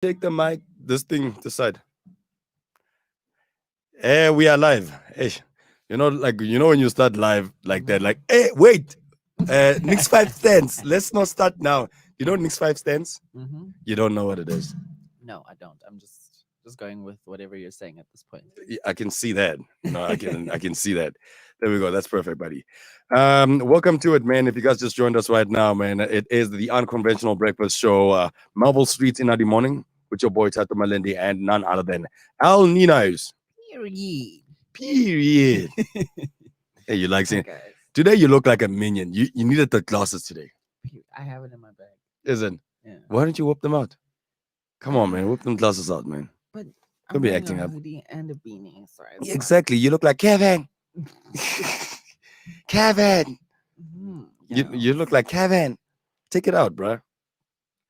Take the mic, this thing, this side. Hey, we are live. Hey, when you start live like that, like, hey, wait, next 5 stands. Let's not start now. You know next 5 stands? Mm-hmm. You don't know what it is. No, I don't. I'm just going with whatever you're saying at this point. I can see that. I can see that. There we go. That's perfect, buddy. Welcome to it, man. If you guys just joined us right now, man, it is the Unconventional Breakfast Show, Marble Street in the morning with your boy Tato Malendi and none other than Al Ninos. Period. Period. Hey, you like Hi saying guys. today you look like a minion. You needed the glasses today, I have it in my bag. isn't? Yeah. Why don't you whip them out? Come on, man. Whip Uh, them glasses out, man. but Don't I'm be wearing a acting up. hoodie and a beanie, so it's Yeah, fine. exactly. You look like Kevin. Kevin. You Yes. look like Kevin. Take it out, bro.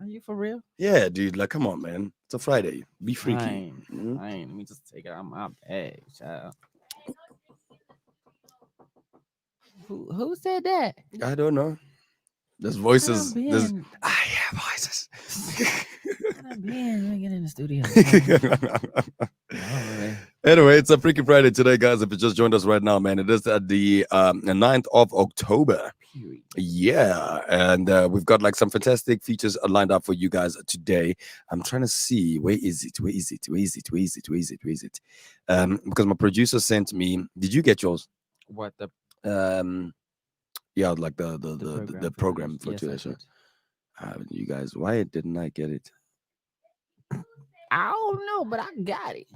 Are you for real? Yeah, dude. Like, come on, man. It's a Friday. Be freaky. Fine. Fine. Let me just take it out my bag, child. Who said that? I don't know. There's I don't voices. be There's in. I have voices. I don't be in. Let me get in the studio. Child. Lord. Anyway, it's a Freaky Friday today, guys. If you just joined us right now, man, it is at the 9th of October. Period. Yeah, and we've got like some fantastic features lined up for you guys today. I'm trying to see where is it? Where is it? Where is it? Where is it? Where is it? Where is it? Because my producer sent me. Did you get yours? What Um, yeah, like the the program program for for today? Yes, I today's show. did. You guys, why didn't I get it? I don't know, but I got it.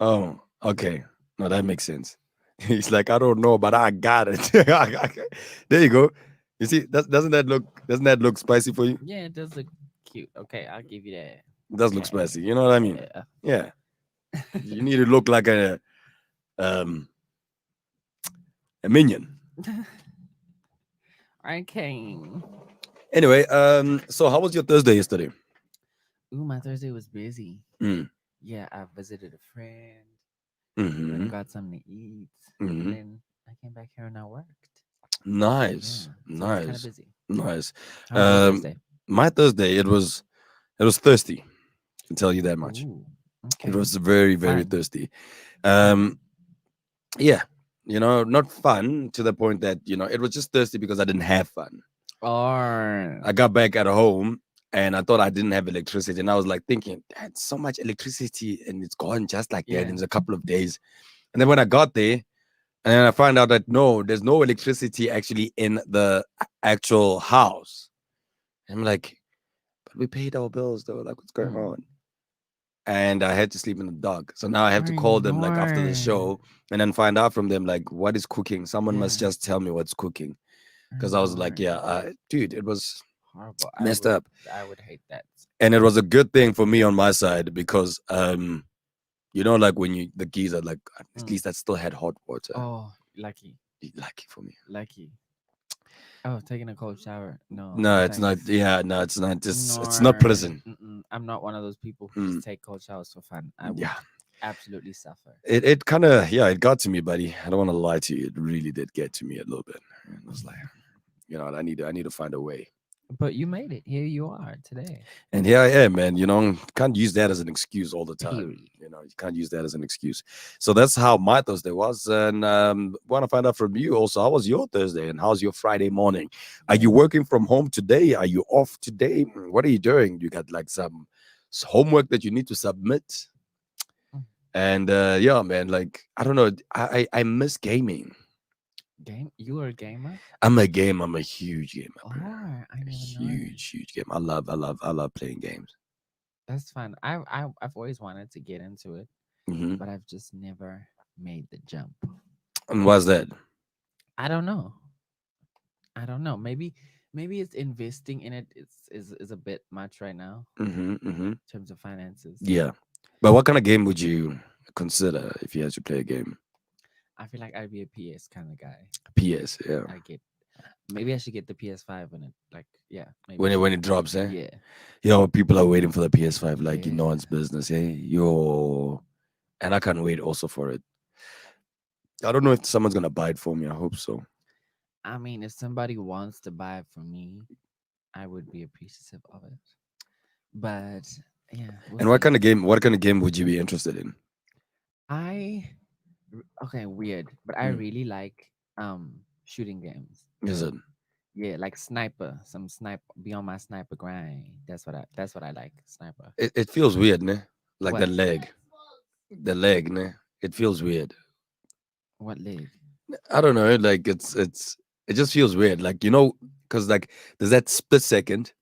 Oh, okay. No, that makes sense. He's like, I don't know, but I got it. There you go. You see, doesn't that look spicy for you? Yeah, it does look cute. Okay, I'll give you that. It does look Okay. spicy. You know what I mean? Yeah. Yeah. You need to look like um a minion. Okay. Anyway, so how was your Thursday yesterday? Ooh, my Thursday was busy. Mm. Yeah, I visited a friend. Went Mm-hmm. and got something to eat, and Mm-hmm. then I came back here and I worked. Nice. Yeah, so it was kind of Nice. busy. Nice. How was your Um Thursday? my Thursday it was thirsty. I can tell you that much. Ooh, It okay, was very, very fun, thirsty. fun. Um yeah, not fun to the point that, it was just thirsty because I didn't have fun. Or I got back at home and I thought I didn't have electricity. And I was like thinking, that's so much electricity and it's gone just like that yeah, in a couple of days. And then when I got there, and then I found out that no, there's no electricity actually in the actual house. And I'm like, but we paid our bills though. Like, what's going mm. on? And I had to sleep in the dark. So now I have to I call them like after the know. show and then find out from them like what is cooking. Someone must Yeah, just tell me what's cooking. I Because I was like, know. yeah, dude, it was Horrible. messed up. I would hate that. And it was a good thing for me on my side because like when you the geezer like at Mm. least I still had hot water. Oh, lucky, Lucky for me. lucky. Oh, taking a cold shower. No, No, it's not. thanks. Yeah, no, it's not. It's not Nor, prison. I'm not one of those people who Mm, just take cold showers for fun. I would yeah, absolutely suffer. it kind of it got to me, buddy. I don't want to lie to you. It really did get to me a little bit. And I was like, I need to find a way. But you made it. Here you are today. And here I am, man. Can't use that as an excuse all the time. Period. You can't use that as an excuse. So that's how my Thursday was. And want to find out from you also, how was your Thursday and how's your Friday morning? Are you Yeah. working from home today? Are you off today? What are you doing? You got like some homework that you need to submit? Mm. And yeah, man, like, I don't know. I miss gaming. Game? You are a gamer? I'm a huge gamer, bro. Or I A never know. huge game. I love playing games. That's fun. I've always wanted to get into it, Hmm. but I've just never made the jump. And what's that? I don't know. I don't know. Maybe it's investing in it is a bit much right now Hmm. Hmm. in terms of finances. Yeah. But what kind of game would you consider if you had to play a game? I feel like I'd be a PS kind of guy. PS, yeah. I get maybe I should get the PS5 when it like yeah, maybe I When it should. when it drops, eh? Yeah. Yo, people are waiting for the PS5 like no Yeah. one's business, eh? Yo. And I can't wait also for it. I don't know if someone's gonna buy it for me. I hope so. I mean, if somebody wants to buy it from me, I would be appreciative of it. But yeah, we'll And what see. kind of game? What kind of game would you be interested in? I okay, weird, but I Mm. really like shooting games. Is it? Yeah, like sniper, some snipe be on my sniper grind. That's what I like. Sniper. It feels weird, ne? Like What? the leg, ne? It feels weird. What leg? I don't know. Like it just feels weird. Like because like there's that split second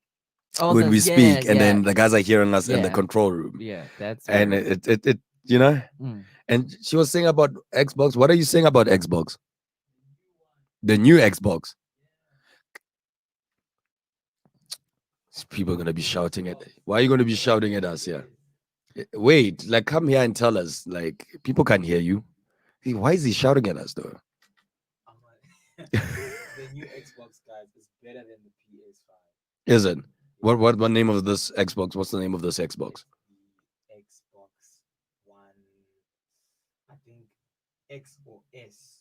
Oh, when the we yeah, speak, and yeah, then the guys are hearing us in the yeah, control room, yeah. That's and weird. it you know. Mm. And she was saying about Xbox. What are you saying about Xbox? The new Xbox. People are gonna be shouting at. Why are you gonna be shouting at us here? Wait, like come here and tell us. Like people can't hear you. Hey, why is he shouting at us though? The new Xbox, guys, is better than the PS5. Isn't what name of this Xbox? What's the name of this Xbox? The Xbox One, I think X or S.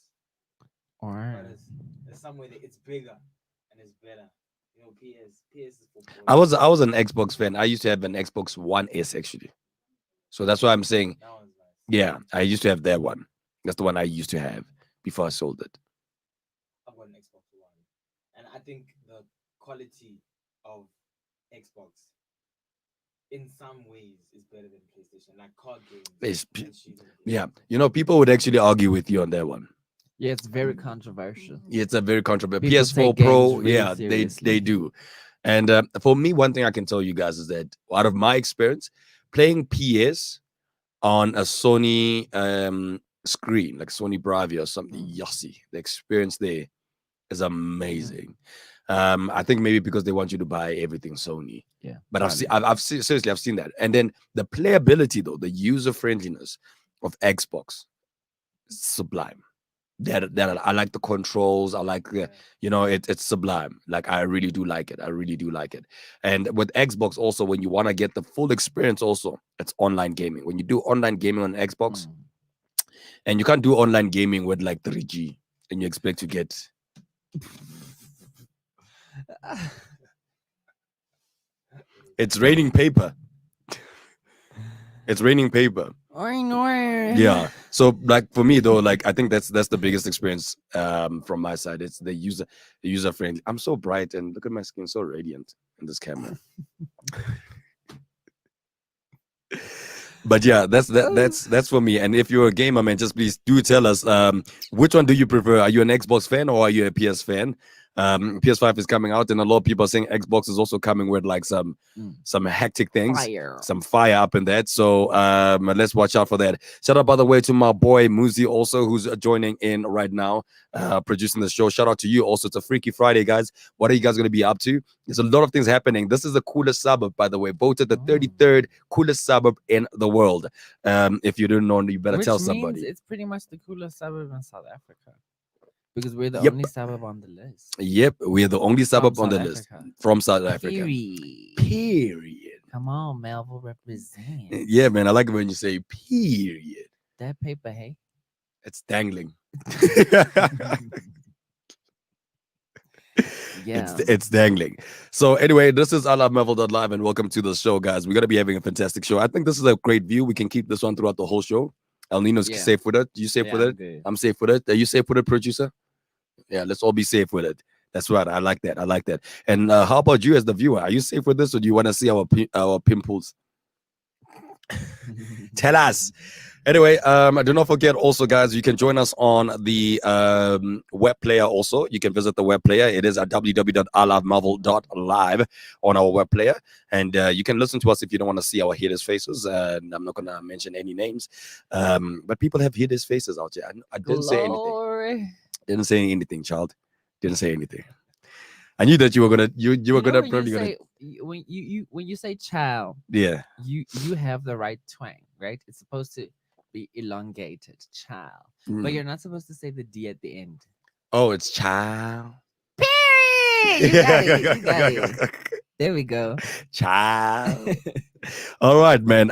Or But there's somewhere that it's bigger and it's better. You know, PS is for I was an Xbox fan. I used to have an Xbox One S actually. So that's why I'm saying, That one's nice. yeah, I used to have that one. That's the one I used to have before I sold it. I've got an Xbox One, and I think the quality of Xbox in some ways is better than PlayStation, like card games It's and shooting games. Yeah, people would actually argue with you on that one. yeah, it's very controversial. Yeah, it's a very controversial People PS4 take games Pro. really Yeah, they seriously. do. And for me, one thing I can tell you guys is that out of my experience, playing PS on a Sony screen, like Sony Bravia or something, yossi, the experience there is amazing. I think maybe because they want you to buy everything Sony. Yeah, But I've seen, probably. I've seen, seriously, I've seen that. And then the playability, though, the user friendliness of Xbox, sublime. That I like the controls. I like the, it's sublime. Like I really do like it. I really do like it. And with Xbox also, when you want to get the full experience, also it's online gaming. When you do online gaming on Xbox, Mm. and you can't do online gaming with like 3G, and you expect to get. It's raining paper. It's raining paper. I know. Yeah. So like for me though, like I think that's the biggest experience from my side. It's the user friendly. I'm so bright and look at my skin, so radiant in this camera. But yeah, that's for me. And if you're a gamer, man, just please do tell us which one do you prefer? Are you an Xbox fan or are you a PS fan? PS5 is coming out, and a lot of people are saying Xbox is also coming with like some hectic things, Fire. some fire up in that. So let's watch out for that. Shout out, by the way, to my boy Muzi also, who's joining in right now, producing the show. Shout out to you also. It's a Freaky Friday, guys. What are you guys going to be up to? There's a lot of things happening. This is the coolest suburb, by the way, voted the 33rd coolest suburb in the world. If you didn't know, you better Which tell means somebody. it's pretty much the coolest suburb in South Africa because we're the Yep. only suburb on the list. Yep, we're the only suburb on South the list Africa. from South Africa. Period. Period. Come on, Melville represent. Yeah, man, I like it when you say period. That paper, hey. It's dangling. Yeah. It's dangling. So anyway, this is Melville.live and welcome to the show, guys. We're gonna be having a fantastic show. I think this is a great view. We can keep this one throughout the whole show. El Nino's Yeah. safe with it. You safe Yeah, with I'm it? good. I'm safe with it. Are you safe with it, producer? Yeah, let's all be safe with it. That's right. I like that. I like that. And how about you as the viewer? Are you safe with this, or do you want to see our pimples? Tell us. Anyway, do not forget also, guys, you can join us on the web player also. You can visit the web player. It is at www.ilovemarvel.live on our web player. And you can listen to us if you don't want to see our hideous faces. I'm not going to mention any names. But people have hideous faces out there. I didn't say anything. Glory. Didn't say anything, child. Didn't say anything. I knew that you were gonna you were know gonna when probably you gonna say when you say child, yeah. you have the right twang, right? It's supposed to be elongated, child. But Mm. you're not supposed to say the D at the end. Oh, it's child. Period. You got it. You got it. There we go. Child. All right, man.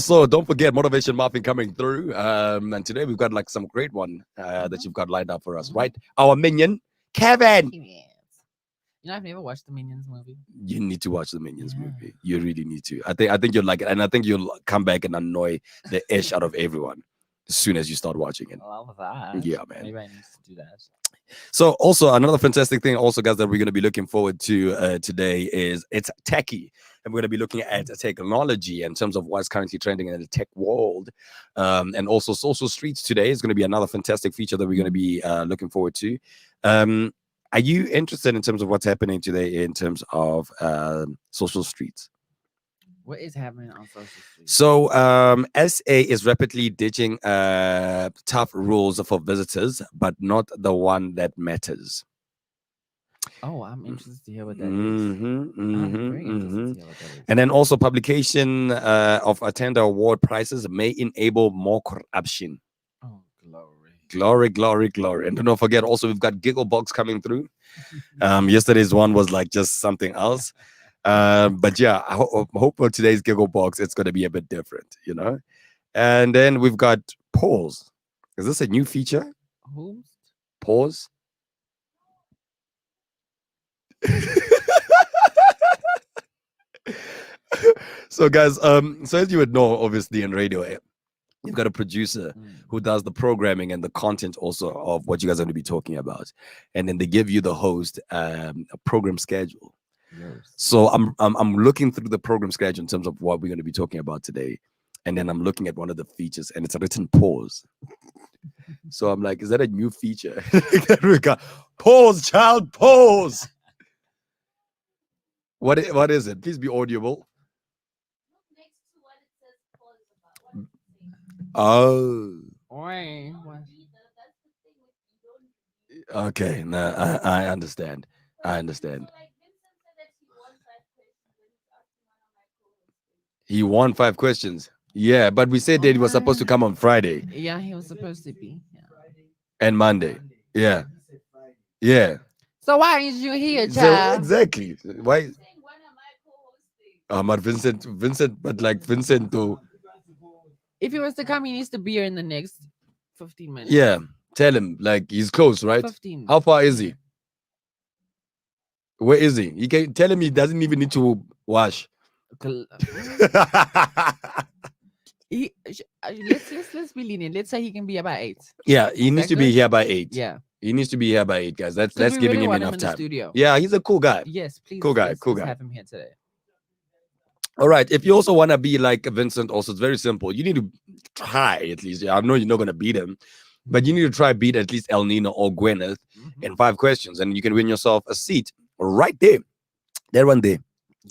So don't forget Motivation Muffin coming through. And today we've got like some great one that you've got lined up for us, right? Our minion, Kevin. You know, I've never watched the Minions movie. You need to watch the Minions Yeah. movie. You really need to. I think you'll like it, and I think you'll come back and annoy the ish out of everyone as soon as you start watching it. I love that. Yeah, man. Maybe I need to do that. So also another fantastic thing, also guys, that we're going to be looking forward to today is it's techie, and we're going to be looking at technology in terms of what's currently trending in the tech world, and also social streets today is going to be another fantastic feature that we're going to be looking forward to. Are you interested in terms of what's happening today in terms of social streets? What is happening on social street? So, SA is rapidly ditching tough rules for visitors, but not the one that matters. Oh, I'm interested to hear what that is. Mhm, I'm mhm, very interested mhm. to hear what that is. And then also publication of attender award prices may enable more corruption. Oh, glory. Glory, glory, glory. And do not forget, also, we've got Gigglebox coming through. Yesterday's one was like just something else. But yeah, I hope for today's Gigglebox, it's going to be a bit different, you know? And then we've got pause. Is this a new feature? Who's? Pause. So guys, so as you would know, obviously in radio, you've got a producer who does the programming and the content also of what you guys are going to be talking about, and then they give you the host a program schedule. Yours. So I'm looking through the program schedule in terms of what we're going to be talking about today, and then I'm looking at one of the features, and it's a written pause. So I'm like, is that a new feature? We got pause, child, pause. What is it? Please be audible. Oh, Wait, what? okay. No, I understand. I understand. He won 5 questions. Yeah, but we said that he was supposed to come on Friday Yeah, he was supposed to be. Yeah. and Monday. Yeah, yeah. So why is you here, So, child? exactly. Why? But Vincent, but like Vincent, though. If he was to come, he needs to be here in the next 15 minutes. Yeah, tell him like he's close, right? 15. How far is he? Where is he? He can tell him he doesn't even need to wash. Col- let's be lenient. Let's say he can be about 8. Yeah, he needs that to be good? here by 8. Yeah. He needs to be here by 8, guys. That's 'Cause we giving really him want enough in the time. studio. Yeah, he's a cool guy. Yes, please. Cool guy, Let's, cool let's guy. have him here today. All right. If you also want to be like Vincent, also it's very simple. You need to try at least. Yeah, I know you're not gonna beat him, but you need to try beat at least El Nino or Gwyneth Mhm. in 5 questions, and you can win yourself a seat right there. There one day.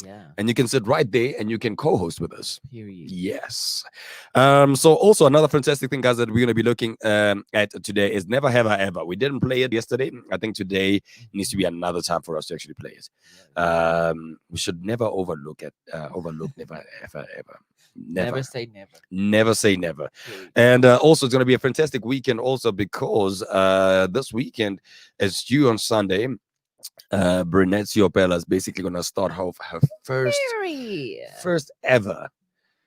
Yeah. And you can sit right there and you can co-host with us. Period. Yes. So also another fantastic thing, guys, that we're going to be looking at today is Never Have I Ever. We didn't play it yesterday. I think today needs to be another time for us to actually play it. We should never overlook Never Ever Ever. Never say never. Never say never. Period. And also it's going to be a fantastic weekend also because this weekend is due on Sunday. Brunette Siopela is basically going to start her Period. first ever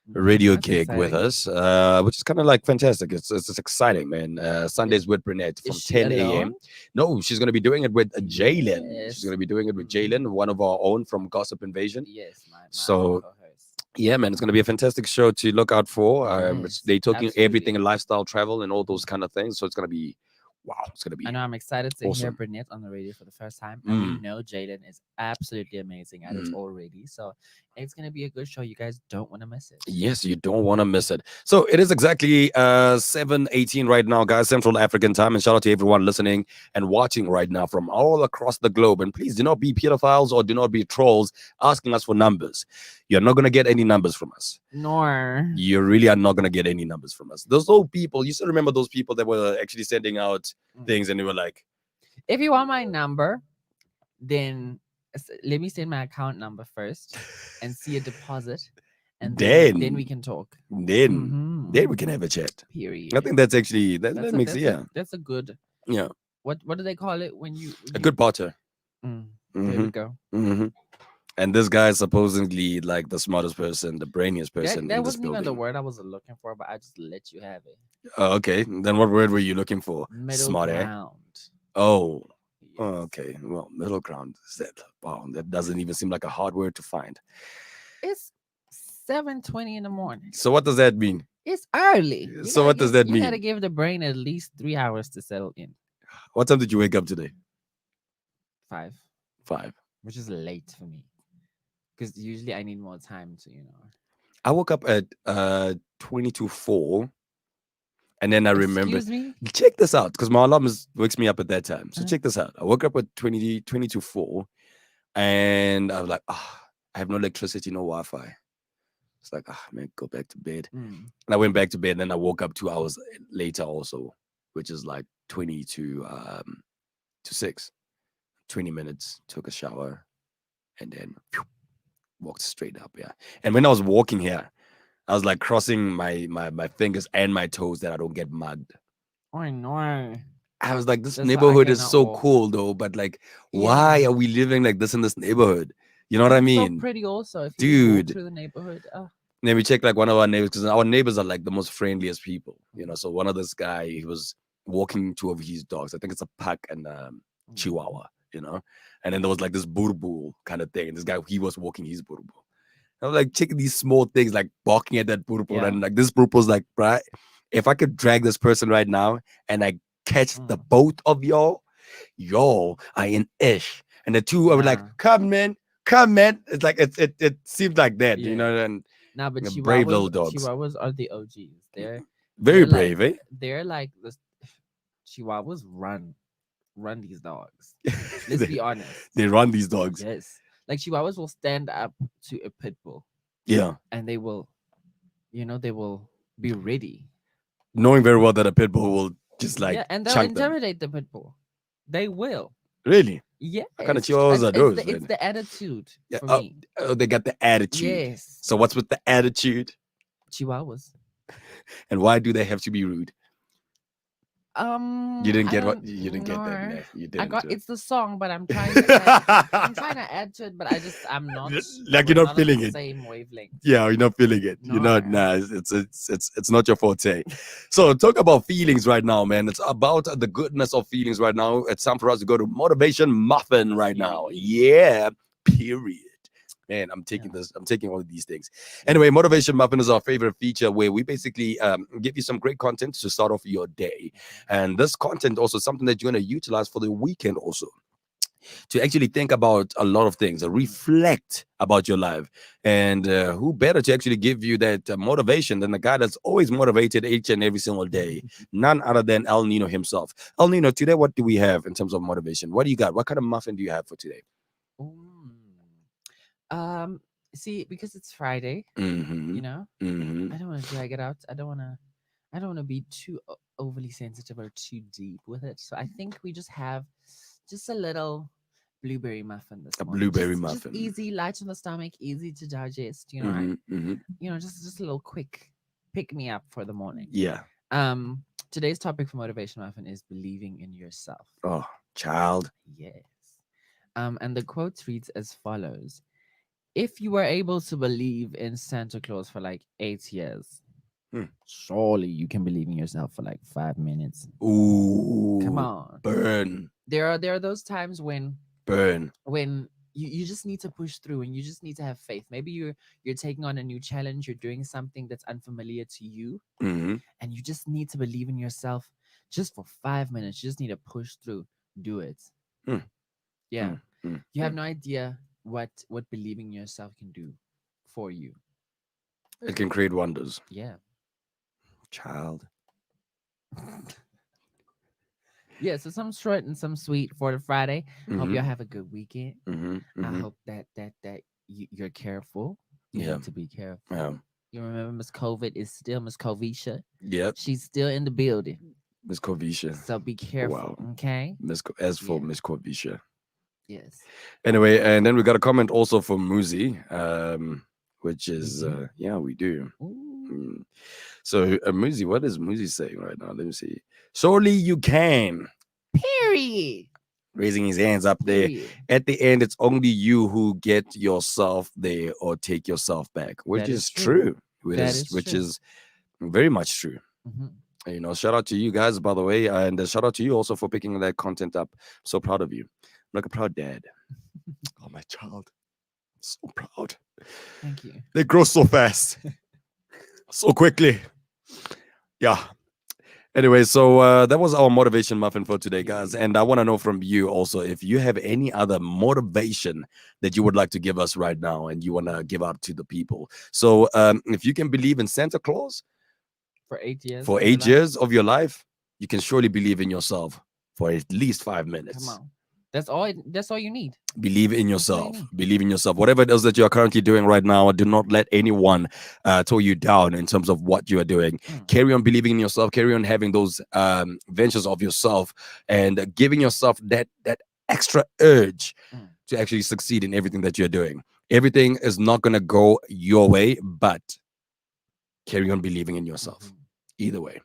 radio That's gig with exciting. us, which is kind of like fantastic. It's exciting, man. Sundays with Brunette from Is she 10 a.m. alone? No, she's going to be doing it with Jalen. Yes. She's going to be doing it with Jalen, one of our own from Gossip Invasion. Yes, my So, co-host. Yeah, man, it's going to be a fantastic show to look out for. Yes, They're talking absolutely. everything in lifestyle, travel, and all those kind of things. So it's going to be, wow, it's going to be. I know I'm excited to hear awesome. Brunette on the radio for the first time. And we know Jalen is absolutely amazing at it Mm. already. So it's going to be a good show. You guys don't want to miss it. Yes, you don't want to miss it. So it is exactly 7:18 right now, guys, Central African time. And shout out to everyone listening and watching right now from all across the globe. And please do not be pedophiles or do not be trolls asking us for numbers. You're not going to get any numbers from us. Nor. You really are not going to get any numbers from us. Those old people, you still remember those people that were actually sending out things and they were like, If you want my number, then let me send my account number first and see a deposit. And then we can talk. then we can have a chat. Period. I think that's actually, that makes it, yeah. That's a good. Yeah. What do they call it when you? A good potter. There Mhm. we go. Mm-hmm. And this guy is supposedly like the smartest person, the brainiest person That in this wasn't even the building. word I was looking for, but I just let you have it. Oh, okay. Then what word were you looking for? Middle Smart, eh? ground. Oh, Oh, Yes. okay. Well, middle ground is that. Wow, that doesn't even seem like a hard word to find. It's 7:20 in the morning. So what does that mean? It's early. So what does that You gotta mean? give the brain at least 3 hours to settle in. What time did you wake up today? 5, 5. which is late for me. Because usually I need more time to, I woke up at 20 to 4, and then I remember. Excuse me? Check this out, because my alarm wakes me up at that time. So Uh-huh. check this out. I woke up at 20 to 4, and I was like, I have no electricity, no Wi-Fi. It's like, man, go back to bed. Mm. And I went back to bed, and then I woke up 2 hours later also, which is like 20 to 6. 20 minutes, took a shower, and then walked straight up. Yeah. And when I was walking here, I was like crossing my fingers and my toes that I don't get mugged. Oh no. I was like, this That's why I neighborhood is cannot so walk. cool though, but like, Yeah. why are we living like this in this neighborhood? You know what I It's mean? so pretty also if you just walk Dude. through the neighborhood. Then we checked like one of our neighbors, because our neighbors are like the most friendliest people, So one of this guy, he was walking two of his dogs. I think it's a Pug and Chihuahua, And then there was like this burbu kind of thing. And this guy, he was walking his burbu. I was like checking these small things, like barking at that burbu. Yeah. And like this burbu was like, bruh, if I could drag this person right now and I catch the Mm. both of y'all are in ish. And the two were like, Nah. come man. It's like it seemed like that, Yeah. and Nah, but the brave little Chihuahuas, dogs. Chihuahuas are the OGs. Very they're brave, like, eh? They're like the Chihuahuas run these dogs. Let's they, be honest. they run these dogs. Yes. Like Chihuahuas will stand up to a pit bull Yeah. and they will, they will be ready. Knowing very well that a pit bull will just like Yeah, and they'll chunk them. intimidate the pit bull. They will. Really? Yeah. What kind of Chihuahuas are those? It's the attitude Yeah, for me. they got the attitude. Yes. So what's with the attitude? Chihuahuas. And why do they have to be rude? You didn't I get what don't you didn't get that. know. No, you I didn't. got it's the song, but I'm trying to add to it, but I'm not Like we're you're not not on feeling the it. same wavelength. Yeah, you're not feeling it. You're not. No. Nah, it's not your forte. So talk about feelings right now, man. It's about the goodness of feelings right now. It's time for us to go to Motivation Muffin right now. Yeah. Period. Man, I'm taking all of these things. Anyway, Motivation Muffin is our favorite feature where we basically give you some great content to start off your day. And this content also something that you're going to utilize for the weekend also, to actually think about a lot of things, reflect about your life. And who better to actually give you that motivation than the guy that's always motivated each and every single day? None other than El Nino himself. El Nino, today, what do we have in terms of motivation? What do you got? What kind of muffin do you have for today? See, because it's Friday, Mm-hmm. I don't want to drag it out. I don't want to be too overly sensitive or too deep with it. So I think we just have just a little blueberry muffin this morning. Blueberry Just muffin. easy, light on the stomach, easy to digest. Just a little quick pick me up for the morning. Yeah. Today's topic for Motivation Muffin is believing in yourself. Oh, child. Yes. And the quote reads as follows: if you were able to believe in Santa Claus for like 8 years, surely you can believe in yourself for like 5 minutes. Ooh, come on, burn. There are those times when you just need to push through and you just need to have faith. Maybe you're taking on a new challenge, you're doing something that's unfamiliar to you, and you just need to believe in yourself just for 5 minutes. You just need to push through, do it. Yeah. You have no idea what believing in yourself can do for you. It can create wonders. Yeah. Child. Yeah, so some short and some sweet for the Friday. Hope y'all have a good weekend. I hope that you're careful. You need to be careful. Yeah. You remember Miss COVID is still Miss Covisha. Yep. She's still in the building. Miss Covisha. So be careful. Wow. Okay. Miss Covisha. Yes. Anyway, and then we got a comment also from Muzi, which is yeah, we do. So Muzi, what is Muzi saying right now? Let me see. Surely you can. Period. Raising his hands up there. At the end, it's only you who get yourself there or take yourself back, which is true. Which is very much true. You know, shout out to you guys, by the way, and shout out to you also for picking that content up. So proud of you. I'm like a proud dad. Oh, my child, so proud. Thank you. They grow so fast, so quickly. Yeah. Anyway, so that was our motivation muffin for today, guys. And I want to know from you also if you have any other motivation that you would like to give us right now and you want to give out to the people. So if you can believe in Santa Claus For 8 years. for of your 8 years life? of your life, you can surely believe in yourself for at least 5 minutes. Come on. That's all. That's all you need. Believe in That's all you yourself. need. Believe in yourself. Whatever it is that you are currently doing right now, do not let anyone tear you down in terms of what you are doing. Carry on believing in yourself. Carry on having those ventures of yourself and giving yourself that extra urge to actually succeed in everything that you're doing. Everything is not going to go your way, but carry on believing in yourself. Either way.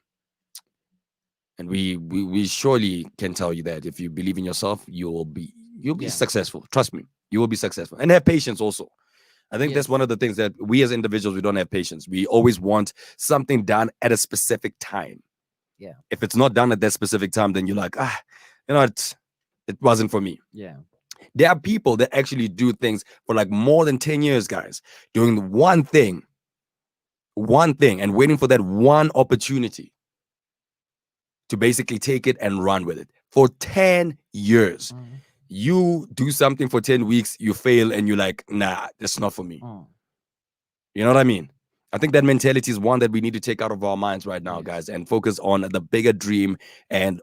And we surely can tell you that if you believe in yourself, you'll be successful. Trust me, you will be successful. And have patience also. I think that's one of the things that we as individuals, we don't have patience. We always want something done at a specific time. Yeah. If it's not done at that specific time, then you're like, you know what? It wasn't for me. Yeah. There are people that actually do things for like more than 10 years, guys, doing one thing, and waiting for that one opportunity to basically take it and run with it for 10 years. You do something for 10 weeks, you fail, and you're like, nah, that's not for me. You know what I mean? I think that mentality is one that we need to take out of our minds right now, guys, and focus on the bigger dream and,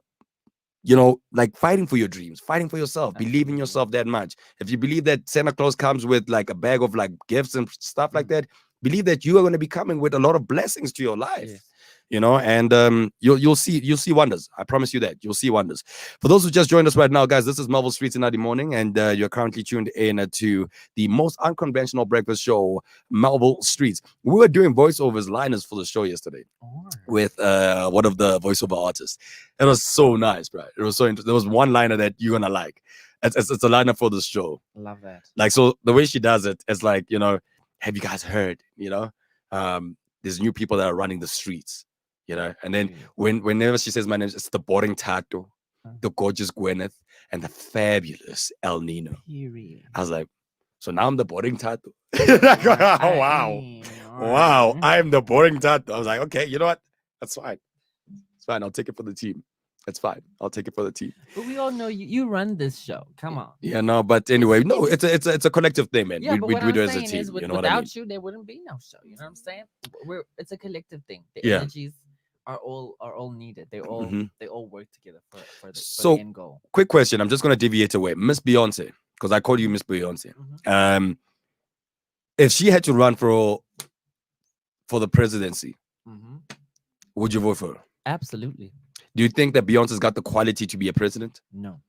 you know, like fighting for your dreams, fighting for yourself, believe in yourself that much. If you believe that Santa Claus comes with like a bag of like gifts and stuff like that, believe that you are going to be coming with a lot of blessings to your life. You know, and you'll see wonders. I promise you that you'll see wonders. For those who just joined us right now, guys, this is Melville Streets in the morning, and you're currently tuned in to the most unconventional breakfast show, Melville Streets. We were doing voiceovers, liners for the show yesterday with one of the voiceover artists. It was so nice, bro. It was so interesting. There was one liner that you're gonna like. It's a liner for the show. Love that. Like, so the way she does it, it's like, you know, have you guys heard? You know, there's new people that are running the streets. You know, and then whenever she says my name, it's the boring Thato, the gorgeous Gwyneth, and the fabulous El Nino. I was like, so now I'm the boring Thato. Wow, I'm the boring Thato. I was like, okay, you know what? That's fine. It's fine. I'll take it for the team. It's fine. I'll take it for the team. But we all know you run this show. Come on. Yeah, no, but anyway, no, it's a collective thing, man. Yeah, we do it as a team. Is You know what I mean? Without you, there wouldn't be no show. You know what I'm saying? It's a collective thing. The Yeah. energies are all needed. They all work together for So, the end goal. Quick question. I'm just gonna deviate away. Miss Beyonce, because I call you Miss Beyonce. If she had to run for the presidency, would you vote for her? Absolutely. Do you think that Beyonce's got the quality to be a president? No.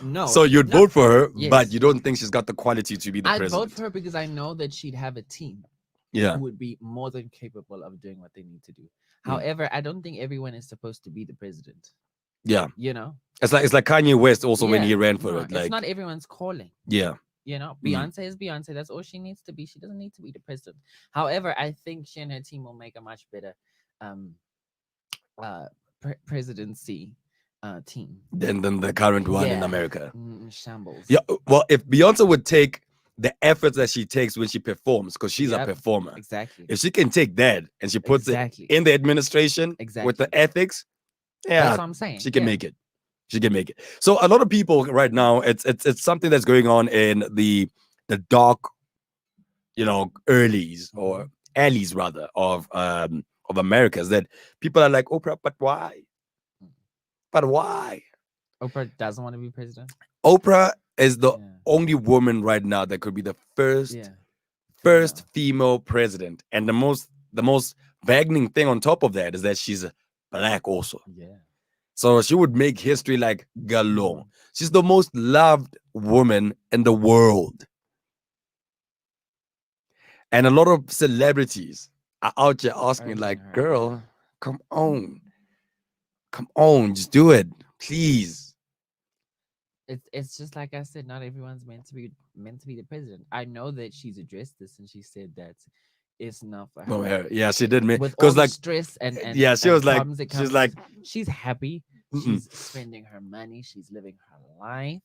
No. So you'd vote for her, but you don't think she's got the quality to be the president? I'd vote for her because I know that she'd have a team. Yeah. Who would be more than capable of doing what they need to do. However, I don't think everyone is supposed to be the president. Yeah. You know? It's like Kanye West also when he ran for it. Like, it's not everyone's calling. Yeah. You know, Beyonce is Beyonce. That's all she needs to be. She doesn't need to be the president. However, I think she and her team will make a much better presidency team than the current one in America. Shambles. Yeah. Well, if Beyonce would take the efforts that she takes when she performs, because she's a performer. Exactly. If she can take that and she puts it in the administration with the ethics, that's what I'm saying. She can make it. She can make it. So a lot of people right now, it's something that's going on in the dark, you know, earlies or alleys rather of America, is that people are like, Oprah, but why? But why? Oprah doesn't want to be president. Oprah is the only woman right now that could be the first female president, and the most bagning thing on top of that is that she's black also. Yeah. So she would make history like galore. She's the most loved woman in the world. And a lot of celebrities are out there asking, like, girl, come on. Come on, just do it. Please. It's just like I said, not everyone's meant to be the president. I know that she's addressed this and she said that, it's not for her. Oh, yeah, she did. With all Because the like, stress and yeah, she was like, problems it she's comes like, with, she's happy. mm-mm. She's spending her money. She's living her life.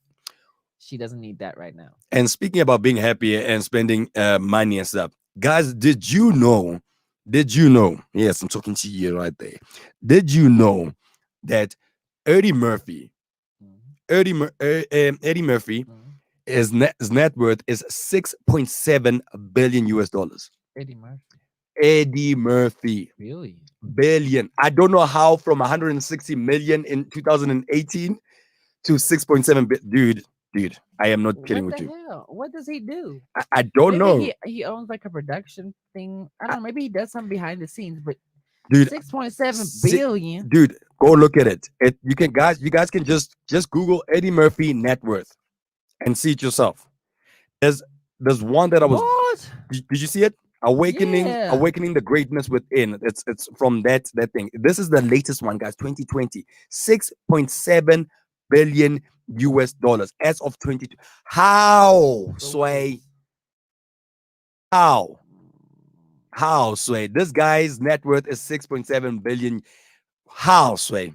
She doesn't need that right now. And speaking about being happy and spending money and stuff, guys, did you know? Did you know? Yes, I'm talking to you right there. Did you know that Eddie Murphy, Mhm. Eddie Murphy, Mhm. his net worth is 6.7 billion US dollars. Eddie Murphy. Eddie Murphy, Really? billion. I don't know how from 160 million in 2018 to 6.7 dude. I am not kidding What with the you. hell? What does he do? I don't Maybe know, he owns like a production thing. I don't know. Maybe he does something behind the scenes, but dude. 6.7 Si- billion. Dude, go look at it. You guys can just Google Eddie Murphy net worth and see it yourself. There's there's one that I was. What? Did you see it? Yeah. Awakening the greatness within. It's from that thing. This is the latest one, guys. 2020, 6.7 billion US dollars as of 22. How So Sway? wait. How? How Sway? This guy's net worth is 6.7 billion. How Sway?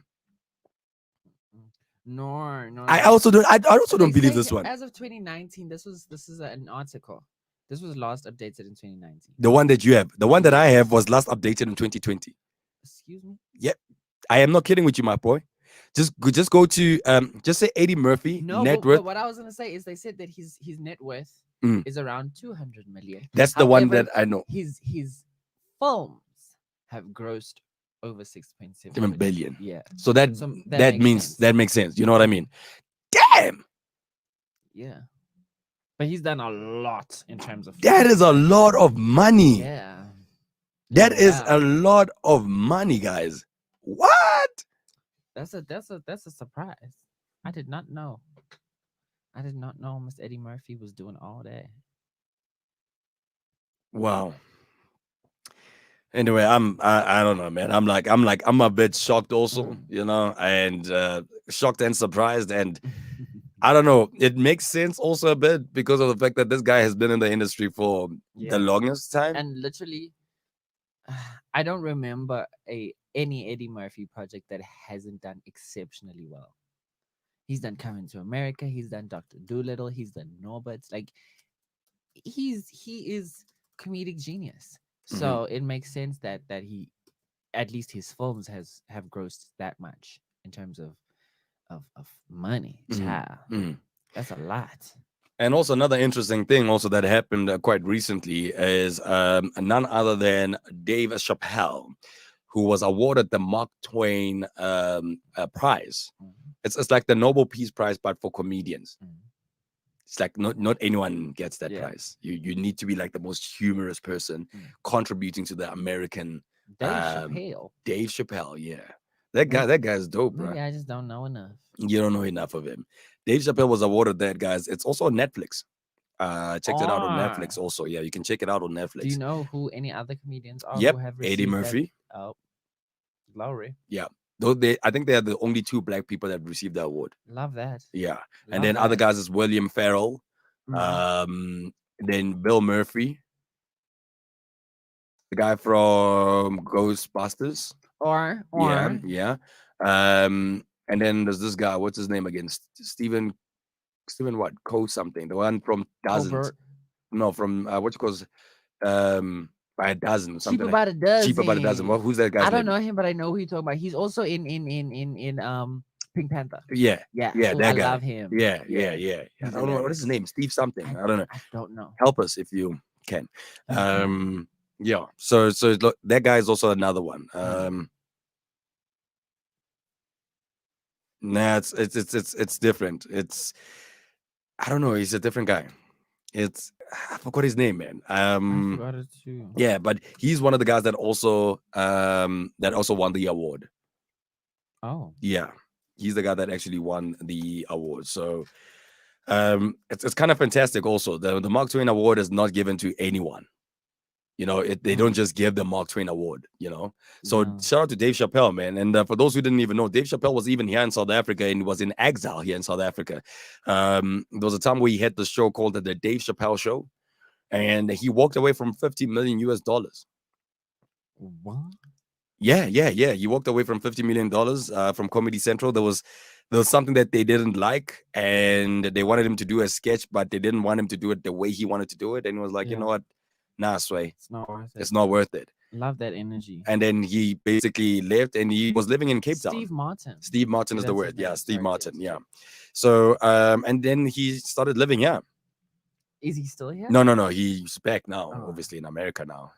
No. I also don't. I also They don't believe say this one. as of 2019, this is an article. This was last updated in 2019. The one that you have, the one that I Yes. have was last updated in 2020. Excuse me? Yep, I am not kidding with you, my boy. Just go to just say Eddie Murphy No, net but worth. what I was gonna say is they said that his net worth Mm. is around 200 million. That's the one However, that I know. his films have grossed over 6.7 7 billion. Yeah. So that So that makes means sense. that makes sense. You know what I mean? Damn, Yeah. But he's done a lot in terms of that films. is a lot of money. Yeah. That No is a doubt. lot of money, guys. What? That's a surprise. I did not know. I did not know Miss Eddie Murphy was doing all that. Wow. Anyway, I don't know, man. I'm a bit shocked also, you know, and shocked and surprised, and I don't know. It makes sense also a bit because of the fact that this guy has been in the industry for Yeah. the longest time. And literally, I don't remember any Eddie Murphy project that hasn't done exceptionally well. He's done Coming to America. He's done Doctor Dolittle. He's done Norbert. Like he is comedic genius. So it makes sense that he, at least his films have grossed that much in terms of money. Child. That's a lot. And also another interesting thing also that happened quite recently is none other than Dave Chappelle, who was awarded the Mark Twain prize. It's like the Nobel Peace Prize, but for comedians. It's like not anyone gets that prize. You need to be like the most humorous person contributing to the American Dave Chappelle. Dave Chappelle, yeah. That guy's dope, bro. Maybe I just don't know enough. You don't know enough of him. Dave Chappelle was awarded that, guys. It's also on Netflix. Checked it out on Netflix also. Yeah, you can check it out on Netflix. Do you know who any other comedians are Yep, who have received Eddie Murphy. That? Oh, Lowry. Yeah. I think they are the only two black people that received the award. Love that. Yeah. And then other guys is William Farrell. Then Bill Murphy. The guy from Ghostbusters. Yeah. And then there's this guy. What's his name again? Steven what? Co something. The one from Dozens. Colbert. No, from what you call by a dozen. Something Cheaper like by the dozen. Cheaper by the dozen. Well, who's that guy's I don't name? know him, but I know who you're talking about. He's also in Pink Panther. Yeah. Yeah. Yeah, that I guy. love him. Yeah. He's I don't know what is his name. Steve something. I don't know. I don't know. Help us if you can. Yeah. So look, that guy is also another one. Nah, it's different. I don't know. He's a different guy. I forgot his name, man. I forgot it too. Yeah, but he's one of the guys that also won the award. Oh. Yeah, he's the guy that actually won the award. So it's kind of fantastic. Also, the Mark Twain Award is not given to anyone. You know, they don't just give the Mark Twain Award, you know. So shout out to Dave Chappelle, man. And for those who didn't even know, Dave Chappelle was even here in South Africa and was in exile here in South Africa. There was a time where he had the show called the Dave Chappelle Show. and he walked away from 50 million US dollars. What? Yeah. He walked away from $50 million from Comedy Central. There was something that they didn't like, and they wanted him to do a sketch, but they didn't want him to do it the way he wanted to do it. And he was like, you Yeah. know what? Nah, Sway, It's not worth it. it's not worth it. Love that energy. And then he basically left, and he was living in Cape Town. Steve Martin. Steve Martin Yeah, is the that's his word. Yeah, name. Steve Sorry, Martin. yes, Yeah. yes. So, and then he started living. Yeah. Is he still here? No. He's back now, Oh. obviously in America now,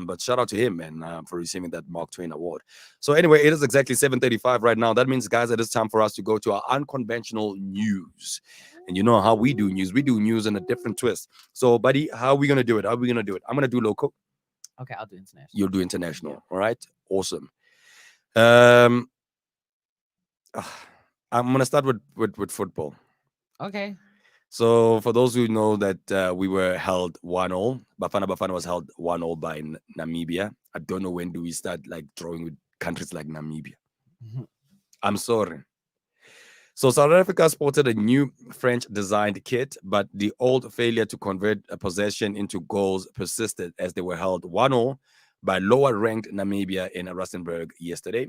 But shout out to him, man, for receiving that Mark Twain award. So anyway, it is exactly 7:35 right now. That means, guys, it is time for us to go to our unconventional news. And you know how we do news. We do news in a different twist. So, buddy, how are we gonna do it? I'm gonna do local. Okay, I'll do international. You'll do international. All right. Awesome. Um, I'm gonna start with football. Okay. So for those who know that we were held 1-0, Bafana was held 1-0 by Namibia. I don't know when do we start like drawing with countries like Namibia. I'm sorry. So South Africa sported a new French-designed kit, but the old failure to convert a possession into goals persisted as they were held 1-0 by lower-ranked Namibia in Rustenburg yesterday.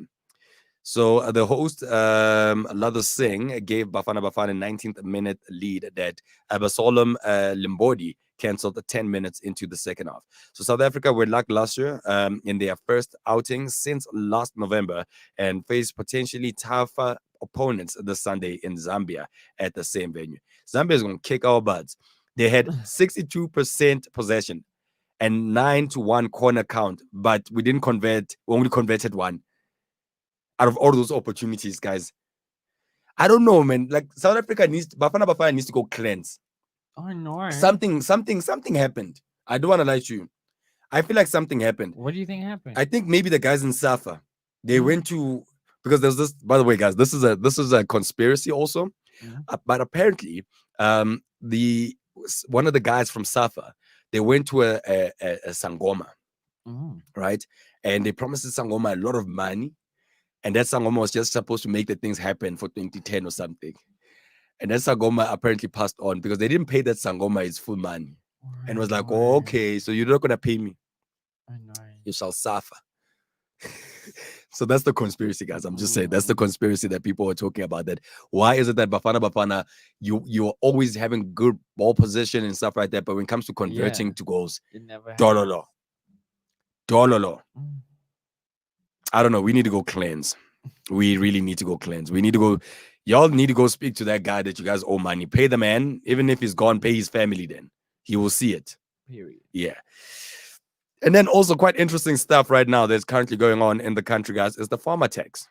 So the host, Lather Singh, gave Bafana Bafana 19th minute lead that Abasolom Limbodi cancelled 10 minutes into the second half. So South Africa were lackluster in their first outing since last November and faced potentially tougher opponents this Sunday in Zambia at the same venue. Zambia is going to kick our butts. They had 62% possession and 9-1 corner count, but we didn't convert. We only converted one. Out of all those opportunities, guys, I don't know, man. Like South Africa Bafana Bafana needs to go cleanse. Oh no. Something happened. I don't want to lie to you. I feel like something happened. What do you think happened? I think maybe the guys in Safa, they went to, because there's this. By the way, guys, this is a conspiracy also. But apparently, the one of the guys from Safa, they went to a sangoma, right, and they promised the sangoma a lot of money. And that Sangoma was just supposed to make the things happen for 2010 or something. And that Sangoma apparently passed on because they didn't pay that Sangoma his full money. And was like, oh, okay, so you're not going to pay me. You shall suffer. So that's the conspiracy, guys. I'm just saying that's the conspiracy that people are talking about. That why is it that Bafana, you're always having good ball position and stuff like that, but when it comes to converting to goals, dololo. I don't know. We need to go cleanse. We really need to go cleanse. We need to go. Y'all need to go speak to that guy that you guys owe money. Pay the man. Even if he's gone, pay his family then. He will see it. Period. Yeah. And then also quite interesting stuff right now that's currently going on in the country, guys, is the farmer tax.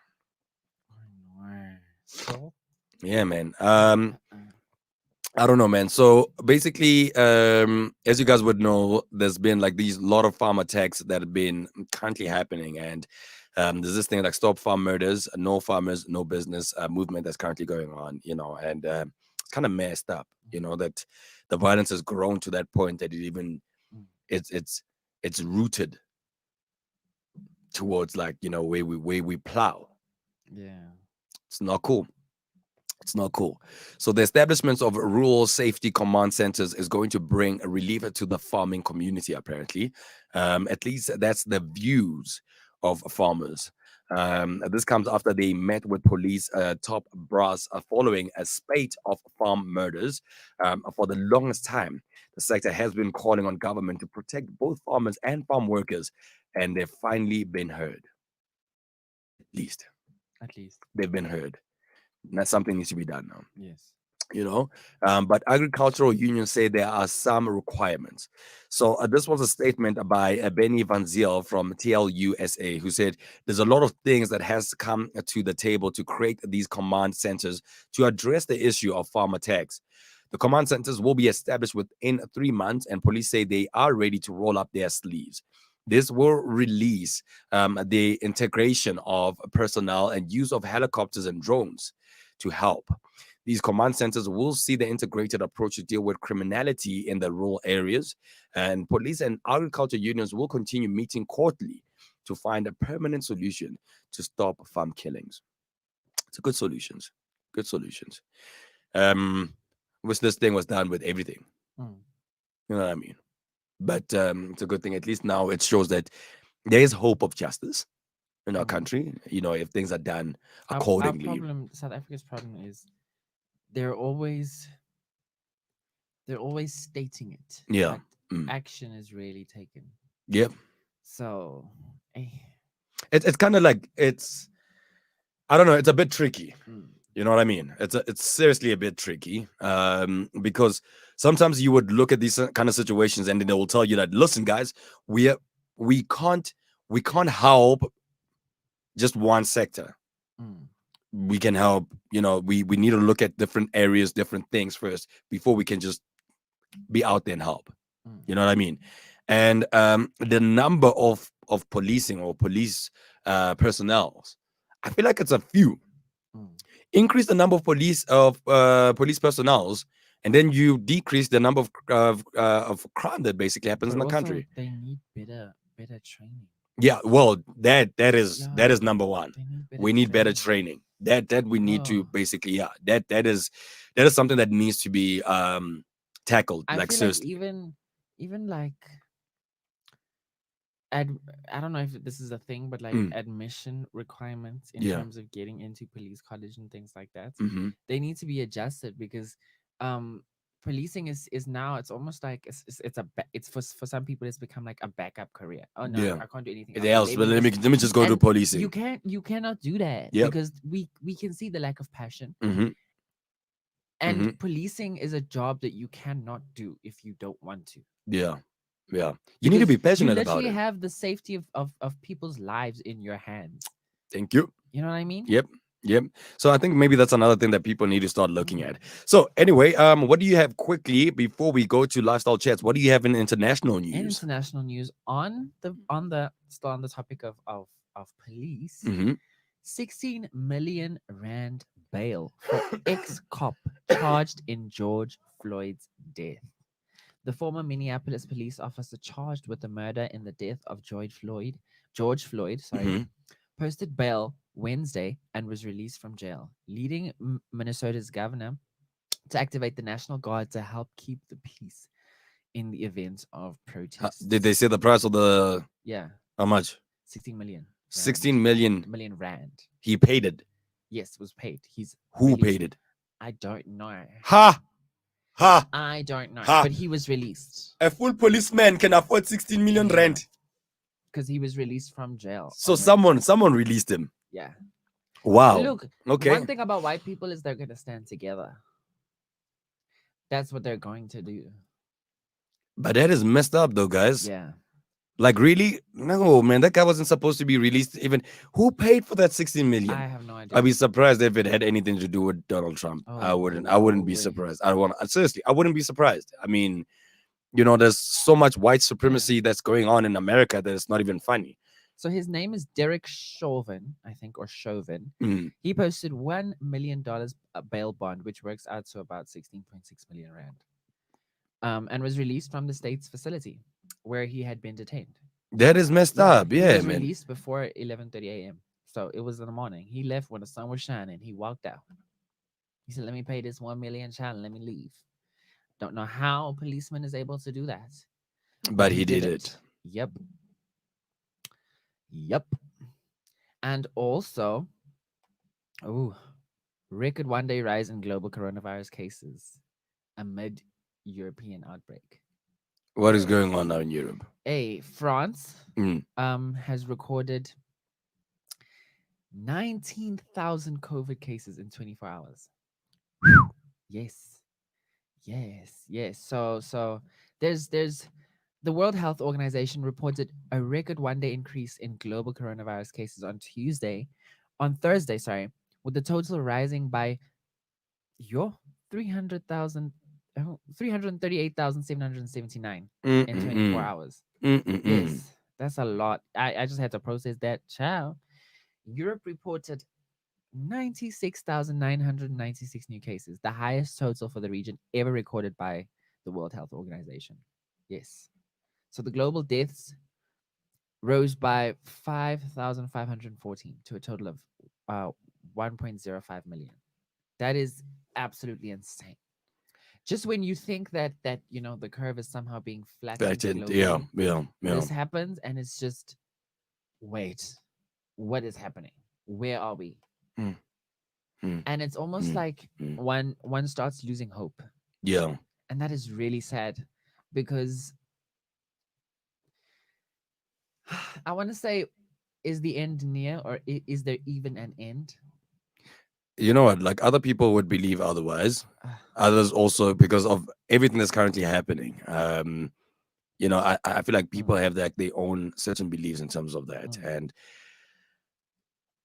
So? Yeah, man. I don't know, man. So basically, as you guys would know, there's been like these lot of farmer attacks that have been currently happening, and there's this thing like Stop Farm Murders, No Farmers, No Business movement that's currently going on, and it's kind of messed up, that the violence has grown to that point that it even it's rooted towards like where we plow. Yeah, it's not cool. It's not cool. So the establishment of rural safety command centers is going to bring a relief to the farming community, apparently. At least that's the views of farmers. This comes after they met with police top brass following a spate of farm murders. For the longest time, the sector has been calling on government to protect both farmers and farm workers, and they've finally been heard. At least they've been heard. Now something needs to be done now. Yes. But agricultural unions say there are some requirements. So this was a statement by Benny Van Ziel from TLUSA, who said there's a lot of things that has to come to the table to create these command centers to address the issue of farm attacks. The command centers will be established within 3 months, and police say they are ready to roll up their sleeves. This will release the integration of personnel and use of helicopters and drones to help. These command centers will see the integrated approach to deal with criminality in the rural areas, and police and agriculture unions will continue meeting quarterly to find a permanent solution to stop farm killings. It's a good solutions. Good solutions. Wish this thing was done with everything. You know what I mean? But it's a good thing. At least now it shows that there is hope of justice in our Mm. country. If things are done Our accordingly. problem, South Africa's problem is they're always they're always stating it, Yeah. but Mm. action is rarely taken. Yep. So, eh, It's kind of like I don't know. It's a bit tricky. mm, You know what I mean? It's seriously a bit tricky because sometimes you would look at these kind of situations and then they will tell you that, listen, guys, we we can't we can't help just one sector. mm, We can help. We need to look at different areas, different things first before we can just be out there and help. mm, You know what I mean? And the number of policing or police personnel, I feel like it's a few. mm. Increase the number of police personnel, and then you decrease the number of crime that basically happens But in the also country. they need better training. Yeah, well, that Yeah, is number one. they need better We need better training. training. That we need to Oh, basically, yeah. That is something that needs to be tackled, I like feel like seriously. even like ad I don't know if this is a thing, but like Mm, admission requirements in yeah. terms of getting into police college and things like that, Hmm. they need to be adjusted because um policing is now it's almost like it's for some people it's become like a backup career. Oh no, Yeah. I can't do anything It else. So else, let but me let me just go to and policing. you cannot do that Yep. because we can see the lack of passion, Hmm. and Hmm. policing is a job that you cannot do if you don't want to, Yeah. Yeah. You need to because be you passionate about literally it. have the safety of people's lives in your hands. Thank you. You know what I mean? Yep. Yep. So I think maybe that's another thing that people need to start looking Mm. at. So anyway, what do you have quickly before we go to lifestyle chats? What do you have in international In news? international news, on the still on the topic of police, Hmm. 16 million rand bail for ex-cop charged in George Floyd's death. The former Minneapolis police officer charged with the murder in the death of George Floyd, sorry, Hmm. posted bail Wednesday and was released from jail, leading Minnesota's governor to activate the National Guard to help keep the peace in the event of Did they protests. say the price of the Yeah, how much? 16 million rand. 16 million. Million rand. He paid it. Yes, was paid. He's Who released. paid it? I don't know. Ha ha I don't know. ha. But he was released. A full policeman can afford 16 million Yeah. rand. Because he was released from jail. So On Wednesday. someone released him. Yeah. Wow. Look, Okay. one thing about white people is they're gonna stand together. That's what they're going to do. But that is messed up though, guys. Yeah. Like really? No, man, that guy wasn't supposed to be released. Even who paid for that 16 million? I have no idea. I'd be surprised if it had anything to do with Donald Trump. I Oh, wouldn't. I no wouldn't be way. surprised. I want seriously. I wouldn't be surprised. I mean, there's so much white supremacy that's going on in America that it's not even funny. So his name is Derek Chauvin, I think, or Chauvin. Mm. He posted $1 million bail bond, which works out to about 16.6 million rand, and was released from the state's facility where he had been detained. That is messed Yeah, up. he Yeah, was man. released before 11:30 a.m. So it was in the morning. He left when the sun was shining. He walked out. He said, "Let me pay this 1 million child. Let me leave." Don't know how a policeman is able to do that, But he did it. Yep. Yep. And also, oh, record one-day rise in global coronavirus cases amid European outbreak. What is going on now in Europe? France Mm. has recorded 19,000 COVID cases in 24 hours. Yes. Yes. Yes. So there's the World Health Organization reported a record one-day increase in global coronavirus cases on Thursday, sorry, with the total rising by 300,000 338,779 in 24 Mm-mm-mm. hours. Mm-mm-mm. Yes, that's a lot. I just had to process that. Child. Europe reported 96,996 new cases, the highest total for the region ever recorded by the World Health Organization. Yes. So the global deaths rose by 5,514 to a total of 1.05 million. That is absolutely insane. just when you think that the curve is somehow being flattened Flattened. Yeah, globally, yeah, yeah. this happens, and it's just, wait, what is happening? Where are we? Mm, mm, And it's almost mm, like mm. one starts losing hope, Yeah. and that is really sad, because I want to say, is the end near, or is there even an end? You know what? Like other people would believe otherwise. Ah, Others also because of everything that's currently happening. I feel like people mm, have like their own certain beliefs in terms of that, mm, and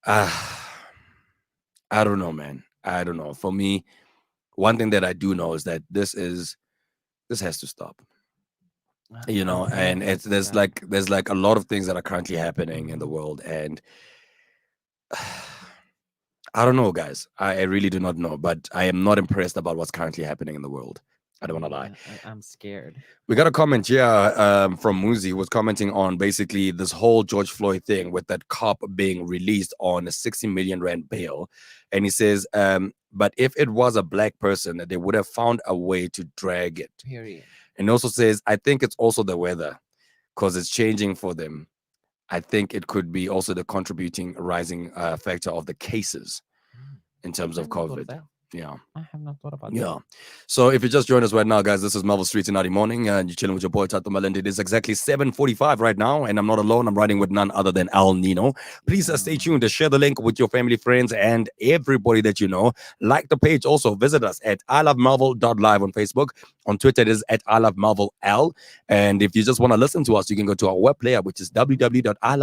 uh, I don't know, man. I don't know. For me, one thing that I do know is that this has to stop. I'm praying And for it it's to stop. there's like a lot of things that are currently happening in the Mhm. world, and I don't know, guys. I really do not know, but I am not impressed about what's currently happening in the world. I don't want to lie. I'm scared. We got a comment here from Muzi, who was commenting on basically this whole George Floyd thing with that cop being released on a 60 million rand bail. And he says, but if it was a black person, they would have found a way to drag it. Period. And he also says, I think it's also the weather because it's changing for them. I think it could be also the contributing rising factor of the cases Mm. in terms I of have not thought of COVID. that. Yeah. I have not thought about that. Yeah. So if you just joined us right now, guys, this is Melville Street in Early Morning, and you're chilling with your boy Thato Malende. It is exactly 7:45 right now, and I'm not alone. I'm riding with none other than Nino. Please Yeah. stay tuned to share the link with your family, friends, and everybody that you know. Like the page. Also, visit us at ilovemarvel.live on Facebook. On Twitter, it is at ilovemarvel.l. And if you just want to listen to us, you can go to our web player, which is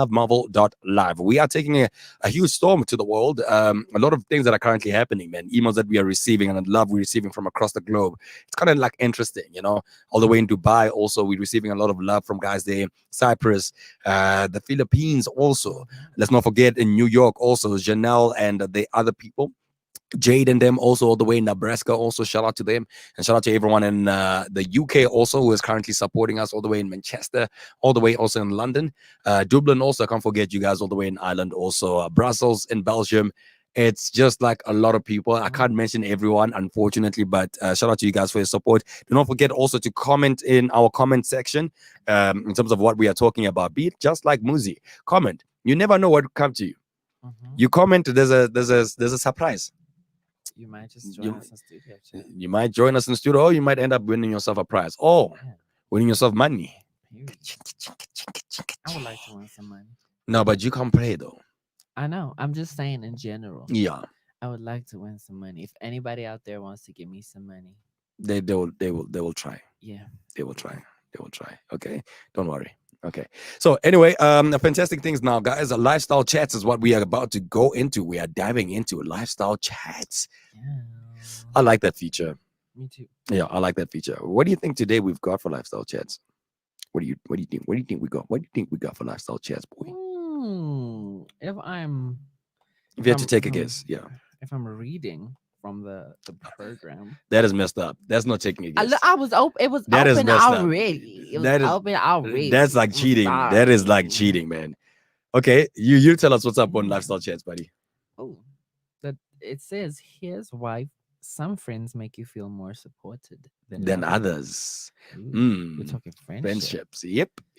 www.ilovemarvel.live. We are taking a huge storm to the world. A lot of things that are currently happening, man. Emails that we are receiving and the love we're receiving from across the globe. It's kind of like interesting, all the way in Dubai. Also, we're receiving a lot of love from guys there. Cyprus, the Philippines, also. Mhm. Let's not forget in New York, also Janelle and the other people. Jade and them also all the way in Nebraska. Also, shout out to them and shout out to everyone in the UK also who is currently supporting us all the way in Manchester, all the way also in London, Dublin. Also, I can't forget you guys all the way in Ireland. Also, Brussels in Belgium. It's just like a lot of people. I can't mention everyone, unfortunately, but shout out to you guys for your support. Do not forget also to comment in our comment section in terms of what we are talking about. Be it just like Muzi, comment. You never know what will come to you. Mhm. You comment. There's a surprise. You might just join You us in studio chat. you might join us in the studio, or you might end up winning yourself a prize, or Yeah. winning yourself money. Period. I would like to win some money. No, but you can't play though. I know. I'm just saying in general. Yeah, I would like to win some money. If anybody out there wants to give me some money, they will try. yeah. They will try. They will try. Okay, don't worry. Okay. So anyway, fantastic things now, guys. Lifestyle chats is what we are about to go into. We are diving into lifestyle chats. Yeah. I like that feature. Me too. Yeah, I like that feature. What do you think today we've got for lifestyle chats? What do you think? What do you think we got? What do you think we got for lifestyle chats, boy? If I'm If if you had to I'm take if a I'm guess, yeah. if I'm reading from the program, That is messed up. That's not taking a guess. I was open. It was That is open messed up. already. It was That is open already. that's like I'm cheating. That is like sorry. cheating, man. Okay, you tell us what's up on lifestyle chats, buddy. Oh, that it says here's why some friends make you feel more supported than Than others. others. We're talking friendship. Friendships.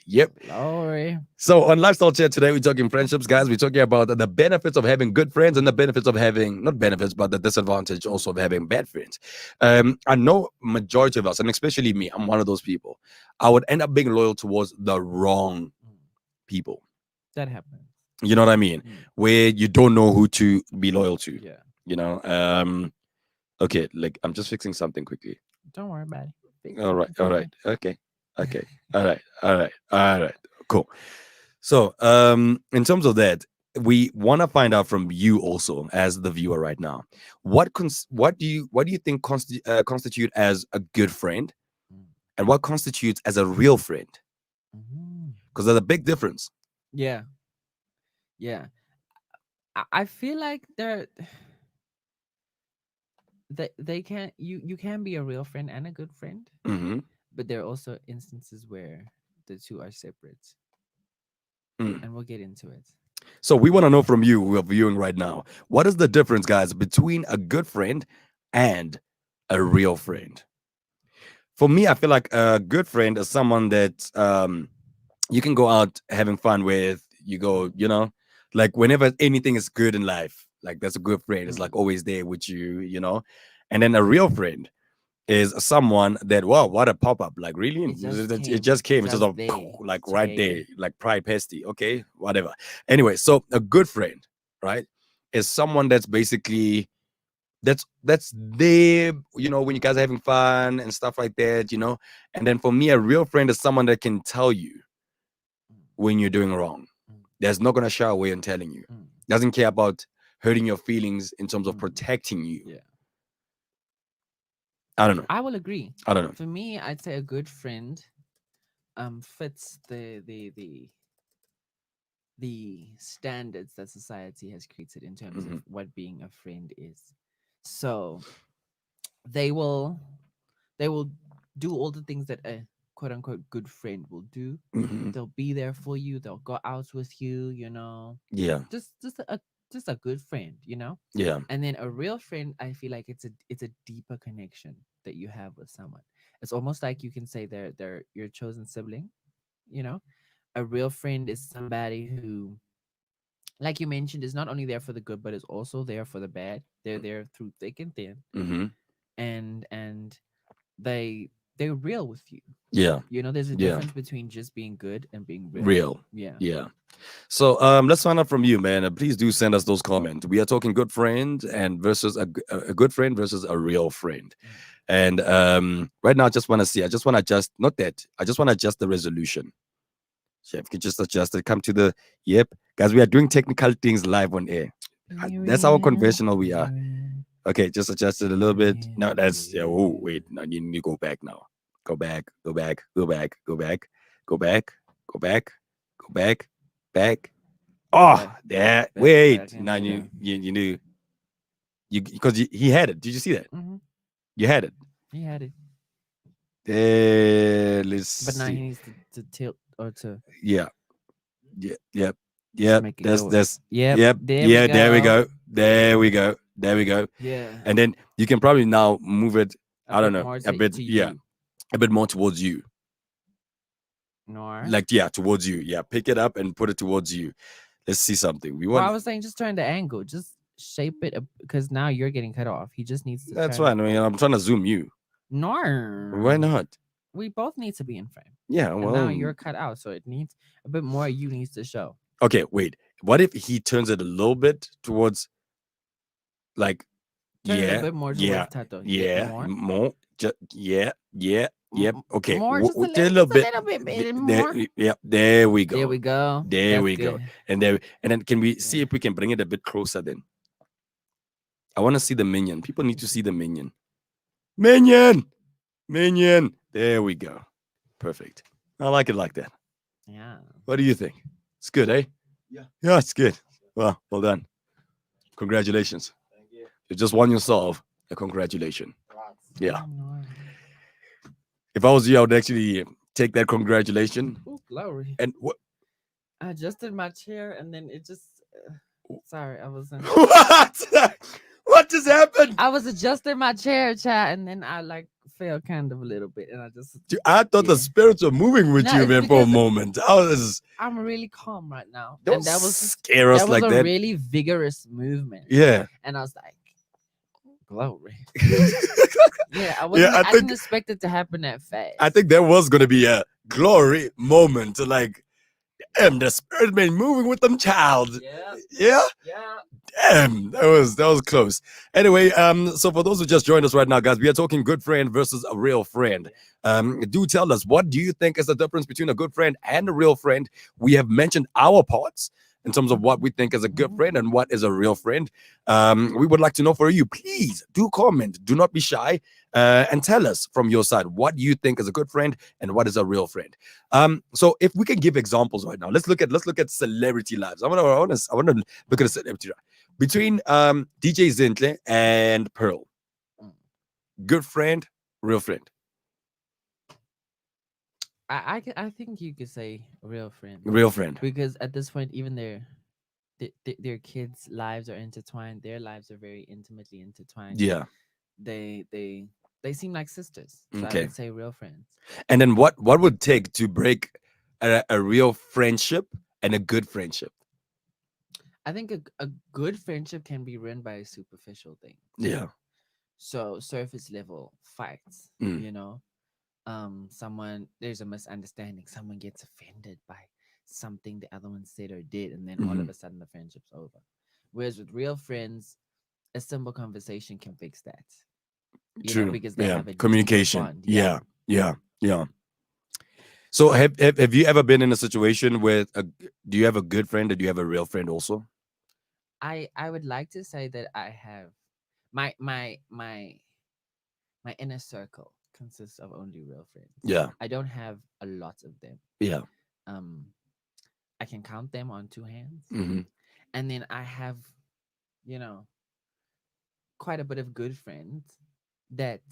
Yep. Glory. So on lifestyle chat today, we're talking friendships, guys. We're talking about the benefits of having good friends and the benefits of having not benefits, but the disadvantage also of having bad friends. I know majority of us, and especially me, I'm one of those people. I would end up being loyal towards the wrong Mm, people. that happens. You know what I mean? Mm, Where you don't know who to be loyal to. yeah. You know. Okay, like I'm just fixing something quickly. Don't worry about it. Fix All it. right, It's all okay. right, okay, okay, all right, cool. So, in terms of that, we want to find out from you also as the viewer right now. What do you think constitute as a good friend, Mm, and what constitutes as a real friend? mhm. Because there's a big difference. Yeah. Yeah. I feel like they can you can be a real friend and a good friend, Hmm. but there are also instances where the two are separate, Mm. and we'll get into it. So we want to know from you who are viewing right now. What is the difference, guys, between a good friend and a real friend? For me, I feel like a good friend is someone that you can go out having fun with. You go, like whenever anything is good in life, like that's a good friend. It's like always there with you. And then a real friend is someone that, wow, what a pop up. Like really, it just came. It's just a, like right there, like pride pesty. Okay, whatever. Anyway, so a good friend, right, is someone that's basically that's there, when you guys are having fun and stuff like that. And then for me, a real friend is someone that can tell you when you're doing wrong. That's not gonna shy away on telling you. Doesn't care about hurting your feelings in terms of protecting you. Yeah. I don't know. I will agree. I don't know. For me, I'd say a good friend fits the standards that society has created in terms of what being a friend is. So they will do all the things that a quote unquote good friend will do. They'll be there for you. They'll go out with you. Yeah. Just a good friend. Yeah. And then a real friend, I feel like it's a deeper connection that you have with someone. It's almost like you can say they're your chosen sibling. You know, a real friend is somebody who, like you mentioned, is not only there for the good, but is also there for the bad. They're there through thick and thin, and they're real with you. Yeah. There's a Yeah. difference between just being good and being real. Real. Yeah. Yeah. So let's find out from you, man. Please do send us those comments. We are talking good friend and versus a good friend versus a real friend. And right now, I just want to see. I just want to adjust. Not that. I just want to adjust the resolution. Chef, can just adjust it. Come to the. Yep, guys, we are doing technical things live on air. That's how conventional we are. Okay, just adjust it a little bit. No, that's yeah. Oh, wait. No, you need to go back now. Go back. Go back. Go back. Go back. Go back. Go back. Go back. Back. Oh, that. Wait. Now you knew you because he had it. Did you see that? You had it. He had it. Let's But now see. he needs to tilt or to. Yeah. Yeah. Yep. Yep. make it That's go. that's. Yep. Yep. There Yeah. we go. There we go. There we go. There we go. Yeah. And then you can probably now move it. I don't know. More A bit. to Yeah. you. A bit more towards you. Nor. Like yeah, towards you. Yeah. Pick it up and put it towards you. Let's see something. We Well, want. I was saying just turn the angle. Just shape it because now you're getting cut off. He just needs to. That's turn fine. I mean, I'm trying to zoom you. Nor. Why not? We both need to be in frame. Yeah. And Well. now you're cut out, so it needs a bit more. You needs to show. Okay. Wait. What if he turns it a little bit towards, like, Turn it yeah, a bit more towards yeah, Thato. yeah, More. yeah, yeah, yep. Okay, More, just a little bit. more. Yeah, there we go. There we go. There That's we go. good. And then can we see if we can bring it a bit closer? Then I want to see the minion. People need to see the minion. Minion. There we go. Perfect. I like it like that. Yeah. What do you think? It's good, eh? Yeah, it's good. Well done. Congratulations. Thank you. You just won yourself a congratulation. Yeah. Oh, If I was you, I would actually take that congratulation. ooh, glory. And what? I adjusted my chair and then it just. Sorry, I wasn't. What just happened? I was adjusting my chair, chat, and then I fell kind of a little bit, and I just. Dude, I thought the spirits were moving with No, you, it's man, for a because moment. I'm really calm right now, Don't and that was scare us that was like a that. really vigorous movement. Yeah. And I was like, glory. Yeah, I I didn't expect it to happen that fast. I think there was gonna be a glory moment, like, damn, the spirit been moving with them child. Yeah. Yeah. Yeah. Damn, that was close. Anyway, so for those who just joined us right now, guys, we are talking good friend versus a real friend. Do tell us, what do you think is the difference between a good friend and a real friend? We have mentioned our parts in terms of what we think is a good friend and what is a real friend. We would like to know for you. Please do comment. Do not be shy, and tell us from your side what you think is a good friend and what is a real friend. So if we can give examples right now, let's look at celebrity lives. I want to look at a celebrity life. Between DJ Zintle and Pearl. Good friend, real friend. I think you could say real friend. Real friend. Because at this point, even their kids' lives are intertwined. Their lives are very intimately intertwined. Yeah. They they seem like sisters. So I Okay. would say real friends. And then what would take to break a real friendship and a good friendship? I think a good friendship can be ruined by a superficial thing. Yeah. So surface level fights, Mm. you know, someone there's a misunderstanding, someone gets offended by something the other one said or did, and then all of Mhm. a sudden the friendship's over. Whereas with real friends, a simple conversation can fix that, True. because they Yeah. have a deeper Communication. bond. Yeah. Yeah. Yeah. So have you ever been in a situation with do you have a good friend or do you have a real friend also? I would like to say that I have my inner circle consists of only real friends. Yeah. I don't have a lot of them. Yeah. um I can count them on two hands. Hmm. And then I have, you know, quite a bit of good friends that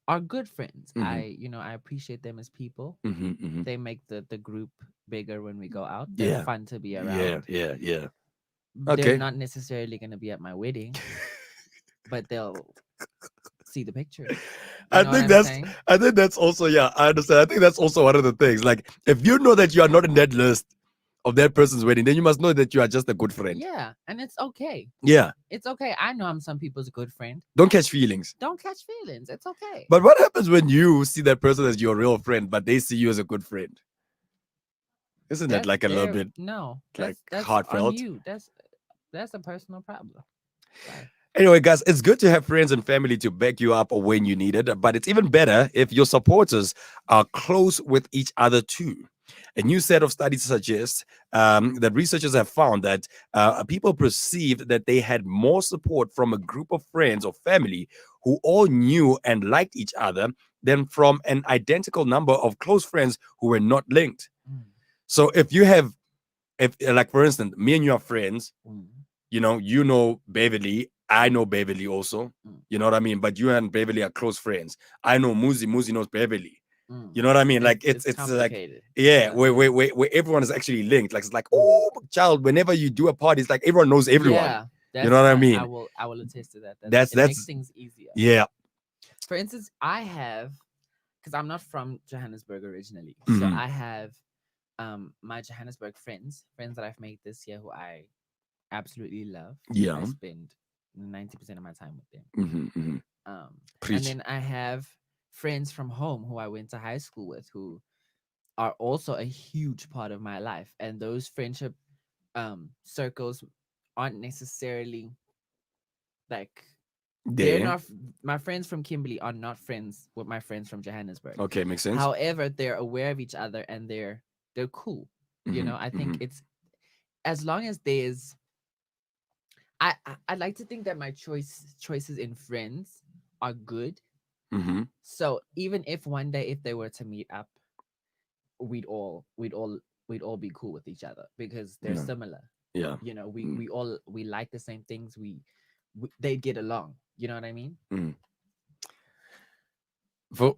are good friends. Hmm. I appreciate them as people. Hmm. Hmm. They make the group bigger when we go out. They're Yeah. fun to be Yeah. around. Yeah. Yeah. They're Okay. not necessarily going to be at my wedding, but they'll see the pictures. You I know what think I'm that's saying? I think that's also, yeah, I understand. I think that's also one of the things. Like if you know that you are not in that list of that person's wedding, then you must know that you are just a good friend. Yeah, and it's okay. Yeah. It's okay. I know I'm some people's good friend. Don't catch feelings. Don't catch feelings. It's okay. But what happens when you see that person as your real friend, but they see you as a good friend? Isn't that That's like a little their bit no. like That's on heartfelt? you. That's a personal problem. Sorry. Anyway, guys, it's good to have friends and family to back you up when you need it, but it's even better if your supporters are close with each other too. A new set of studies suggests that researchers have found that people perceived that they had more support from a group of friends or family who all knew and liked each other than from an identical number of close friends who were not linked. Mm, So if you have, if like for instance, me and you are friends, mm, you know Beverly, I know Beverly also. mm, You know what I mean? But you and Beverly are close friends. I know Muzi, Muzi knows Beverly. mm. You know what I mean? Like It's it's like, complicated. yeah, Yeah, where everyone is actually linked. Like it's like, mm. oh child, whenever you do a party, it's like everyone knows everyone. Yeah, You know what I mean? I will attest to that. It makes That's things easier. yeah. For instance, I have, because I'm not from Johannesburg originally, so Mhm. I have my Johannesburg friends that I've made this year who I absolutely love. Yeah. I spend 90% of my time with them. Hmm. And Preach. then I have friends from home who I went to high school with who are also a huge part of my life. And those friendship circles aren't necessarily like they're There. not my friends from Kimberley are not friends with my friends from Johannesburg. Okay, makes sense. However, they're aware of each other and they're cool. Mhm, I think mhm. it's as long as there's I'd like to think that my choices in friends are good. Mm-hmm. So even if one day if they were to meet up, we'd all we'd all we'd all be cool with each other because they're Yeah. similar. Yeah. We all we like the same things. We they get along. You know what I mean? Mm.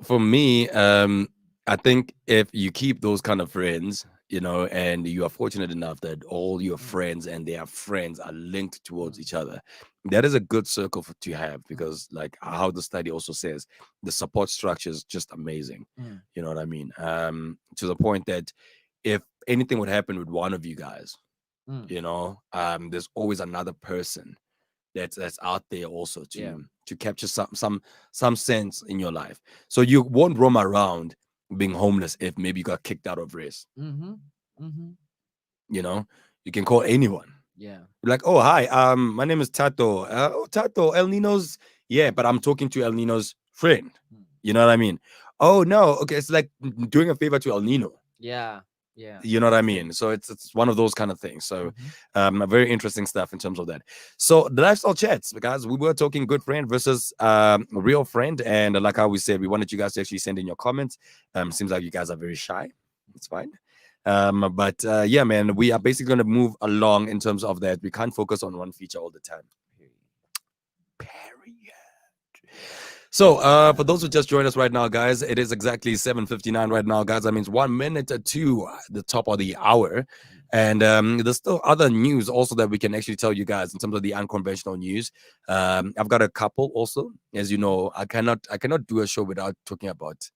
For me, I think if you keep those kind of friends, and you are fortunate enough that all your Mm, friends and their friends are linked towards mm, each other, that is a good circle to have, mm, because like how the study also says, the support structure is just amazing. mm, You know what I mean? To the point that if anything would happen with one of you guys, mm. there's always another person that's out there also Yeah. to capture some sense in your life. So you won't roam around being homeless if maybe you got kicked out of race. Mm-hmm. Mm-hmm. You can call anyone. Yeah. Be like, oh hi, my name is Tato. Oh Tato, El Nino's, yeah, but I'm talking to El Nino's friend. Mm. You know what I mean? Oh no, okay, it's like doing a favor to El Nino. Yeah. Yeah. You know what I Makes mean? sense. So it's one of those kind of things. So Mhm. very interesting stuff in terms of that. So the lifestyle chats, because we were talking good friend versus real friend, and like how we said, we wanted you guys to actually send in your comments. Seems like you guys are very shy. It's fine. But yeah, man, we are basically going to move along in terms of that. We can't focus on one feature all the time. Period. Period. So, for those who just joined us right now, guys, it is exactly 7:59 right now, guys. That means 1 minute to the top of the hour. And there's still other news also that we can actually tell you guys in terms of the unconventional news. I've got a couple also. As you know, I cannot do a show without talking about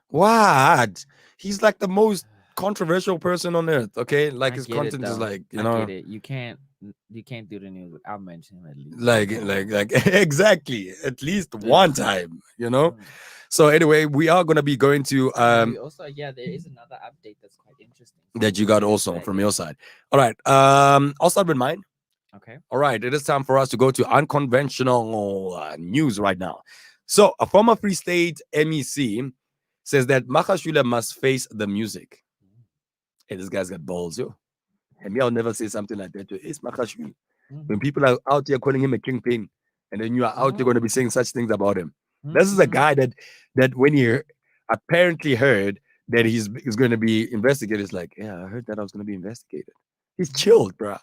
what? He's like the most controversial person on earth, okay? Like his content is like, I get it. You can't do the news without mentioning him at least. like exactly, at least one time, So anyway, we are gonna be going to we also there is another update that's quite interesting that you got also from your side. All right. I'll start with mine. Okay. All right, it is time for us to go to unconventional news right now. So a former Free State MEC says that Makashule must face the music. Hey, this guy's got balls, yo. And me, I'll never say something like that. It's Makashule. When people are out there calling him a kingpin, and then you are out there going to be saying such things about him. This is a guy that when he apparently heard that he's going to be investigated, it's like, yeah, I heard that I was going to be investigated. He's chilled, bruh.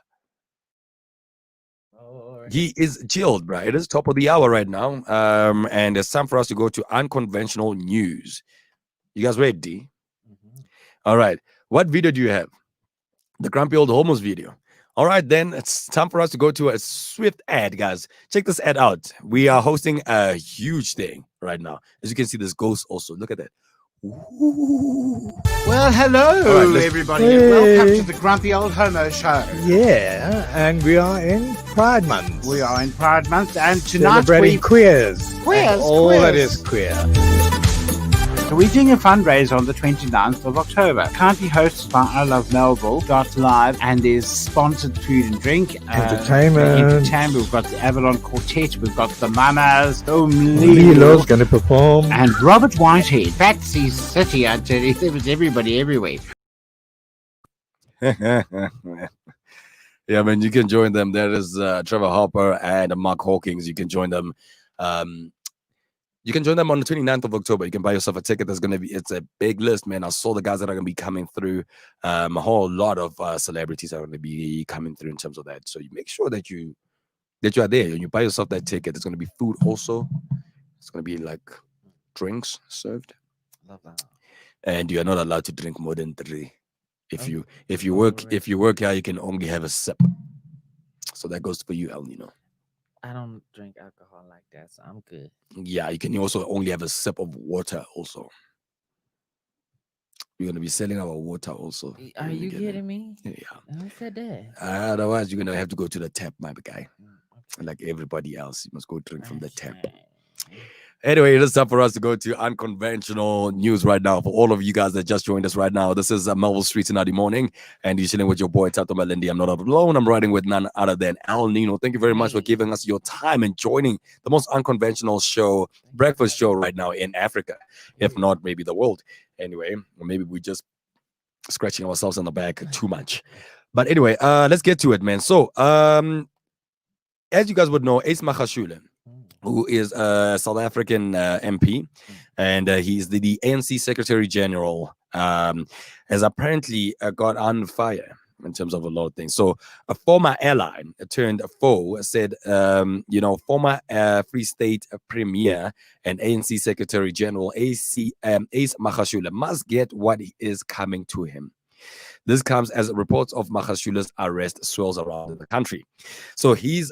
He is chilled, bruh. It is top of the hour right now. And it's time for us to go to unconventional news. You guys ready? All right. What video do you have? The grumpy old homos video. All right, then it's time for us to go to a swift ad, guys. Check this ad out. We are hosting a huge thing right now. As you can see, there's ghosts also. Look at that. Ooh. Well, hello, everybody, and welcome to the Grumpy Old Homo Show. Yeah, and we are in Pride Month. We are in Pride Month, and tonight celebrating queers. Queers, all queers. that is queer. So we're doing a fundraiser on the 29th of October. Kindly hosted by I Love Melville .live, and there's sponsored food and drink. Entertainment. We've got the Avalon Quartet. We've got the Mamas. Lilo's going to perform. And Robert Whitehead. Fatsy City, I tell you. There was everybody everywhere. Yeah, man, you can join them. There is Trevor Harper and Mark Hawkins. You can join them. You can join them on the 29th of October. You can buy yourself a ticket. It's a big list, man. I saw the guys that are going to be coming through. A whole lot of celebrities are going to be coming through in terms of that. So you make sure that you are there and you buy yourself that ticket. It's going to be food also. It's going to be like drinks served. Love that. And you are not allowed to drink more than 3. If you work here, you can only have a sip. So that goes for you, El Nino. I don't drink alcohol like that, so I'm good. Yeah, you can also only have a sip of water also. We're going to be selling our water also. Are you kidding me? Yeah. Who said that? Otherwise, you're going to have to go to the tap, my guy. Okay. Like everybody else, you must go drink from the tap. Anyway, it is time for us to go to unconventional news right now. For all of you guys that just joined us right now, this is Melville Streets in the morning, and you're chilling with your boy Thato Malindi. I'm not alone. I'm riding with none other than El Nino. Thank you very much for giving us your time and joining the most unconventional show, breakfast show right now in Africa, if not maybe the world. Anyway, or maybe we just scratching ourselves on the back too much. But anyway, let's get to it, man. So, as you guys would know, Ace Makashule, who is a South African MP, and he's the ANC Secretary General, has apparently got on fire in terms of a lot of things. So a former ally turned foe said, former Free State Premier and ANC Secretary General Ace Makashule must get what is coming to him. This comes as reports of Makashule's arrest swirls around the country. So he's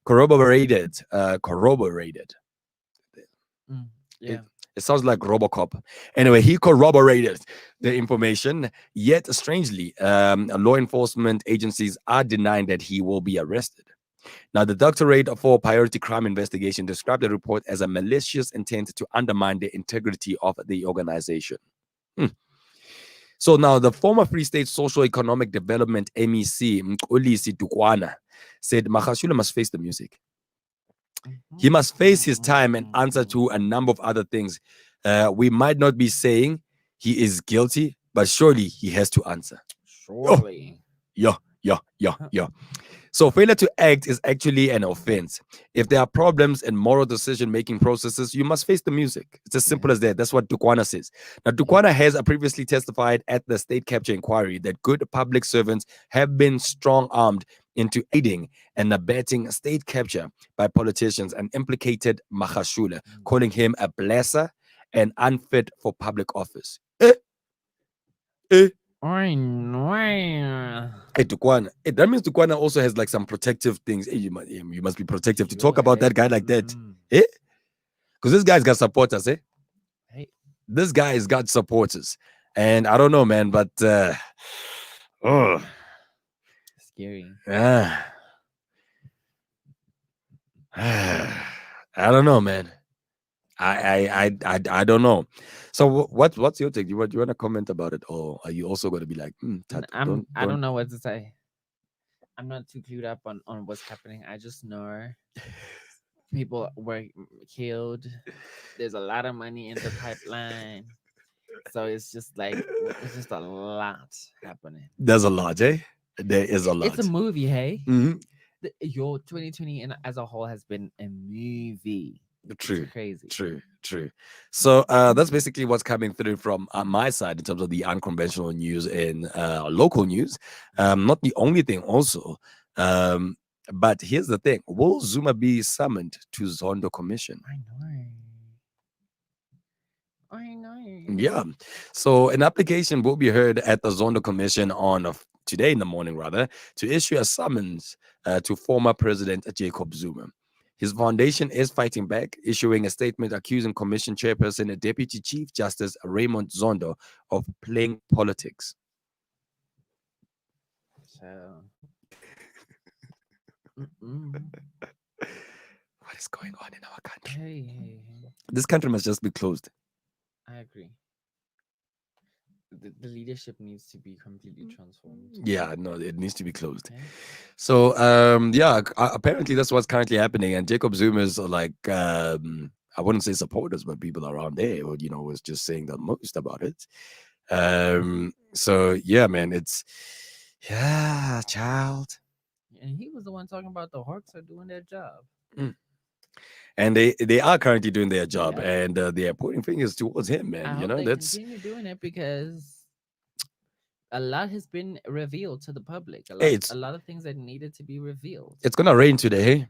corroborated. It sounds like Robocop. Anyway, he corroborated the information, yet strangely, law enforcement agencies are denying that he will be arrested. Now, the Directorate for Priority Crime Investigation described the report as a malicious intent to undermine the integrity of the organization. So now, the former Free State Social Economic Development MEC, Mxolisi Dukwana, said Makashule must face the music. He must face his time and answer to a number of other things. We might not be saying he is guilty, but surely he has to answer. Surely. Yeah. So failure to act is actually an offense. If there are problems in moral decision-making processes, you must face the music. It's as simple as that. That's what Dukwana says. Now, Dukwana has previously testified at the state capture inquiry that good public servants have been strong-armed into aiding and abetting state capture by politicians and implicated Magashule, calling him a blesser and unfit for public office. I know. Tukwana. That means Tukwana also has like some protective things. You must be protective to talk about that guy like that. Because this guy's got supporters, Hey. This guy's got supporters. And I don't know, man, but Scary. I don't know, man. I don't know. So what's your take? You want to comment about it, or are you also going to be like, I don't know what to say. I'm not too clued up on what's happening. I just know people were killed. There's a lot of money in the pipeline, so it's just like it's just a lot happening. There's a lot, eh? There is a lot. It's a movie, hey. Mm-hmm. Your 2020 as a whole has been a movie. True. It's crazy. True. So that's basically what's coming through from my side in terms of the unconventional news and local news. Not the only thing also. But here's the thing. Will Zuma be summoned to Zondo Commission? I know. Yeah. So an application will be heard at the Zondo Commission on today in the morning, rather, to issue a summons to former President Jacob Zuma. His foundation is fighting back, issuing a statement accusing Commission Chairperson and Deputy Chief Justice Raymond Zondo of playing politics. So, what is going on in our country? Hey. This country must just be closed. I agree. The leadership needs to be completely transformed. Yeah, no, it needs to be closed. Okay. So, apparently that's what's currently happening. And Jacob Zuma's like, I wouldn't say supporters, but people around there, was just saying the most about it. So yeah, man, child. And he was the one talking about the Hawks are doing their job. And they are currently doing their job, and they are pointing fingers towards him, man. I hope they continue doing it because a lot has been revealed to the public. A lot of things that needed to be revealed. It's gonna rain today, hey?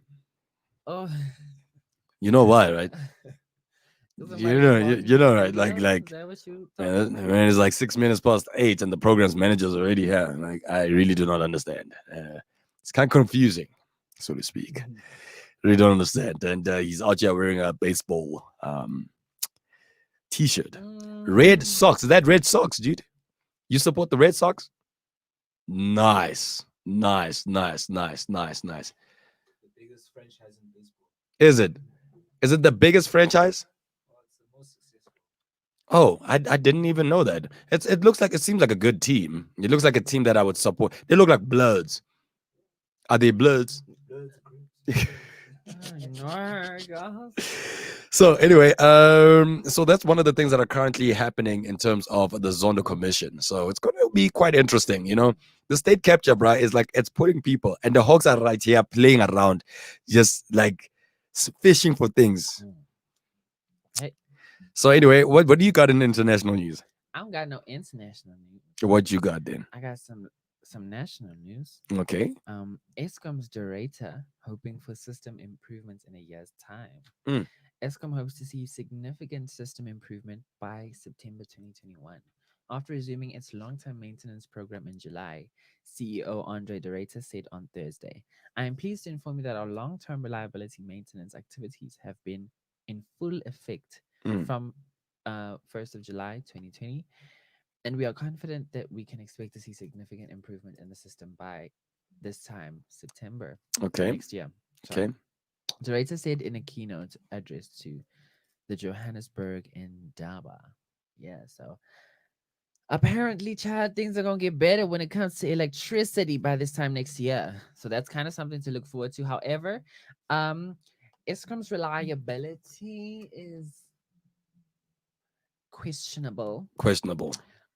Oh, you know why, right? you know, right? Like, man, it's like 6 minutes past 8, and the program's manager's already here. Like, I really do not understand. It's kind of confusing, so to speak. Really don't understand. And he's out here wearing a baseball t-shirt. Red Sox. Is that Red Sox, dude? You support the Red Sox? Nice. The biggest franchise in baseball. Is it? Is it the biggest franchise? Well, it's the most successful. Oh, I didn't even know that. It seems like a good team. It looks like a team that I would support. They look like Bloods. Are they Bloods? So anyway, so that's one of the things that are currently happening in terms of the Zondo Commission. So it's going to be quite interesting. The state capture, bro, is like it's putting people, and the Hawks are right here playing around, just like fishing for things. Hey. So anyway, what do you got in international news? I don't got no international news. What you got then? I got some national news. Okay. Eskom's director hoping for system improvements in a year's time. Eskom hopes to see significant system improvement by September 2021. After resuming its long-term maintenance program in July, CEO Andre de Ruyter said on Thursday, "I am pleased to inform you that our long-term reliability maintenance activities have been in full effect from 1st of July 2020. And we are confident that we can expect to see significant improvement in the system by this time, September next year." Okay. De Ruyter said in a keynote address to the Johannesburg Indaba. Yeah, so apparently, child, things are going to get better when it comes to electricity by this time next year. So that's kind of something to look forward to. However, Eskom's reliability is questionable.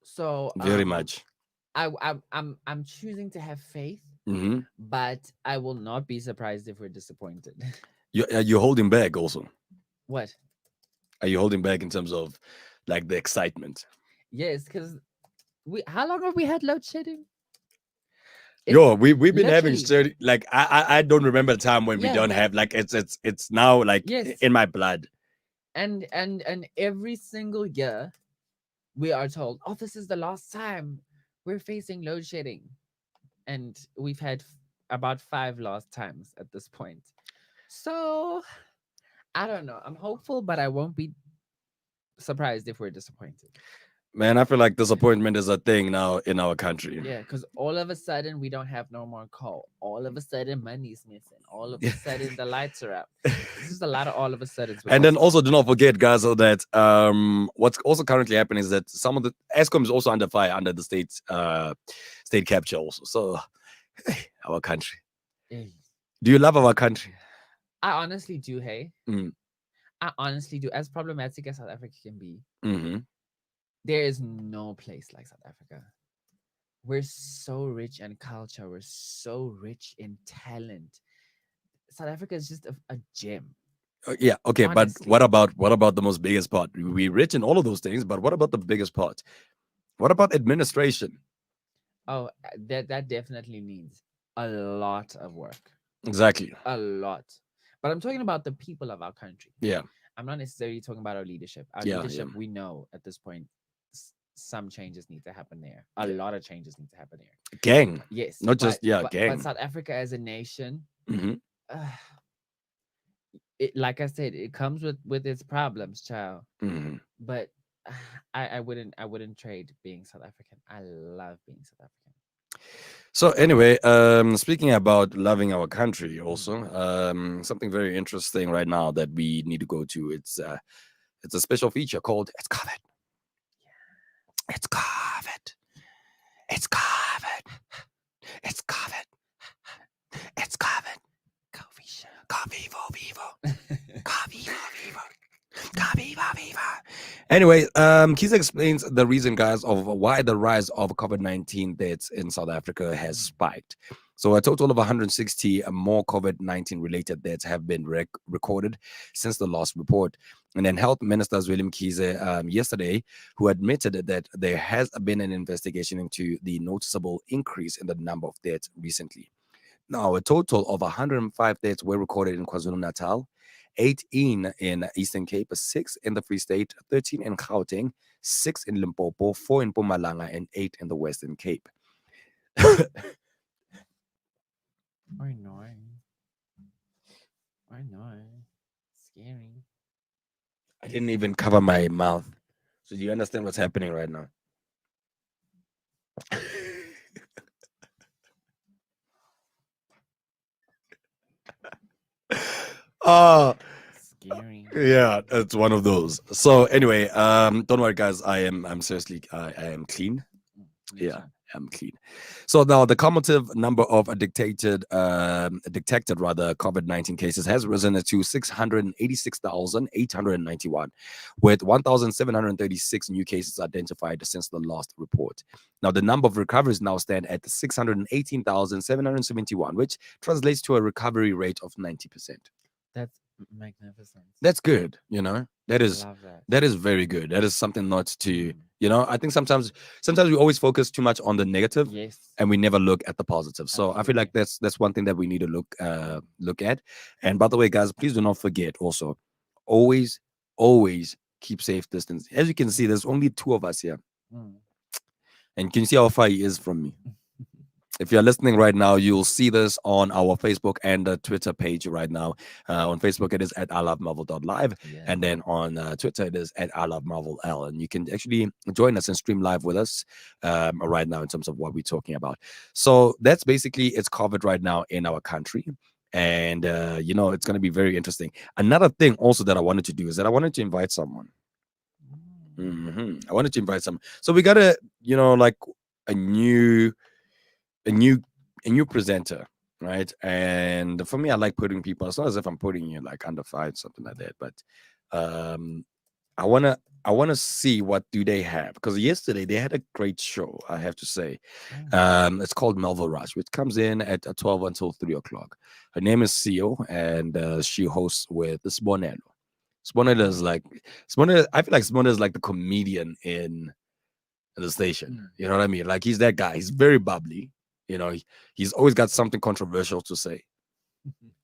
So very much. I'm choosing to have faith, but I will not be surprised if we're disappointed. You're holding back also. What? Are you holding back in terms of like the excitement? Yes, because how long have we had load shedding? we've been having literally. 30, like I don't remember a time when we Yeah. don't have, like, it's now like Yes. in my blood. And every single year we are told, oh, this is the last time we're facing load shedding. And we've had about 5 last times at this point. So I don't know. I'm hopeful, but I won't be surprised if we're disappointed. Man, I feel like disappointment is a thing now in our country. Yeah, because all of a sudden we don't have no more coal. All of a sudden money's missing. All of a sudden the lights are out. It's just a lot of all of a sudden. And then also do not forget, guys, that what's also currently happening is that some of the ESCOM is also under fire under the state capture also. So our country. Do you love our country? I honestly do, hey. Mm. I honestly do. As problematic as South Africa can be, Mm-hmm. there is no place like South Africa. We're so rich in culture. We're so rich in talent. South Africa is just a gem. Yeah, okay, Honestly. but what about the most biggest part? We're rich in all of those things, but what about the biggest part? What about administration? Oh, that definitely needs a lot of work. Exactly. A lot. But I'm talking about the people of our country. Yeah. I'm not necessarily talking about our leadership. Our Yeah, leadership, yeah. we know at this point, some changes need to happen there. A lot of changes need to happen there. Gang. Yes. Not just, but gang. But South Africa as a nation, Mhm. Like I said, it comes with its problems, child. Mhm. But I wouldn't trade being South African. I love being South African. So anyway, speaking about loving our country, also something very interesting right now that we need to go to. It's a special feature called "It's Covered." It's covered. It's covered. It's covered. It's covered. Coffee for vivo. Coffee for vivo. Coffee for vivo. Anyway, Kisa explains the reason, guys, of why the rise of COVID-19 deaths in South Africa has spiked. So a total of 160 more COVID-19 related deaths have been recorded since the last report. And then Health Minister Willem Kise yesterday, who admitted that there has been an investigation into the noticeable increase in the number of deaths recently. Now, a total of 105 deaths were recorded in KwaZulu-Natal, 18 in Eastern Cape, 6 in the Free State, 13 in Gauteng, 6 in Limpopo, 4 in Mpumalanga, and 8 in the Western Cape. I know. Scary. I didn't even cover my mouth. So do you understand what's happening right now? Scary. Yeah, it's one of those. So anyway, don't worry, guys. I'm seriously, I am clean. Yeah, I'm clean. So now the cumulative number of detected COVID-19 cases has risen to 686,891, with 1,736 new cases identified since the last report. Now the number of recoveries now stand at 618,771, which translates to a recovery rate of 90%. That's magnificent. That's good, that is Love that. that is very good. That is something not to, I think sometimes we always focus too much on the negative, Yes. and we never look at the positive. So I feel like that's one thing that we need to look at. And by the way, guys, please do not forget also, always keep safe distance. As you can see, there's only 2 of us here, and can you see how far he is from me? If you're listening right now, you'll see this on our Facebook and Twitter page right now. On Facebook, it is at ilovemarvel.live. Yeah. And then on Twitter, it is at ilovemarvel.l. And you can actually join us and stream live with us right now in terms of what we're talking about. So that's basically, it's covered right now in our country. And, it's going to be very interesting. Another thing also that I wanted to do is that I wanted to invite someone. I wanted to invite someone. So we got a new presenter, right? And for me, I like putting people, it's not as if I'm putting you like under fire, something like that, but I want to see what do they have, because yesterday they had a great show, I have to say. It's called Melville Rush, which comes in at 12 until 3 o'clock. Her name is Sio, and she hosts with Sibonelo. Sibonelo is I feel like Sibonelo is like the comedian in the station. You know what I mean? Like, he's that guy. He's very bubbly. You know, he's always got something controversial to say.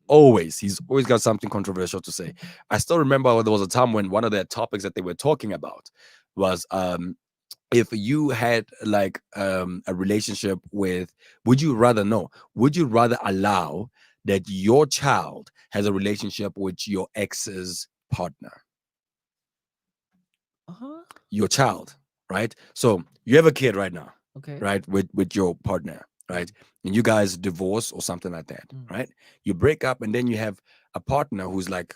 He's always got something controversial to say. I still remember there was a time when one of the topics that they were talking about was if you had like a relationship with, would you rather allow that your child has a relationship with your ex's partner? Your child, right? So you have a kid right now, Okay. right, with your partner, right? And you guys divorce or something like that, right? You break up, and then you have a partner who's like,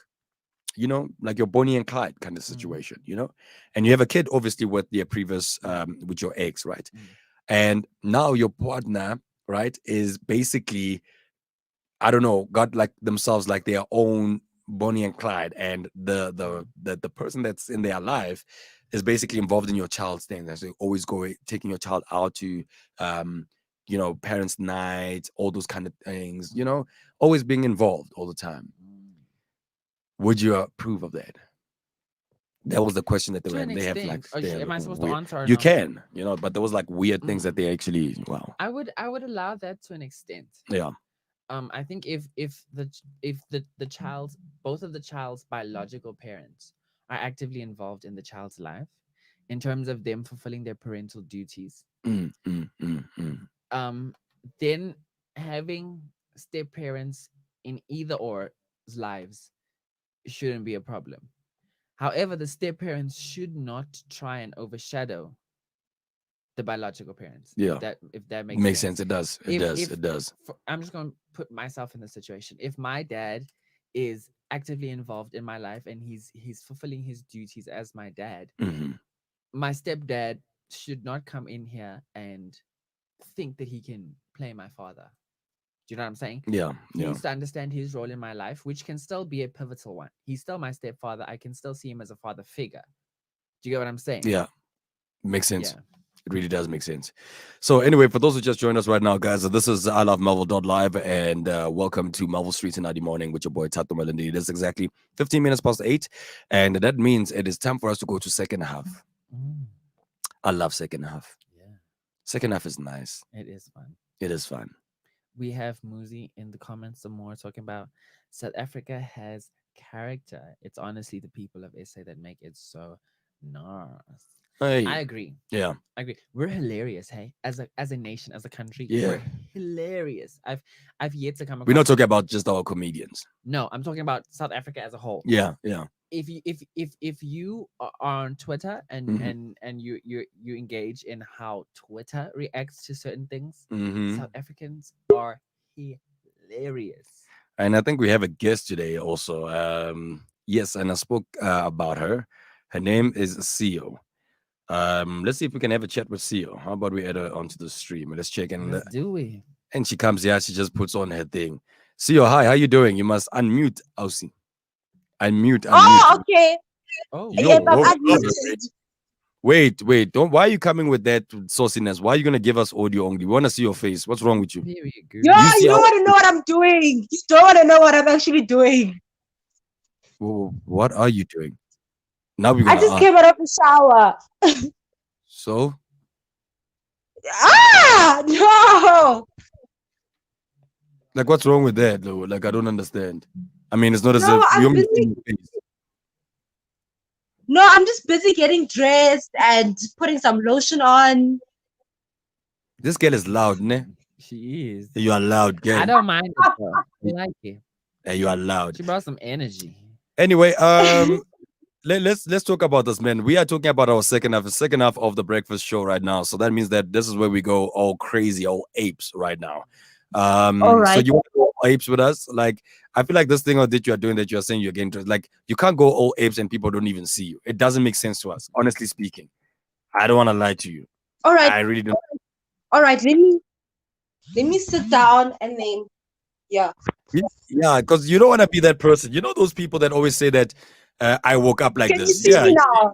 you know, like your Bonnie and Clyde kind of situation, you know, and you have a kid obviously with your previous with your ex, right? And now your partner, right, is basically, I don't know, got like themselves like their own Bonnie and Clyde, and the person that's in their life is basically involved in your child's thing. That's always taking your child out to you know, parents' night, all those kind of things, you know, always being involved all the time. Would you approve of that? That was the question that they To were. an They have like. extent. Am I supposed to answer or You no? can, you know, but there was like weird things that they actually. Wow. I would allow that to an extent. Yeah. I think if the child's, both of the child's biological parents are actively involved in the child's life, in terms of them fulfilling their parental duties, then having step parents in either or's lives shouldn't be a problem. However, the step parents should not try and overshadow the biological parents. Yeah. If that Makes sense. It does. It does. I'm just going to put myself in the situation. If my dad is actively involved in my life and he's fulfilling his duties as my dad, my stepdad should not come in here and think that he can play my father. Do you know what I'm saying? Yeah. He needs to understand his role in my life, which can still be a pivotal one. He's still my stepfather. I can still see him as a father figure. Do you get what I'm saying? Yeah. Makes sense. Yeah. It really does make sense. So anyway, for those who just joined us right now, guys, this is I Love Melville.live, and welcome to Melville Streets in the morning with your boy Thato Melody. It is exactly 15 minutes past 8, and that means it is time for us to go to second half. I love second half. Yeah. Second half is nice. It is fun. It is fun. We have Muzi in the comments some more talking about South Africa has character. It's honestly the people of SA that make it so nice. Hey. I agree. Yeah. I agree. We're hilarious, hey? As a nation, as a country, Yeah. we're hilarious. I've yet to come across. We're not talking about just our comedians. No, I'm talking about South Africa as a whole. Yeah, yeah. If you are on Twitter and you engage in how Twitter reacts to certain things, South Africans are hilarious. And I think we have a guest today also. Yes, and I spoke about her. Her name is CEO. Let's see if we can have a chat with CEO. How about we add her onto the stream? Let's check in. Let's do it. And she comes here, she just puts on her thing. CEO, hi, how you doing? You must unmute, Aussie. Unmute. Oh, okay. Oh, yes, I'm unmuted. Wait, don't. Why are you coming with that sauciness? Why are you gonna give us audio only? We want to see your face. What's wrong with you? Period, girl. You don't want to know what I'm doing. You don't want to know what I'm actually doing. What are you doing? Now we're I just came out of the shower. So? No. Like, what's wrong with that, though? Like, I don't understand. I mean, it's not as No, if I'm you're busy. missing your face. No, I'm just busy getting dressed and putting some lotion on. This girl is loud, ne? She is. You are loud, girl. I don't mind it, though. I like it. Hey, you are loud. She brought some energy. Anyway, let's talk about this, man. We are talking about our second half of the breakfast show right now. So that means that this is where we go all crazy, all apes right now. All right. So you want to go all apes with us? Like, I feel like this thing that you are doing, that you are saying you're getting to, like, you can't go all apes and people don't even see you. It doesn't make sense to us, honestly speaking. I don't want to lie to you. All right. I really don't. All right. Let me sit down and then yeah. Yeah, because you don't want to be that person. You know those people that always say that I woke up like Can you this. see me now?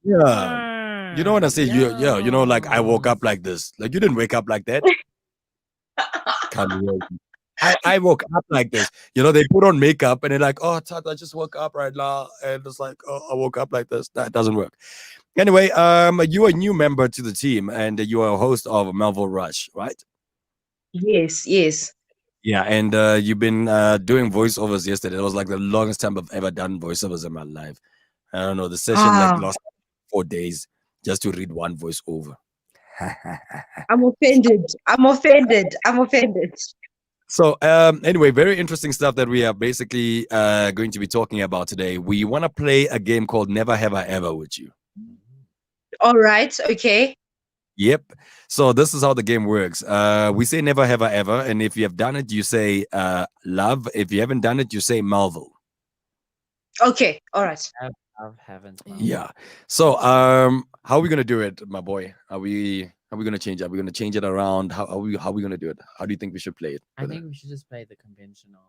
Yeah. You don't want to say you know, like I woke up like this. Like you didn't wake up like that. I woke up like this. You know, they put on makeup and they're like, oh, Tat, I just woke up right now. And it's like, oh, I woke up like this. That doesn't work. Anyway, you are a new member to the team and you are a host of Melville Rush, right? Yes, yes. Yeah, and you've been doing voiceovers yesterday. It was like the longest time I've ever done voiceovers in my life. I don't know. The session like Ah, last 4 days just to read one voiceover. I'm offended. I'm offended. I'm offended. So anyway, very interesting stuff that we are basically going to be talking about today. We want to play a game called Never Have I Ever with you. All right. Okay. Yep. So this is how the game works. We say never have I ever, and if you have done it, you say love. If you haven't done it, you say Melville. Okay. All right. I haven't. Yeah. So how are we gonna do it, my boy? Are we gonna change it? Are we gonna change it around? How are we gonna do it? How do you think we should play it? I think we should just play the conventional.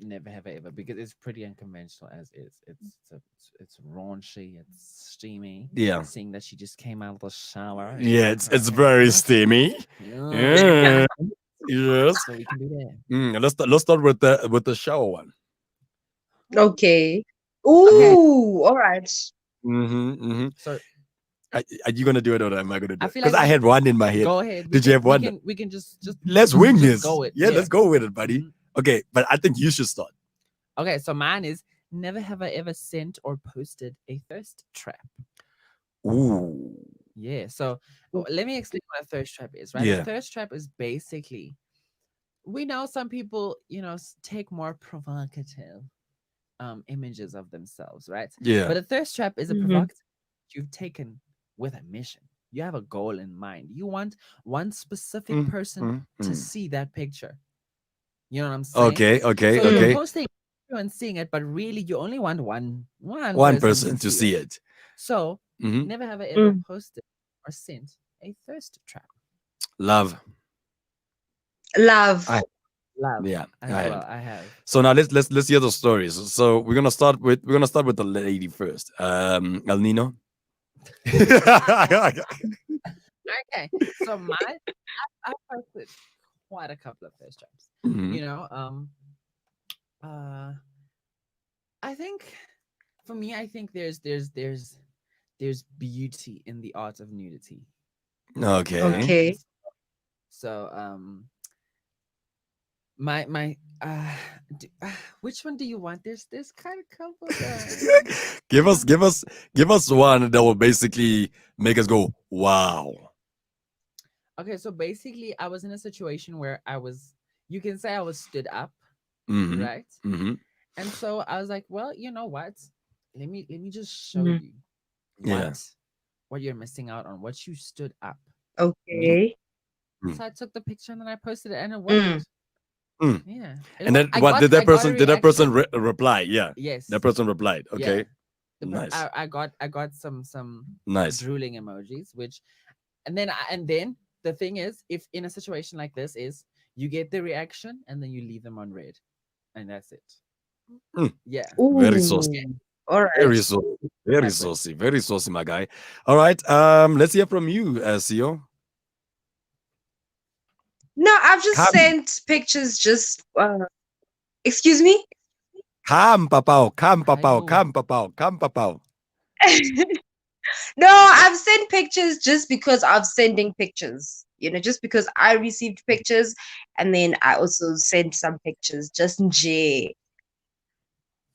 Never have I ever, because it's pretty unconventional as is. It's raunchy, it's steamy. Yeah. Seeing that she just came out of the shower. Yeah, it's very steamy. Yeah. Yes. So we can do that. Let's start with the shower one. Okay. Ooh. All right. So Are you gonna do it or am I gonna do I it? feel Because like I had one in my head. go ahead. Did you have one? We can just Let's wing just this. go it. Yeah, let's go with it, buddy. Mhm. Okay, but I think you should start. Okay, so mine is never have I ever sent or posted a thirst trap. Ooh. Yeah. So let me explain what a thirst trap is, right? Yeah. A thirst trap is basically, we know some people, take more provocative images of themselves, right? Yeah. But a thirst trap is a Mhm. provocative you've taken with a mission. You have a goal in mind. You want one specific person to see that picture. You know what I'm saying? Okay, So okay. you're posting and seeing it, but really you only want one person to see it. So Mhm. never have I ever Mm. posted or sent a thirst trap. Love. Love. Love. Yeah, As I well. have. I have. So now let's hear the stories. So we're gonna start with the lady first. El Nino. Okay. So I posted quite a couple of thirst traps. Mhm. I think for me, I think there's beauty in the art of nudity. Okay. Okay. So my which one do you want? There's kind of couple that give us one that will basically make us go, wow. okay, so basically I was in a situation where you can say I was stood up, Mhm. right? Mhm. And so I was like, well, you know what? Let me just show Mhm. you Yeah. what you're missing out on, what you stood up. Okay. So I took the picture and then I posted it and it Mm. worked. Mm. Yeah. And then what did that person reply? Yeah. Yes. That person replied. Okay. Yeah. Nice. I got some Nice. drooling emojis, and then the thing is, if in a situation like this is you get the reaction and then you leave them on red, and that's it. Mm. Yeah. Very saucy. Ooh. All right. Very saucy. Very That's it. saucy. Very saucy, my guy. All right. Let's hear from you, CEO. No, I've just Come. sent pictures. Just excuse me. Come, papao. Come, Hi, papao. boo. Come, papao. Come, papao. No, I've sent pictures just because of sending pictures. Just because I received pictures, and then I also sent some pictures. Just J.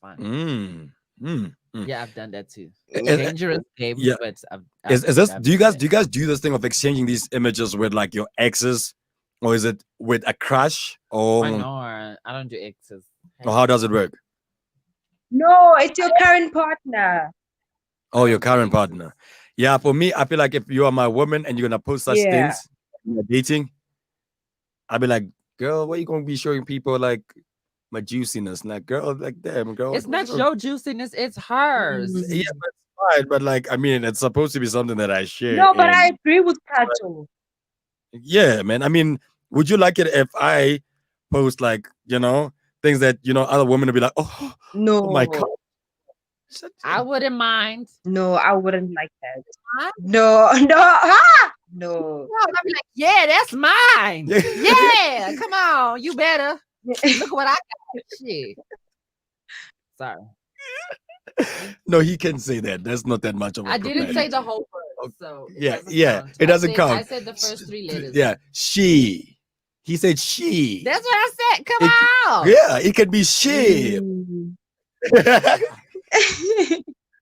Fun. Mm. Yeah, I've done that too. Uh, Dangerous game, yeah. but Is this? I've Do you done guys that. do this thing of exchanging these images with like your exes, or is it with a crush, or I don't do exes. how does it work? No, it's your current partner. Oh, your don't do current exes. partner. Yeah, for me, I feel like if you are my woman and you're gonna post such Yeah. things, when you're dating, I'd be like, girl, why you gonna be showing people like my juiciness? Like, girl, like damn, girl. It's like, not what's up? your juiciness, it's hers. Mm. Yeah, but it's fine. But like, I mean, it's supposed to be something that I share. No, but I and agree with Thato. yeah, man. I mean, would you like it if I post like, things that other women will be like, oh my god. No, I wouldn't mind. no, I wouldn't like that. Huh? No, no. I'd be like, yeah, that's mine. Yeah. Yeah, come on, you better. Look what I got. Shit. Sorry. No, he can say that. That's not that much of a I didn't say profanity. the whole word. So Yeah, doesn't yeah, count. it doesn't I count. said the first 3 letters. Yeah, she. He said she. That's what I said. Come It- on. Yeah, it can be she. Mm.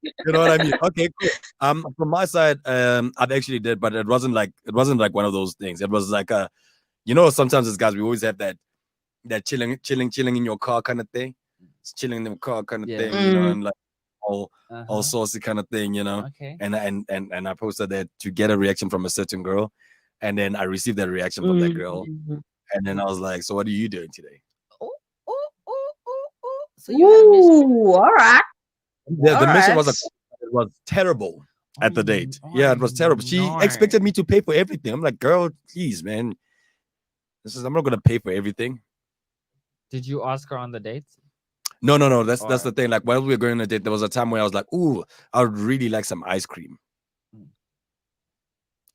You know what I mean? Okay, cool. From my side, I've actually did, but it wasn't like one of those things. It was like sometimes as guys we always have that chilling in your car kind of thing. It's chilling in the car kind of Yeah. thing, Mm. and like all saucy kind of thing, Okay. And I posted that to get a reaction from a certain girl, and then I received that reaction from that girl, and then I was like, "So what are you doing today?" Oh. So you had a mission. Ooh, all right. The mission was Alright. it was terrible at the date. Yeah, it was Oh, terrible. She no. expected me to pay for everything. I'm like, girl, please, man. I'm not gonna pay for everything. Did you ask her on the date? No. That's the Alright. thing. Like while we were going on a date, there was a time where I was like, ooh, I would really like some ice cream. Mm.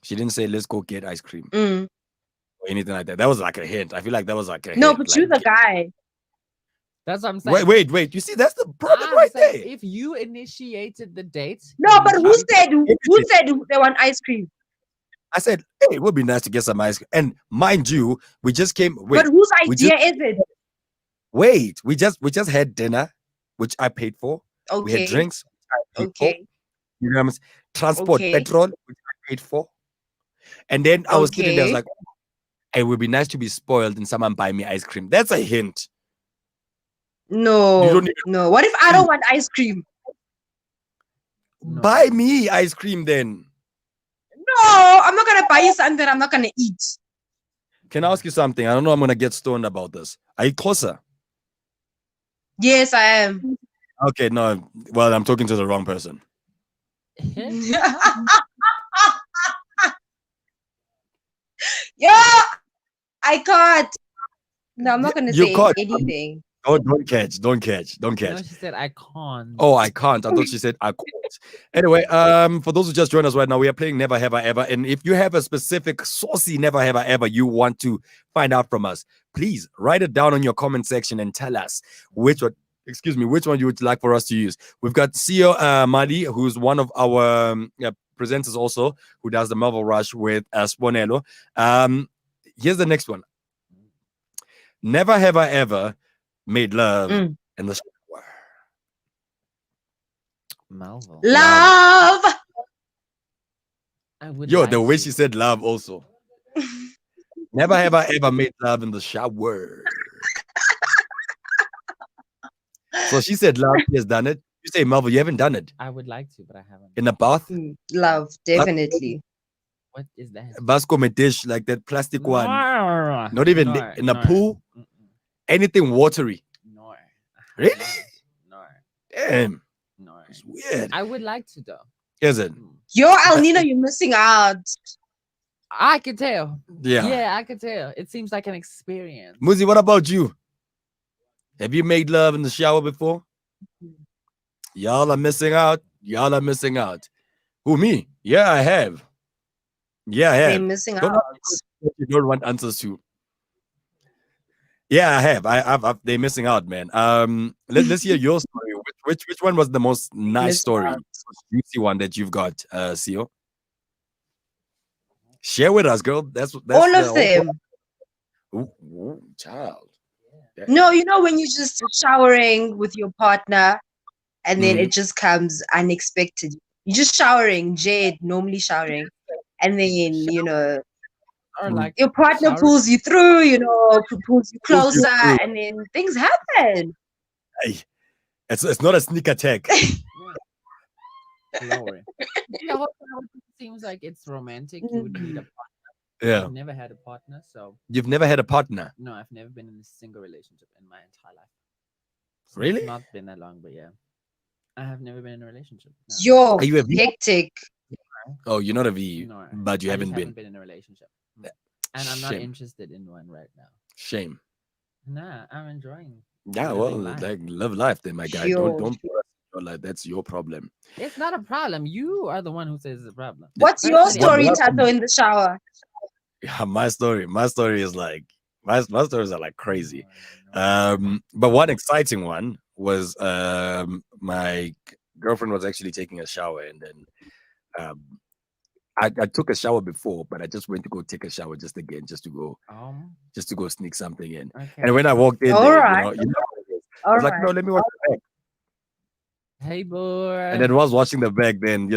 She didn't say let's go get ice cream Mm. or anything like that. That was like a hint. I feel like that was like a No, hint. but you're the guy. That's what I'm saying. Wait. You see, that's the problem I'm right saying, there. if you initiated the date. No, but who said Everything. they want ice cream? I said, hey, it would be nice to get some ice cream. And mind you, we just came. Wait, But whose we idea is it? Wait, we just had dinner, which I paid for. We had Okay. drinks, which I paid for. Okay. You know what I'm saying? Transport, Okay. petrol, which I paid for. And then I was sitting there, I was Okay. like, it would be nice to be spoiled and someone buy me ice cream. That's a hint. You No. don't even No. What if I don't want ice cream? No. buy me ice cream then. No, I'm not gonna buy you something that I'm not gonna eat. Can I ask you something? I don't know I'm gonna get stoned about this. Are you closer? Yes, I am. Okay, no. Well, I'm talking to the wrong person. Yeah, I can't. No, I'm not gonna You say can't. anything. Don't catch. No, she said I can't. Oh, I can't. I thought she said I can't. Anyway, for those who just joined us right now, we are playing Never Have I Ever. And if you have a specific saucy Never Have I Ever you want to find out from us, please write it down on your comment section and tell us which one you would like for us to use. We've got CEO Madi, who's one of our presenters also, who does the Melville Rush with Sponello. Here's the next one. Never have I ever made love in the shower. Melville. Love. I would. Yo, like the way to. she said love also. Never have I ever made love in the shower. So she said love, she has done it. You say, Melville, you haven't done it. I would like to, but I haven't. In the bath? Love, definitely. What is that? Vasco me dish, like that plastic one. No. Not even No, in the no. pool. Mm-mm. Anything watery. No. Really? No. Damn. No. It's weird. I would like to though. Is it? Yo, El Nino, you're missing out. I can tell. Yeah. Yeah, I can tell. It seems like an experience. Muzi, what about you? Have you made love in the shower before? Y'all are missing out. Y'all are missing out. Who, me? Yeah, I have. Yeah, I They're have. missing Don't out. You don't want answers to. Yeah, I have. I've they're missing out, man. Let's hear your story. Which one was the most nice Missing story? out. Juicy one that you've got, CEO? Share with us, girl. That's All the of whole them. Ooh, child. No, you know when you're just showering with your partner and then it just comes unexpected. You're just showering, Jade, normally showering. And then, you know, Or like your partner shower- pulls you through, you know, pulls you Pulls you closer, through. and then things happen. Hey, it's not a sneak attack. Glory. The whole thing seems like it's romantic. You would need a partner. Yeah. I've never had a partner, so You've never had a partner. no, I've never been in a single relationship in my entire life. So Really? It's not been that long, but yeah. I have never been in a relationship. No. Yo, Are you a V? hectic. Oh, you're not a V, No, but you I haven't just been. haven't been in a relationship. And I'm not Shame. interested in one right now. Shame. Nah, I'm enjoying. Yeah, living well, life. like live life then, my guy. Yo. Don't like that's your problem. It's not a problem. You are the one who says it's a problem. What's your Personally, story, what- Thato, in the shower? Yeah, my story is like my stories are like crazy. No. But one exciting one was my girlfriend was actually taking a shower, and then I took a shower before, but I just went to go take a shower just to go sneak something in. Okay. And when I walked in All there, right. how it is. I All was like, right. no, let me watch the bag. Hey boy. And then while watching the bag, then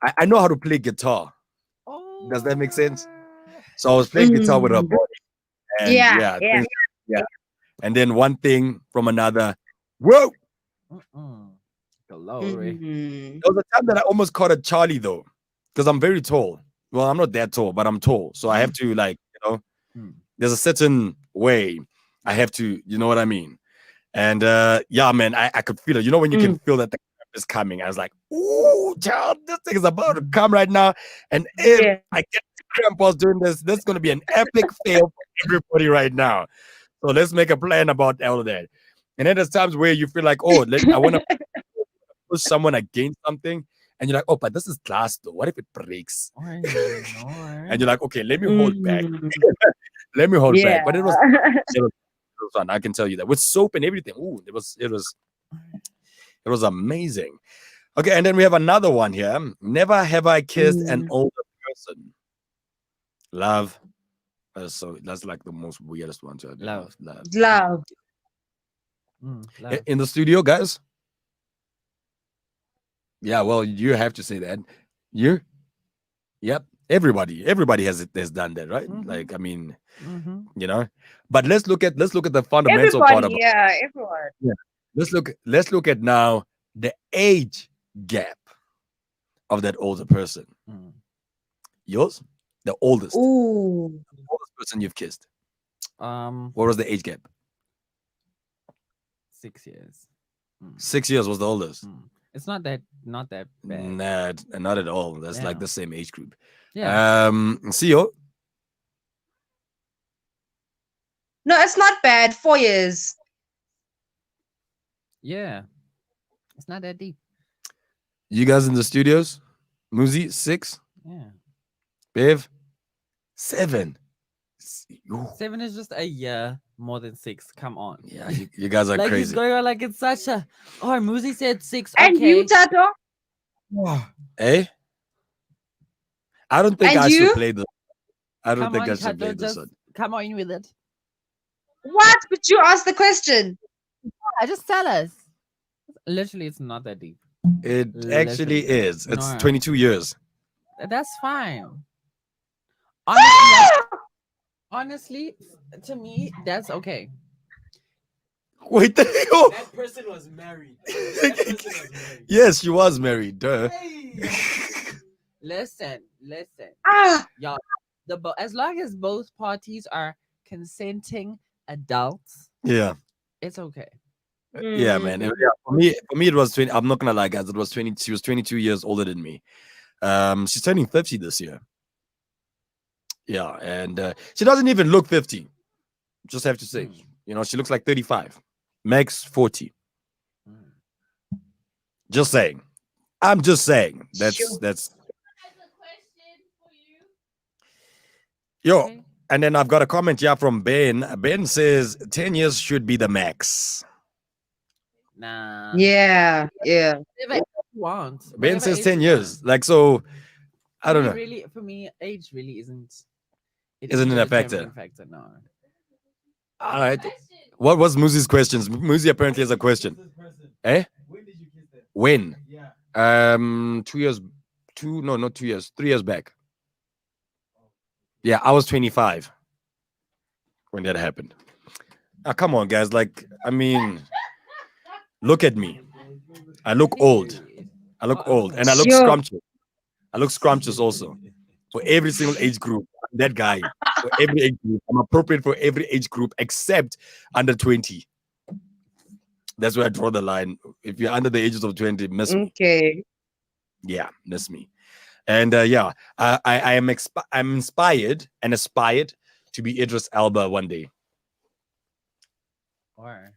I know how to play guitar. Does that make sense? So I was playing guitar with her Mm. body. And Yeah. And then one thing from another. Whoa! Glory. Mhm. There was a time that I almost caught a Charlie though, because I'm very tall. Well, I'm not that tall, but I'm tall, so I have to there's a certain way I have to, you know what I mean? And yeah, man, I could feel it. You know when you can feel that the cramp is coming. I was like, "Ooh, child, this thing is about to come right now." And if Yeah. I get the cramp while doing this is going to be an epic fail for everybody right now. So let's make a plan about all of that. And then there's times where you feel like, oh, I want to push someone against something, and you're like, oh, but this is glass though. What if it breaks? And you're like, okay, let me hold back. Mhm. Let me hold Yeah. back. But it was fun. I can tell you that with soap and everything. Ooh, it was amazing. Okay, and then we have another one here. Never have I kissed an older person. Love. So that's like the most weirdest one to have. Love. Love. Love. In the studio, guys. Yeah, well, you have to say that. You? Yep. Everybody has done that, right? Mhm. Like, I mean, Mhm. But let's look at the fundamental part Everybody, about yeah, everyone. let's look at now the age gap of that older person. Mm. Yours? The oldest. Ooh. The oldest person you've kissed. What What was the age gap? 6 years. 6 years was the oldest. It's not that bad. Nah, not at all. That's like Yeah. the same age group. Yeah. CEO. No, it's not bad. 4 years. Yeah. It's not that deep. You guys in the studios? Muzi, 6. Yeah. Bev, 7. Ooh. 7 is just a year more than 6. Come on. Yeah, you guys are Like he's crazy. going on like it's such a. Oh, Muzi said 6. And Okay. you, Thato? Eh? I don't think And I you? should play this. I don't Come think on, I should play Thato, this just one. come on with it. What? But you asked the question. Just tell us. Literally, it's not that deep. It actually Literally. is. It's No. 22 years. That's fine. Honestly, to me, that's okay. Wait, the hell? That person was married. That person was married. Yes, she was married. Duh. Listen. Ah, Y'all, as long as both parties are consenting adults, Yeah. it's okay. Yeah, man. Yeah, for me, it was 20. I'm not gonna lie, guys. It was 20. She was 22 years older than me. She's turning 50 this year. Yeah, and she doesn't even look 50. Just have to say, she looks like 35, max 40. Just saying. I'm just saying. That's Sure. Yo. Okay. And then I've got a comment here from Ben. Ben says 10 years should be the max. Nah. yeah. Whatever age you want. Ben Whatever says age 10 you years. want. Like, so, I don't know. Really, for me, age really isn't. It Isn't isn't a a factor. determining factor. No. All right. What was Muzi's questions? Muzi apparently has a question. Eh? When did you kiss them? When? Yeah. 2 years. Not 2 years. 3 years back. Yeah, I was 25 when that happened. Come on, guys. Like, I mean, look at me. I look old. I look old. And I look Sure. scrumptious. I look scrumptious also. For every single age group. I'm that guy. For every age group. I'm appropriate for every age group except under 20. That's where I draw the line. If you're under the ages of 20, miss me. Okay. Yeah, miss me. And yeah, I'm inspired and aspired to be Idris Elba one day. Or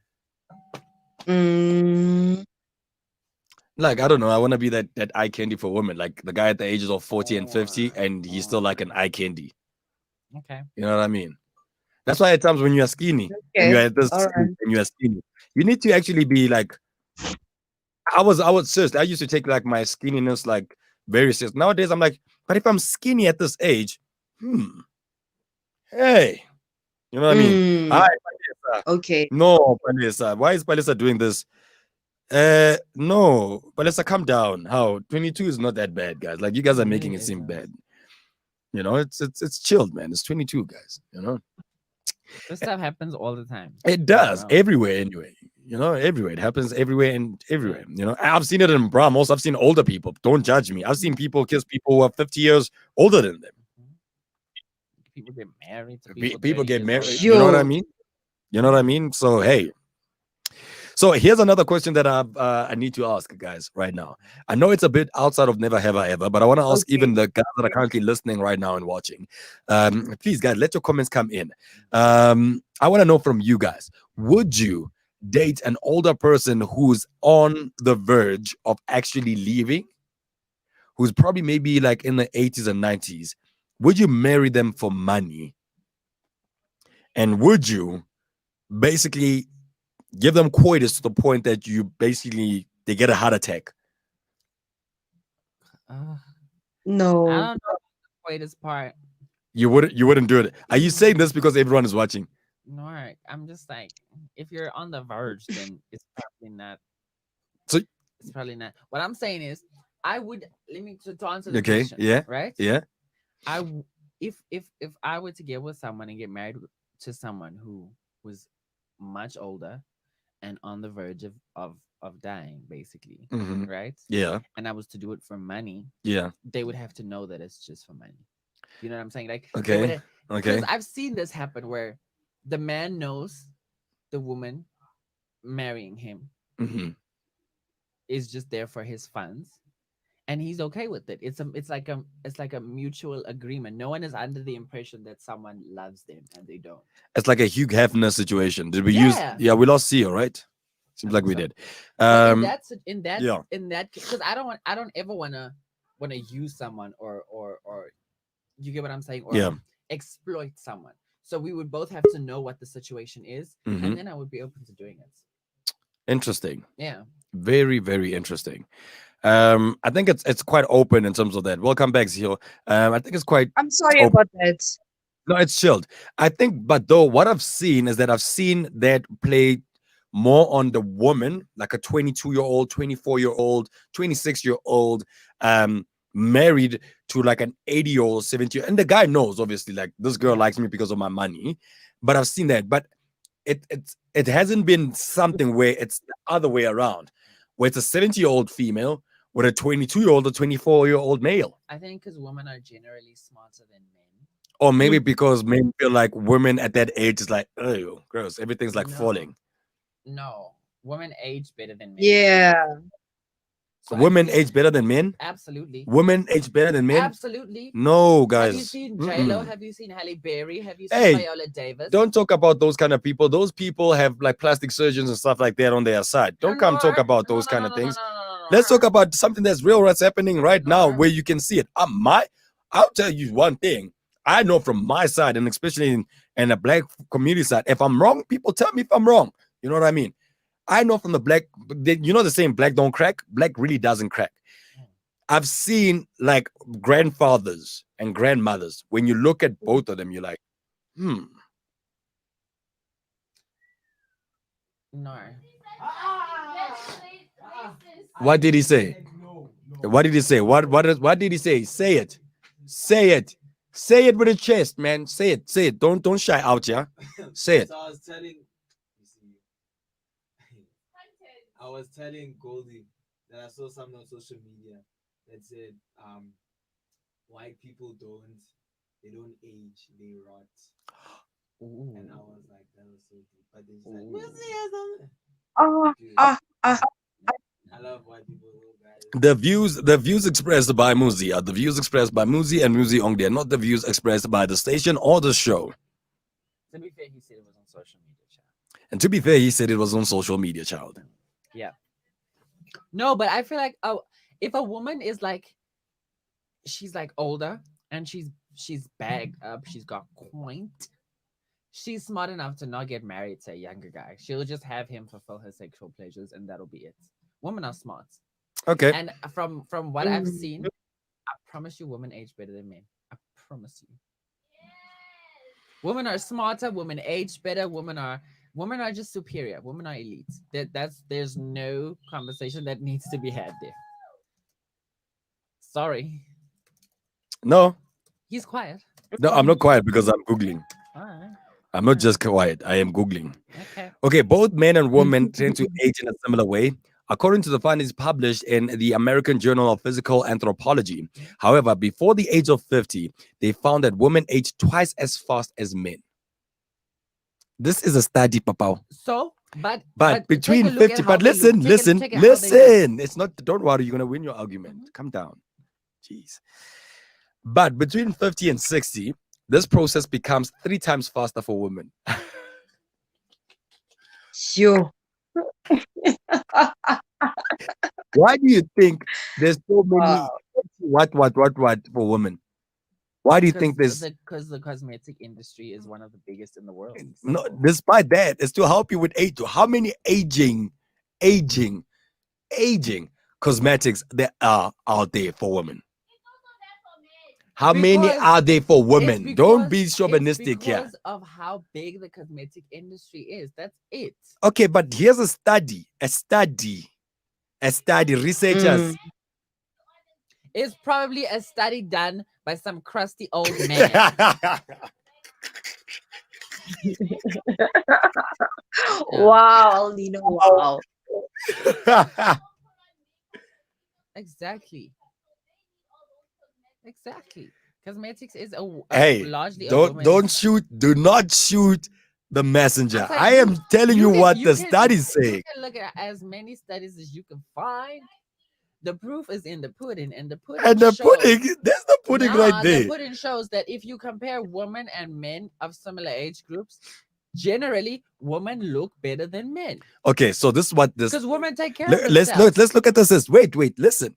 Like, I don't know. I want to be that eye candy for women. Like the guy at the ages of 40 and 50, and he's still like an eye candy. okay. You know what I mean? That's why at times when you are skinny, and you're at this All right. and you are skinny, you need to actually be like. I was serious. I used to take like my skinniness like very serious. Nowadays, I'm like, But if I'm skinny at this age, hey, you know what I mean? Hi, Palisa. Okay. No, Palisa. Why is Palisa doing this? No, Palisa, come down. How 22 is not that bad, guys. Like you guys are making it seem bad. You know, it's chilled, man. It's 22, guys. You know, This stuff happens all the time. it does everywhere anyway. You know, everywhere. It happens everywhere and everywhere. You know, I've seen it in Brahmos. I've seen older people. Don't judge me. I've seen people kiss people who are 50 years older than them. People get married. To People get married. Yo. You know what I mean? You know what I mean? So hey. So here's another question that I need to ask, guys, right now. I know it's a bit outside of never have I ever, but I want to ask even the guys that are currently listening right now and watching. Please, guys, let your comments come in. I want to know from you guys: would you date an older person who's on the verge of actually leaving, who's probably maybe like in the 80s and 90s? Would you marry them for money? And would you basically give them coitus to the point that you basically they get a heart attack? No. I don't know the coitus part. You wouldn't do it. Are you saying this because everyone is watching? No, I'm just like, if you're on the verge, then it's probably not. So it's probably not. What I'm saying is, I would let me to answer the okay, question. yeah, right. Yeah. If I were to get with someone and get married to someone who was much older and on the verge of dying, basically, right? Yeah. And I was to do it for money, Yeah. they would have to know that it's just for money. You know what I'm saying? Like, okay. Because I've seen this happen where the man knows the woman marrying him is just there for his funds, and he's okay with it. It's like a mutual agreement. No one is under the impression that someone loves them and they don't. It's like a Hugh Hefner situation. Did we use? Yeah. Yeah, we lost CEO, right? Seems like we so. did. But in yeah. that because I don't ever wanna use someone or you get what I'm saying, or Yeah. exploit someone. So we would both have to know what the situation is, and then I would be open to doing it. Interesting. Yeah. Very, very interesting. I think it's quite open in terms of that. Welcome back, Zio. I think it's quite. I'm sorry open. about that. No, it's chilled. I think, but though what I've seen is that I've seen that play more on the woman, like a 22-year-old, 24-year-old, 26-year-old, married to like an 80-year-old, 70, and the guy knows obviously like this girl likes me because of my money, but I've seen that, but it hasn't been something where it's the other way around, where it's a 70-year-old female with a 22-year-old or 24-year-old male. I think because women are generally smarter than men, or maybe because men feel like women at that age is like, oh, gross, everything's like falling. No, women age better than men. Yeah. So women age better than men? Absolutely. Women age better than men? Absolutely. No, guys. Have you seen J-Lo? Have you seen Halle Berry? Have you seen Hey, Viola Davis? Don't talk about those kind of people. Those people have like plastic surgeons and stuff like that on their side. Don't come talk about those kind of things. Let's talk about something that's real, what's happening right now, where you can see it. I'll tell you one thing. I know from my side, and especially in the black community side, if I'm wrong, people tell me if I'm wrong. You know what I mean? I know from the black, you know the saying, black don't crack? Black really doesn't crack. I've seen like grandfathers and grandmothers. When you look at both of them, you're like, No. What did he say? What did he say? What did he say? Say it. Say it. Say it with a chest, man. Say it. Say it. Don't shy out, yeah. Say it. So I was telling Goldie that I saw something on social media that said white people don't age, they rot. Ooh. And I was like, that was so deep. But they just like, we'll see. I love white people, guys. The views expressed by Muzi are the views expressed by Muzi and Muzi only. They are not the views expressed by the station or the show. To be fair, he said it was on social media, child. And to be fair, he said it was on social media, child. Yeah. No, but I feel like if a woman is like, she's like older and she's bagged up, she's got point, she's smart enough to not get married to a younger guy. She'll just have him fulfill her sexual pleasures and that'll be it. Women are smart. Okay. And from what I've seen, promise you, women age better than men. I promise you. Women are smarter. Women age better. Women are just superior. Women are elite. There's no conversation that needs to be had there. Sorry. No, He's quiet. no, I'm not quiet because I'm Googling. All right. I'm not just quiet. I am Googling. Okay. Okay, both men and women tend to age in a similar way, according to the findings published in the American Journal of Physical Anthropology. However, before the age of 50, they found that women age twice as fast as men. This is a study, Papa. So, but between take a look 50, at how but they listen, look. listen, Take a how they look. listen. It's not, don't worry, you're going to win your argument. Calm down. Jeez. But between 50 and 60, this process becomes 3 times faster for women. Sure. Why do you think there's so many Wow. what for women? Why do you think there's because the cosmetic industry is one of the biggest in the world. no? Simple. Despite that, it's to help you with age. How many aging cosmetics there are out there for women? How many Because are there for It's women? Don't be because- chauvinistic it's here. because of how big the cosmetic industry is. That's it. Okay, but here's a study. Researchers. It's probably a study done by some crusty old man. Wow, Nino. Wow. Exactly. Cosmetics is Hey, largely a do not shoot the messenger. I'm saying I am telling you what the can- studies say. You can look at as many studies as you can find. The proof is in the pudding, and the pudding. And the shows, pudding, there's the pudding right there. The pudding shows that if you compare women and men of similar age groups, generally women look better than men Okay, so this is what this. because women take care of Let's themselves. let's look at this. Wait, listen.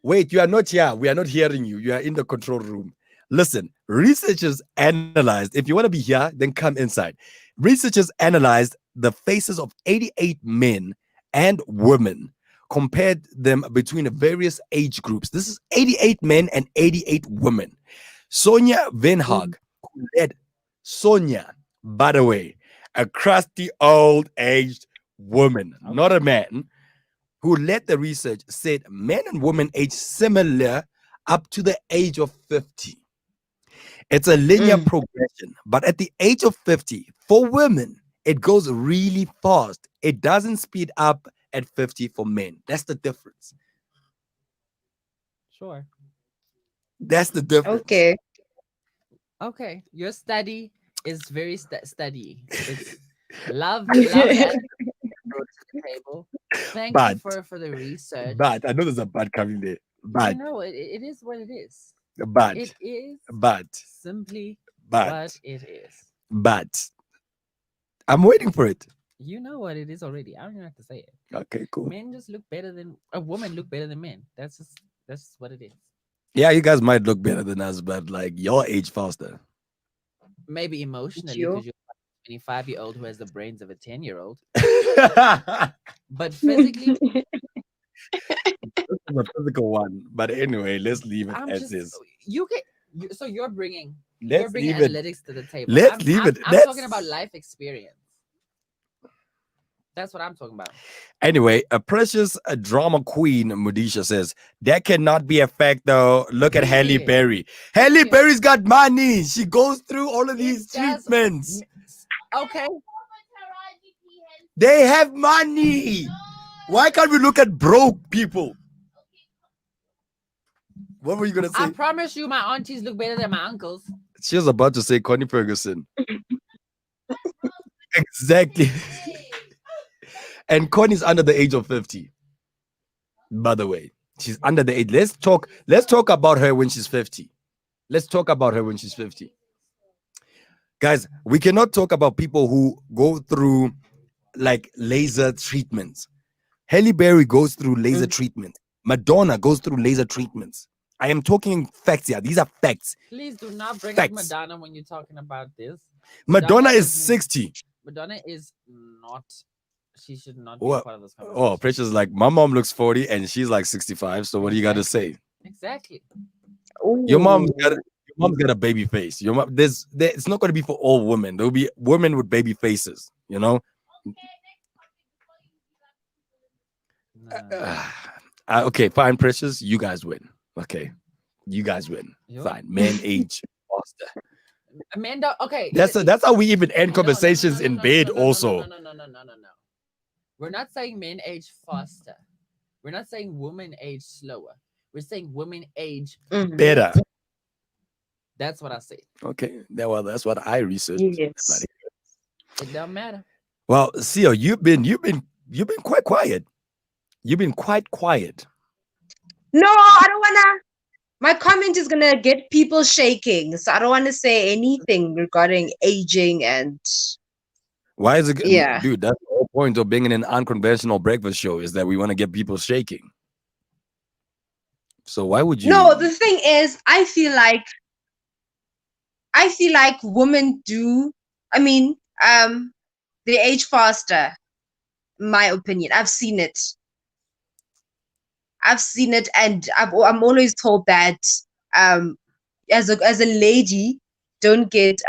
Wait, you are not here. We are not hearing you. You are in the control room. Listen, researchers analyzed. If you want to be here, then come inside. Researchers analyzed the faces of 88 men and women, compared them between various age groups. This is 88 men and 88 women. Sonia Venhag, who led Sonia, by the way, a crusty old aged woman, not a man, who led the research, said men and women age similar up to the age of 50. It's a linear progression, but at the age of 50, for women, it goes really fast. It doesn't speed up at 50 for men. That's the difference. Sure. That's the difference. Okay. Your study is very study. It's love that brought to the table. Thank you for the research. But I know there's a but coming there. But no, it is what it is. But it is simply but what it is. But I'm waiting for it. You know what it is already. I don't even have to say it. Okay, cool. Men just look better than women look better than men. That's what it is. Yeah, you guys might look better than us, but like y'all age faster. Maybe emotionally, because you're a 25-year-old who has the brains of a 10-year-old. But physically, this is a physical one. But anyway, let's leave it as is. So you're bringing Let's leave analytics to the table. Let's leave it. I'm talking about life experience. That's what I'm talking about. Anyway, a precious drama queen, Mudisha says, that cannot be a fact though. Look at Halle Berry. Halle Berry's got money. She goes through all of these treatments. Okay. They have money. Why can't we look at broke people? What were you going to say? I promise you my aunties look better than my uncles. She was about to say Connie Ferguson. Exactly. And Connie's under the age of 50. By the way, she's under the age. Let's talk about her when she's 50. Let's talk about her when she's 50. Guys, we cannot talk about people who go through like laser treatments. Halle Berry goes through laser treatment. Madonna goes through laser treatments. I am talking facts here. These are facts. Please do not bring up Madonna when you're talking about this. Madonna is 60. Madonna is not. She should not be part of this conversation. Oh, Precious like my mom looks 40 and she's like 65. So what do you got to say? Exactly. Your mom's Ooh. got a baby face. Your mom, it's not going to be for all women. There'll be women with baby faces. You know. Nah. Okay, fine, precious. You guys win. Okay, you guys win. Yo. Fine. Men age faster. Amanda, okay. That's how we even end No, no, no, conversations no, no, in no, bed. no, no, no, Also, no, no, no, no, no, no, no. We're not saying men age faster. We're not saying women age slower. We're saying women age Mhm. better. That's what I say. Okay, well, that's what I researched. Yes. It don't matter. Well, Sio, you've been quite quiet. You've been quite quiet. No, I don't wanna. My comment is gonna get people shaking, so I don't want to say anything regarding aging and Why is it, yeah. dude? That's the whole point of being in an unconventional breakfast show is that we want to get people shaking. So why would you? No, the thing is, I feel like women do. I mean, they age faster. In my opinion, I've seen it. And I'm always told that as a lady, don't get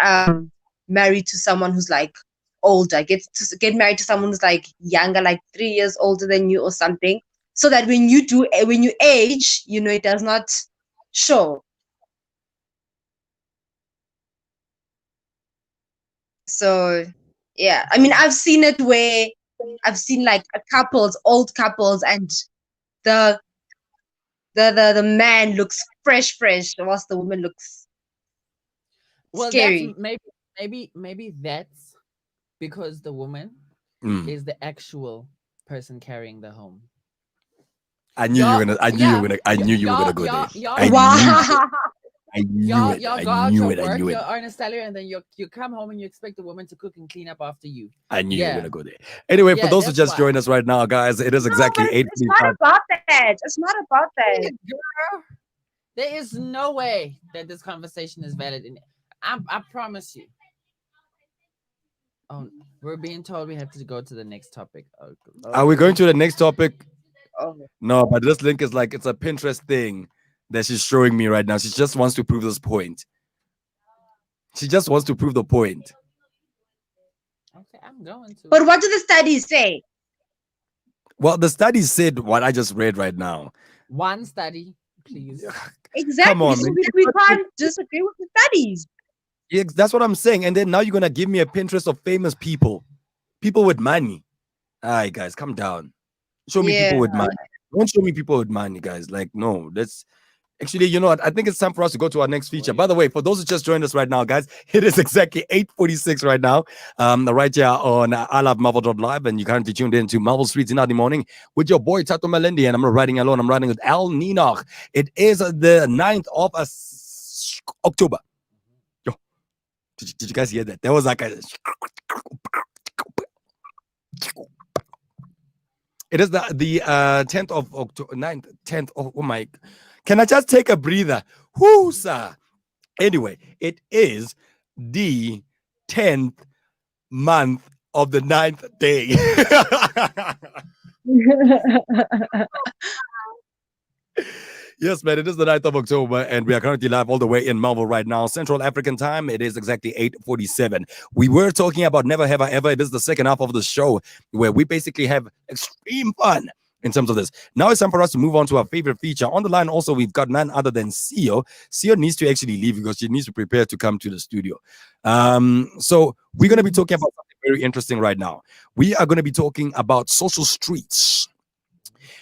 married to someone who's like older. Get married to someone who's like younger, like 3 years older than you or something, so that when you age, it does not show. So yeah, I mean, I've seen it where I've seen like old couples, and the the man looks fresh, whilst the woman looks Well, scary. that's maybe that's because the woman Mm. is the actual person carrying the home. I knew you were gonna. I knew you were gonna. I knew you were gonna go there. I Wow. knew it. Y'all I go out knew to it. I work, knew you it. earn a salary, and then you come home and you expect the woman to cook and clean up after you. I knew you Yeah. were gonna go there. Anyway, for Yeah, those who that's just why. joined us right now, guys, it is No, exactly but eight. it's not about that. It's not about that. Girl, there is no way that this conversation is valid. I promise you. Oh, we're being told we have to go to the next topic. Oh, Are we going to the next topic? Oh. No, but this link is like it's a Pinterest thing that she's showing me right now. She just wants to prove this point. She just wants to prove the point. Okay, I'm going to. But what do the studies say? Well, the study said what I just read right now. One study, please. Exactly. Come on, so man. we can't disagree with the studies. Yeah, that's what I'm saying. And then now you're gonna give me a Pinterest of famous people with money. All right, guys, come down. Show me people with money. Don't show me people with money, guys. Like, no, that's actually, you know what? I think it's time for us to go to our next feature. By the way, for those who just joined us right now, guys, it is exactly 8:46 right now. Right here on I Love Marvel.live, and you currently tuned in to Marvel Streets in the morning with your boy Thato Melendi, and I'm not riding alone. I'm riding with Al Nino. It is the 9th of October. Yo, did you guys hear that? There was like a. It is the 10th of October, 9th, 10th of, oh my, can I just take a breather? Whoo, sir. Anyway, it is the 10th month of the 9th day. Yes, man, it is the 9th of October, and we are currently live all the way in Melville right now. Central African time, it is exactly 8:47. We were talking about Never Have I Ever. It is the second half of the show where we basically have extreme fun in terms of this. Now it's time for us to move on to our favorite feature. On the line also, we've got none other than Sio. Sio needs to actually leave because she needs to prepare to come to the studio. So we're going to be talking about something very interesting right now. We are going to be talking about social streets.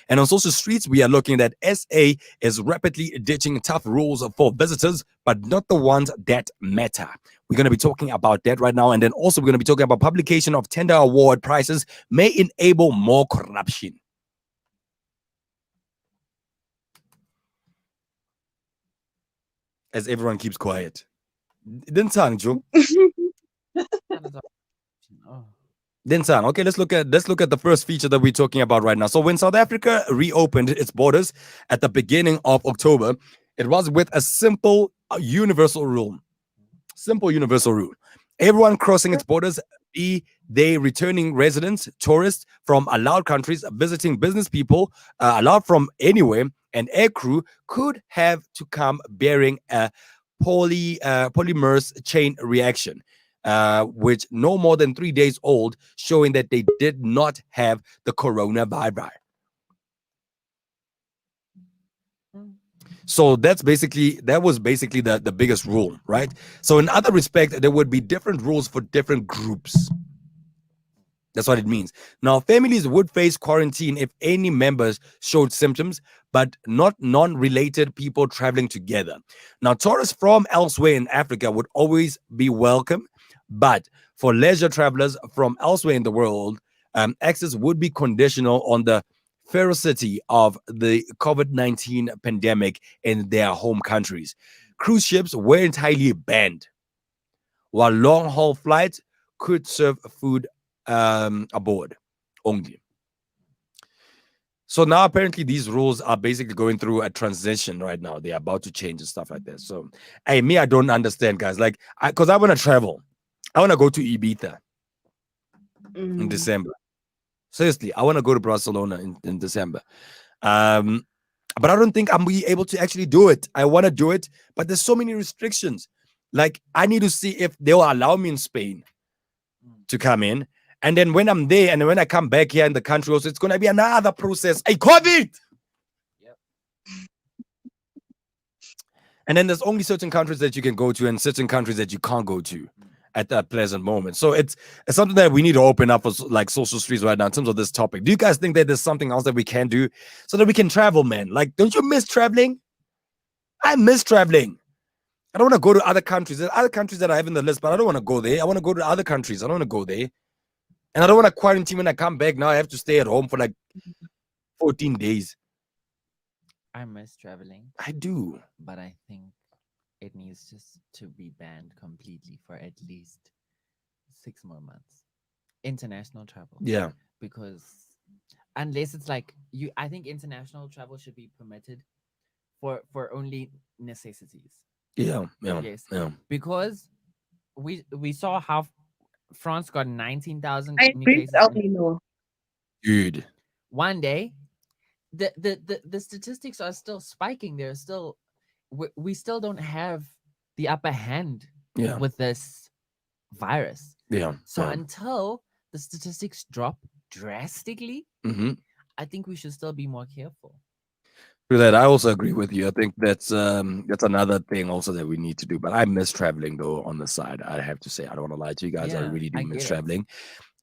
And on social streets, we are looking at SA is rapidly ditching tough rules for visitors, but not the ones that matter. We're going to be talking about that right now. And then also we're going to be talking about publication of tender award prices may enable more corruption. As everyone keeps quiet. Didn't sound, Joe. Oh. Didn't sound. Okay, let's look at the first feature that we're talking about right now. So when South Africa reopened its borders at the beginning of October, it was with a simple universal rule. Simple universal rule. Everyone crossing its borders be they returning residents, tourists from allowed countries, visiting business people, allowed from anywhere, and air crew could have to come bearing a polymers chain reaction, which no more than 3 days old, showing that they did not have the coronavirus. So that was basically the biggest rule, right? So in other respects, there would be different rules for different groups. That's what it means. Now, families would face quarantine if any members showed symptoms, but not non-related people traveling together. Now, tourists from elsewhere in Africa would always be welcome, but for leisure travelers from elsewhere in the world, access would be conditional on the ferocity of the COVID-19 pandemic in their home countries. Cruise ships were entirely banned, while long-haul flights could serve food aboard only. So now apparently these rules are basically going through a transition right now. They're about to change and stuff like that. So hey, me, I don't understand, guys. Like, because I want to travel. I want to go to Ibiza in December. Seriously, I want to go to Barcelona in December. But I don't think I'm be able to actually do it. I want to do it, but there's so many restrictions. Like, I need to see if they'll allow me in Spain to come in. And then when I'm there and when I come back here in the country also, it's going to be another process. Hey, COVID! Yep. And then there's only certain countries that you can go to and certain countries that you can't go to at that pleasant moment. So it's something that we need to open up for, like, social streets right now in terms of this topic. Do you guys think that there's something else that we can do so that we can travel, man? Like, don't you miss traveling? I miss traveling. I don't want to go to other countries. There's other countries that I have in the list, but I don't want to go there. I want to go to other countries. I don't want to go there. And I don't want to quarantine when I come back. Now I have to stay at home for like 14 days. I miss traveling. I do. But I think it needs just to be banned completely for at least 6 more months. International travel. Yeah. Because unless it's like I think international travel should be permitted for only necessities. Yeah. Yes. Because we saw how France got 19,000 I new agree cases. with El Nino. Dude. One day, the statistics are still spiking. They're still, we still don't have the upper hand with this virus. Yeah. So until the statistics drop drastically, I think we should still be more careful. Through that, I also agree with you. I think that's another thing also that we need to do. But I miss traveling though. On the side, I have to say, I don't want to lie to you guys. I really do miss traveling.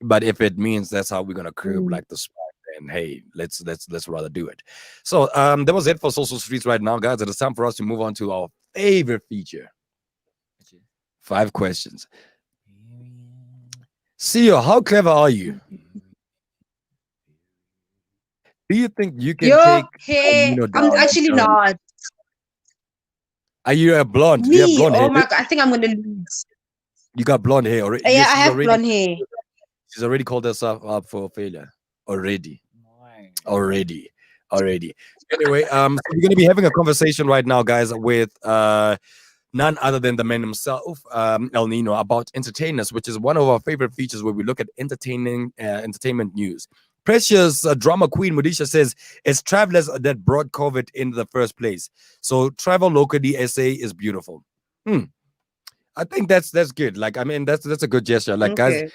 But if it means that's how we're gonna curb like the spread, then hey, let's rather do it. So that was it for Social Streets right now, guys. It is time for us to move on to our favorite feature. 5 questions. Sio, how clever are you? Do you think you can take hair? Nino I'm down actually not. Are you a blonde? Me? Do you have blonde hair? Oh my god, I think I'm gonna lose. You got blonde hair already? Yeah, I have blonde hair. She's already called herself up for failure. Already. Anyway, so we're gonna be having a conversation right now, guys, with none other than the man himself, El Nino, about entertainers, which is one of our favorite features where we look at entertainment news. Precious drama queen Modisha says it's travelers that brought COVID in the first place. So travel locally, SA is beautiful. I think that's good. Like, I mean, that's a good gesture. Like, guys,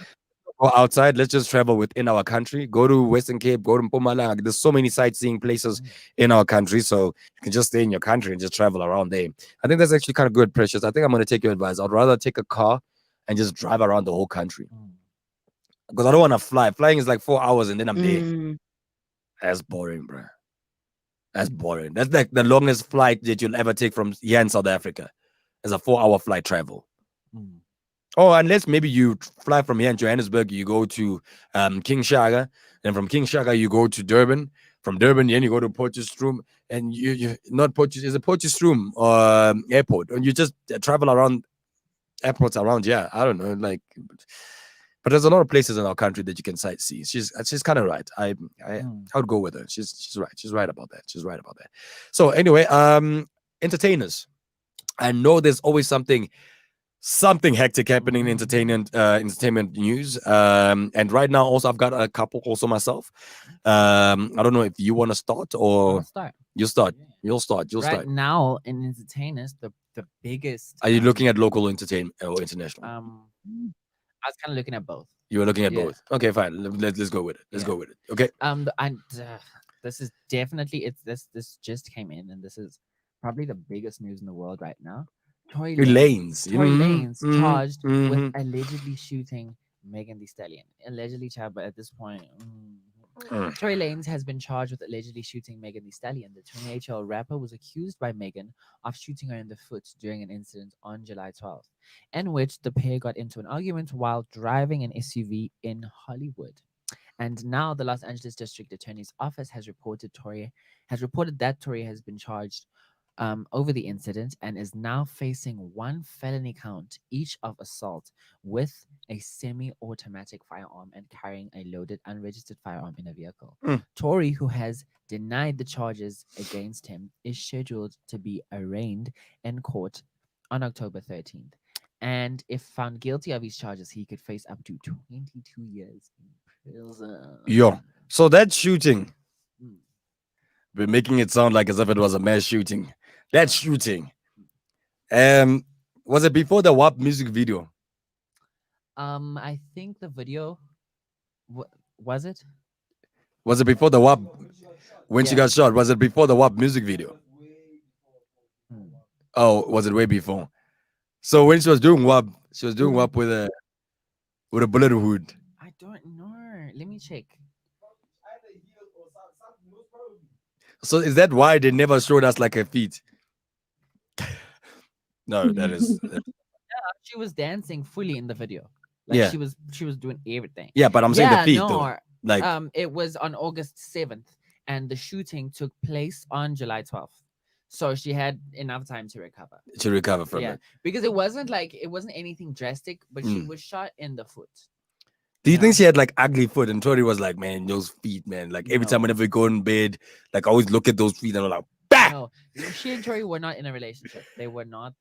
go outside. Let's just travel within our country. Go to Western Cape. Go to Mpumalanga. There's so many sightseeing places in our country, so you can just stay in your country and just travel around there. I think that's actually kind of good, Precious. I think I'm gonna take your advice. I'd rather take a car and just drive around the whole country. Because I don't want to fly. Flying is like 4 hours and then I'm there. That's boring, bro. That's boring. That's like the longest flight that you'll ever take from here in South Africa. Is a 4-hour flight travel. Oh, unless maybe you fly from here in Johannesburg, you go to King Shaka, and from King Shaka you go to Durban. From Durban, then you go to Potchefstroom, and you not Potchefstroom, is a Potchefstroom airport, and you just travel around airports around. Yeah, I don't know, like. But there's a lot of places in our country that you can sightsee. She's kind of right. I would go with her. She's right. She's right about that. So anyway, entertainers. I know there's always something something hectic happening in entertainment news. And right now, also, I've got a couple also myself. I don't know if you want to start or I'll start. you start. You'll start. You'll Right start. now in entertainers, the biggest. Are you looking at local entertainment or international? I was kind of looking at both. You were looking at yeah. both. Okay, fine. Let's go with it. Let's Yeah. go with it. Okay. This is definitely this just came in, and this is probably the biggest news in the world right now. Tory Lanes. Tory Lanez charged with mhm. allegedly shooting Megan Thee Stallion. Allegedly charged, but at this point, Mm. Tory Lanez has been charged with allegedly shooting Megan Thee Stallion. The 28-year-old rapper was accused by Megan of shooting her in the foot during an incident on July 12th, in which the pair got into an argument while driving an SUV in Hollywood. And now the Los Angeles District Attorney's Office has reported that Tory has been charged over the incident and is now facing one felony count each of assault with a semi-automatic firearm and carrying a loaded unregistered firearm in a vehicle. Tory, who has denied the charges against him, is scheduled to be arraigned in court on October 13th. And if found guilty of his charges, he could face up to 22 years in prison. Yo. So that shooting, we're making it sound like as if it was a mass shooting. That shooting. Was it before the WAP music video? I think the video was it? Was it before the WAP when she Yeah. got shot? Was it before the WAP music video? Oh, was it way before? So when she was doing WAP, she was doing WAP with a bullet wound. I don't know. Let me check. So is that why they never showed us like her feet? No, that is She was dancing fully in the video. Like Yeah. she was doing everything. yeah, but I'm saying the Yeah, feet no, though. Like it was on August 7th and the shooting took place on July 12th. So she had enough time to recover. to recover from Yeah, it. because it wasn't anything drastic, but she was shot in the foot. Do you Yeah. think she had like ugly foot? And Tori was like, man, those feet, man. Like every time No. whenever we go in bed, like I always look at those feet and I'm like, bah! No, she and Tory were not in a relationship. They were not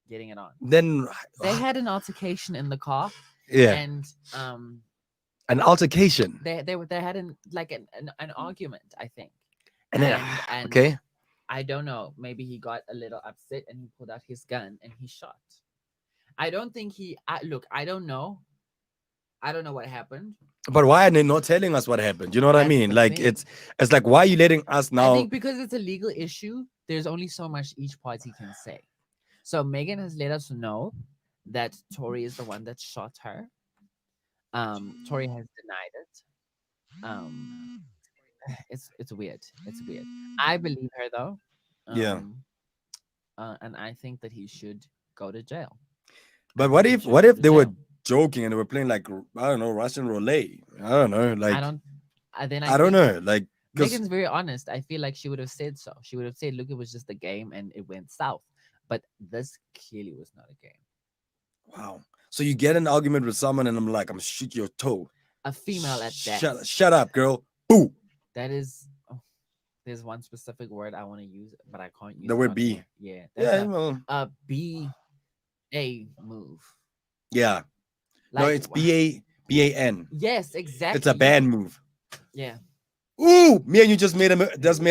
getting it on. Then They had an altercation in the car, yeah, and an altercation. they had an argument, I think. And then And okay. I don't know. Maybe he got a little upset and he pulled out his gun and he shot. I don't think look. I don't know. I don't know what happened. But why are they not telling us what happened? You know what I That's mean? the Like thing. it's like why are you letting us I now? think because it's a legal issue, there's only so much each party can say. So Megan has let us know that Tory is the one that shot her. Tory has denied it. It's weird. It's weird. I believe her though. Yeah. And I think that he should go to jail. But what He if should what go if to they were jail. joking and they were playing like I don't know Russian roulette? I don't know. Like I don't. Then I don't think know. Like 'cause- Megan's very honest. I feel like she would have said so. She would have said, "Look, it was just a game, and it went south." But this clearly was not a game. wow. So you get in an argument with someone and I'm like, I'm shoot your toe. A female at that. Shut up, girl. Boo. That is. Oh, there's one specific word I want to use, but I can't use The it word on B. here. Yeah. Yeah, That's well, a BA move. yeah. No, Like, it's BAN. Yes, exactly. It's a band move. Yeah. Ooh, me and you just made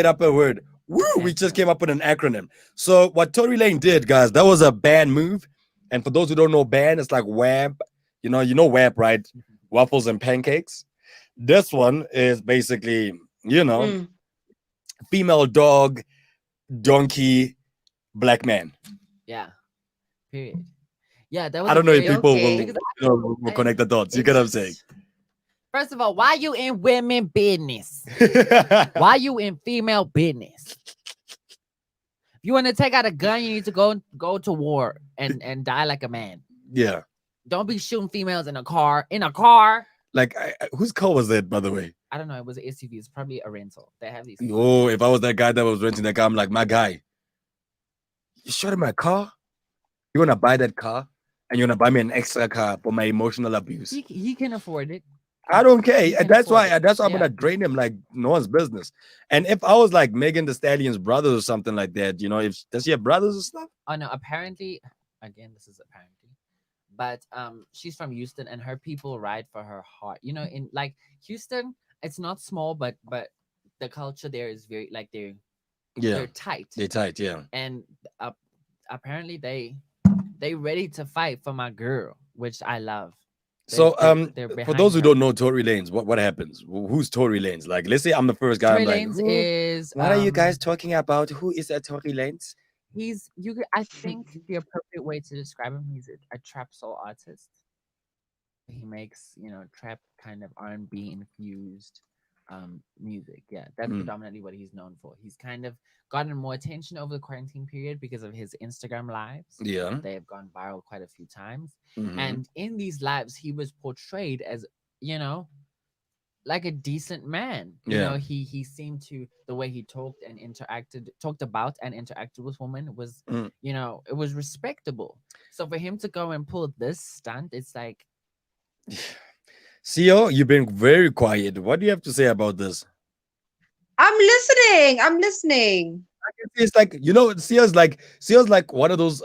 up a word. Woo, we just Exactly. came up with an acronym. So what Tory Lane did, guys, that was a band move. And for those who don't know band, it's like WAP. You know WAP, right? Waffles and pancakes. This one is basically, female dog, donkey, black man. Yeah. Period. Yeah, that was. I don't know if very- people Okay. will connect the dots. You get what I'm saying? First of all, why you in women business? Why you in female business? If you want to take out a gun, you need to go to war and die like a man. Yeah. Don't be shooting females in a car. In a car. Like, whose car was that, by the way? I don't know. It was an SUV. It's probably a rental. They have these. Oh, if I was that guy that was renting that car, I'm like, my guy, you shot in my car? You want to buy that car? And you want to buy me an extra car for my emotional abuse? He can afford it. I don't care. He And can that's why afford it. I'm Yeah. gonna drain him like no one's business. And if I was like Megan Thee Stallion's brothers or something like that, if does she have brothers or stuff? Oh no, apparently again, this is apparently, but she's from Houston, and her people ride for her heart. You know, in like Houston, it's not small, but the culture there is very like they're tight, They're tight, yeah. and apparently they ready to fight for my girl, which I love. So They're for behind those who her. don't know Tory Lanez, what happens? Who's Tory Lanez? Like, let's say I'm the first guy. Tory I'm like, Lanez is what are you guys talking about? Who is that Tory Lanez? I think the appropriate way to describe him, he's a trap soul artist. He makes, trap kind of R&B infused music. Yeah, that's predominantly what he's known for. He's kind of gotten more attention over the quarantine period because of his Instagram lives. Yeah. They have gone viral quite a few times. Mhm. And in these lives, he was portrayed as, like a decent man. Yeah. He seemed to, the way he talked about and interacted with women was, it was respectable. So for him to go and pull this stunt, it's like, CEO, you've been very quiet. What do you have to say about this? I'm listening. It's like, CEO's like one of those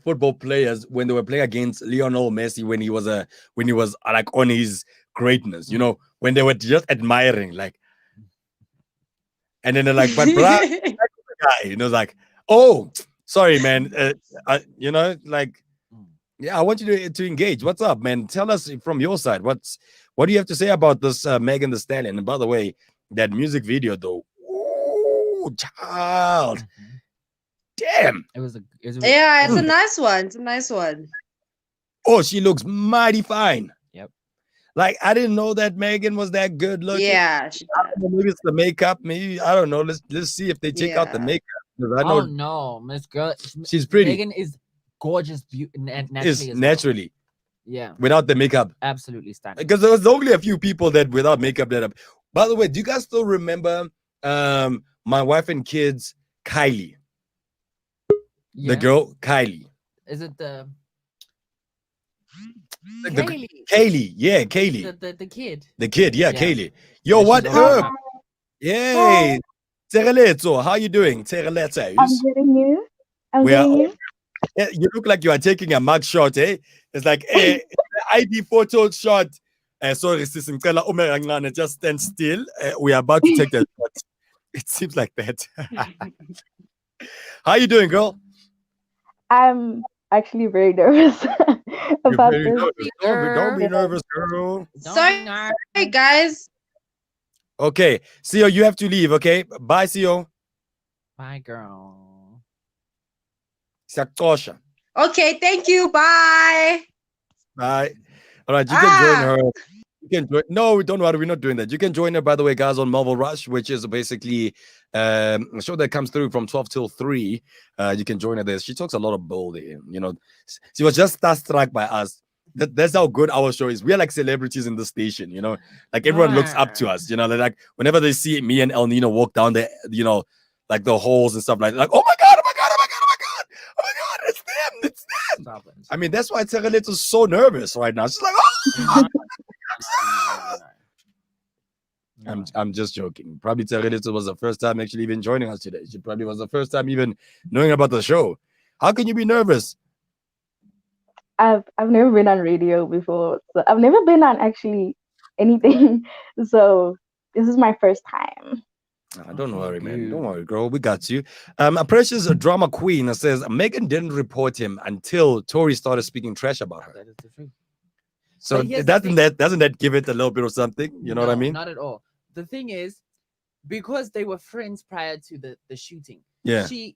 football players when they were playing against Lionel Messi when he was like on his greatness, when they were just admiring, like, and then they're like, but bruh, guy, like, oh, sorry, man, like, yeah, I want you to engage. What's up, man? Tell us from your side. What do you have to say about this Megan Thee Stallion? And by the way, that music video though, ooh, child, damn, yeah, it's a nice one. It's a nice one. Oh, she looks mighty fine. Yep. Like, I didn't know that Megan was that good looking. Yeah, maybe it's the makeup. Maybe, I don't know. Let's see if they take out the makeup. I know. Oh no, Miss Girl, she's pretty. Megan is gorgeous, naturally. Yeah, without the makeup, absolutely stunning. Because there was only a few people that without makeup that up. By the way, do you guys still remember my wife and kids, Kylie? Yeah. The girl, Kylie. Is it the Kaylee? Yeah, Kaylee. The kid. The kid, yeah. Kaylee. Yo, what up? Yay. Tsereletso, how you doing? Tsereletso. I'm getting you. Yeah, you look like you are taking a mug shot, eh? It's like a ID photo shot. Sorry, sis, just stand still. We are about to take that shot. It seems like that. How you doing, girl? I'm actually very nervous about this. Don't be nervous, girl. Sorry, guys. Okay, CEO, you have to leave, okay? Bye, CEO. Bye, girl. Okay, thank you. Bye. Bye. All right, you can join her. You can join. No, don't worry, we're not doing that. You can join her, by the way, guys, on Melville Rush, which is basically a show that comes through from 12 till 3. You can join her there. She talks a lot of bull there. She was just starstruck by us. That's how good our show is. We are like celebrities in the station, like everyone looks up to us, like whenever they see me and El Nino walk down the, like the halls and stuff like that, like, oh my God, it's them. I mean, that's why Tsereletso is so nervous right now. She's like, oh. I'm just joking. Probably Tsereletso was the first time actually even joining us today. She probably was the first time even knowing about the show. How can you be nervous? I've never been on radio before. So I've never been on actually anything. So this is my first time. Don't worry, man. Don't worry, girl. We got you. A precious drama queen says Megan didn't report him until Tory started speaking trash about her. That is the truth. So doesn't that give it a little bit of something? You know what I mean? Not at all. The thing is, because they were friends prior to the shooting. Yeah. She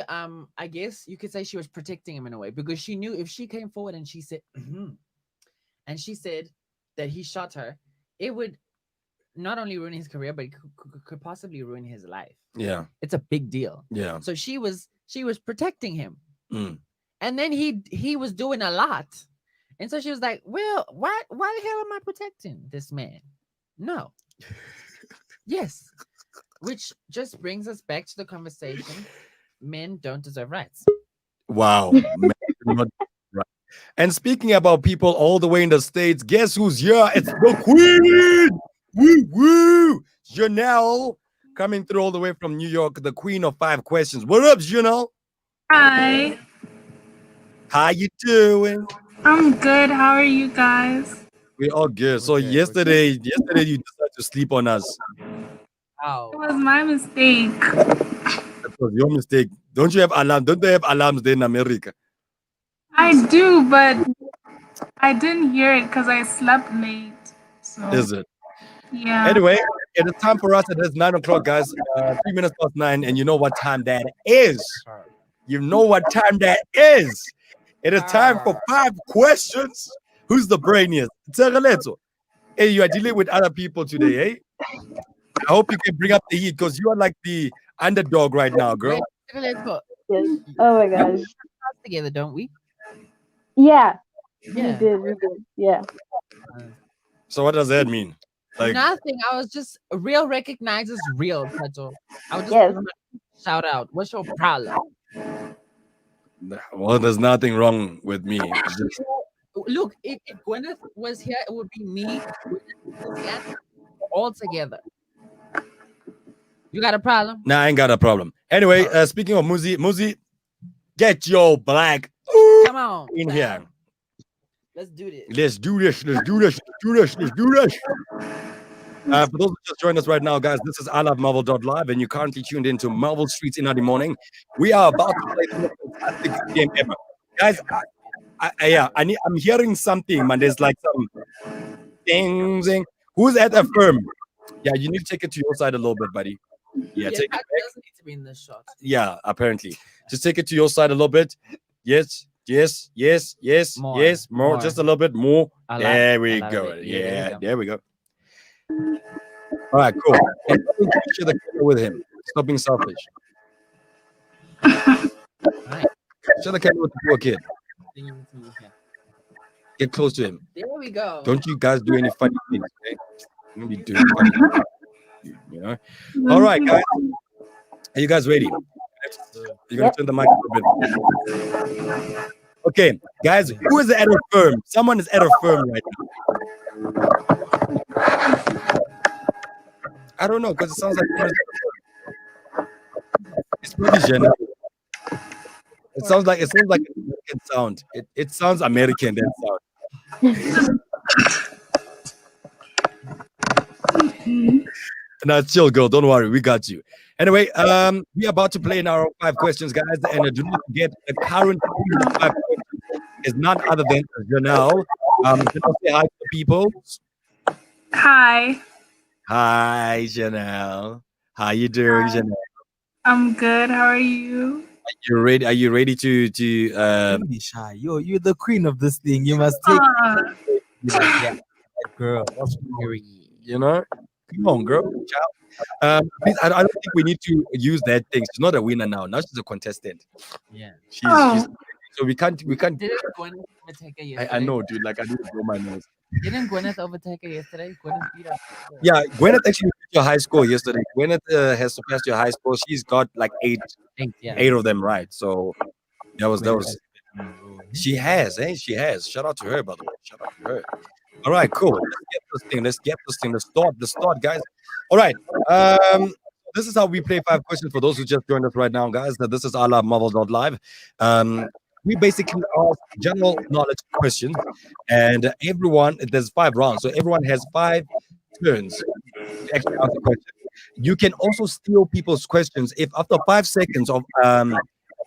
I guess you could say she was protecting him in a way, because she knew if she came forward and she said and she said that he shot her, it would not only ruin his career, but it could possibly ruin his life. Yeah. It's a big deal. Yeah. So she was protecting him. And then he was doing a lot. And so she was like, well, why the hell am I protecting this man? No. Yes. Which just brings us back to the conversation. Men don't deserve rights. Wow. Right. And speaking about people all the way in the States, guess who's here? It's the Queen! Woo woo! Janelle coming through all the way from New York, the Queen of 5 questions. What up, Janelle? Hi. How you doing? I'm good. How are you guys? We all good. So Okay, okay. yesterday you decided to sleep on us. How? It was my mistake. That was your mistake. Don't you have alarm? Don't they have alarms there in America? I do, but I didn't hear it because I slept late. So Is it? yeah. Anyway, it is time for us. It is 9 o'clock, guys. 3 minutes past 9, and you know what time that is. You know what time that is. It is time for 5 questions. Who's the brainiest? Tshegeletso. Hey, you are dealing with other people today, eh? I hope you can bring up the heat because you are like the underdog right now, girl. Let's go. Yes. Oh my gosh. Together, don't we? Yeah. Yeah. We did. Yeah. So what does that mean? Like, Nothing. I was just real recognizes real, Thato. I would just Yes. shout out. What's your problem? well, there's nothing wrong with me. It's just, Look, if Gwyneth was here, it would be me all together. You got a problem? nah, I ain't got a problem. Anyway, speaking of Muzi, get your black Come on. in here. Let's do this. Let's do this. Let's do this. Let's do this. Let's do this. For those who just joined us right now, guys, this is I Love Melville.live, and you're currently tuned into Melville Streets in the morning. We are about to play the most fantastic game ever. Guys, I'm hearing something, man. There's like some thing. Who's at a firm? Yeah, you need to take it to your side a little bit, buddy. Yeah, take it back. Doesn't need to be in this shot. Yeah, apparently. Just take it to your side a little bit. Yes, more. Just a little bit more. There we go. Yeah, there we go. All right, cool. And share the camera with him. Stop being selfish. Right. Share the camera with the poor kid. Get close to him. There we go. Don't you guys do any funny things, okay? Don't be doing funny things, you know? All right, guys. Are you guys ready? You're going to turn the mic a little bit. Okay, guys, who is at a firm? Someone is at a firm right now. I don't know, because it sounds like it's pretty general. It sounds like an American sound. It sounds American, that sound. No, chill, girl. Don't worry, we got you. Anyway, we're about to play now 5 questions, guys, and do not forget the current 5 questions is none other than Janelle. Can I say hi to the people? Hi. Hi, Janelle. How you doing, Janelle? I'm good. How are you? Are you ready to Don't be shy. You're the queen of this thing. You must take yeah, girl. you know? Come on, girl. Please, I don't think we need to use that thing. She's not a winner now. Now she's a contestant. Yeah. She's so we can't. Didn't Gwyneth overtake her yesterday? I know, dude. Like I need to blow my nose. Didn't Gwyneth overtake her yesterday? Gwyneth beat her. Yeah, Gwyneth actually beat your high score yesterday. Gwyneth has surpassed your high score. She's got like eight of them right. So that was. She has, She has. Shout out to her, by the way. Shout out to her. All right, cool. Let's get this thing. Let's start, guys. All right. This is how we play 5 questions for those who just joined us right now, guys. This is I Love Marvel.live. We basically ask general knowledge questions, and there's 5 rounds, so everyone has 5 turns to actually ask a question. You can also steal people's questions if after 5 seconds of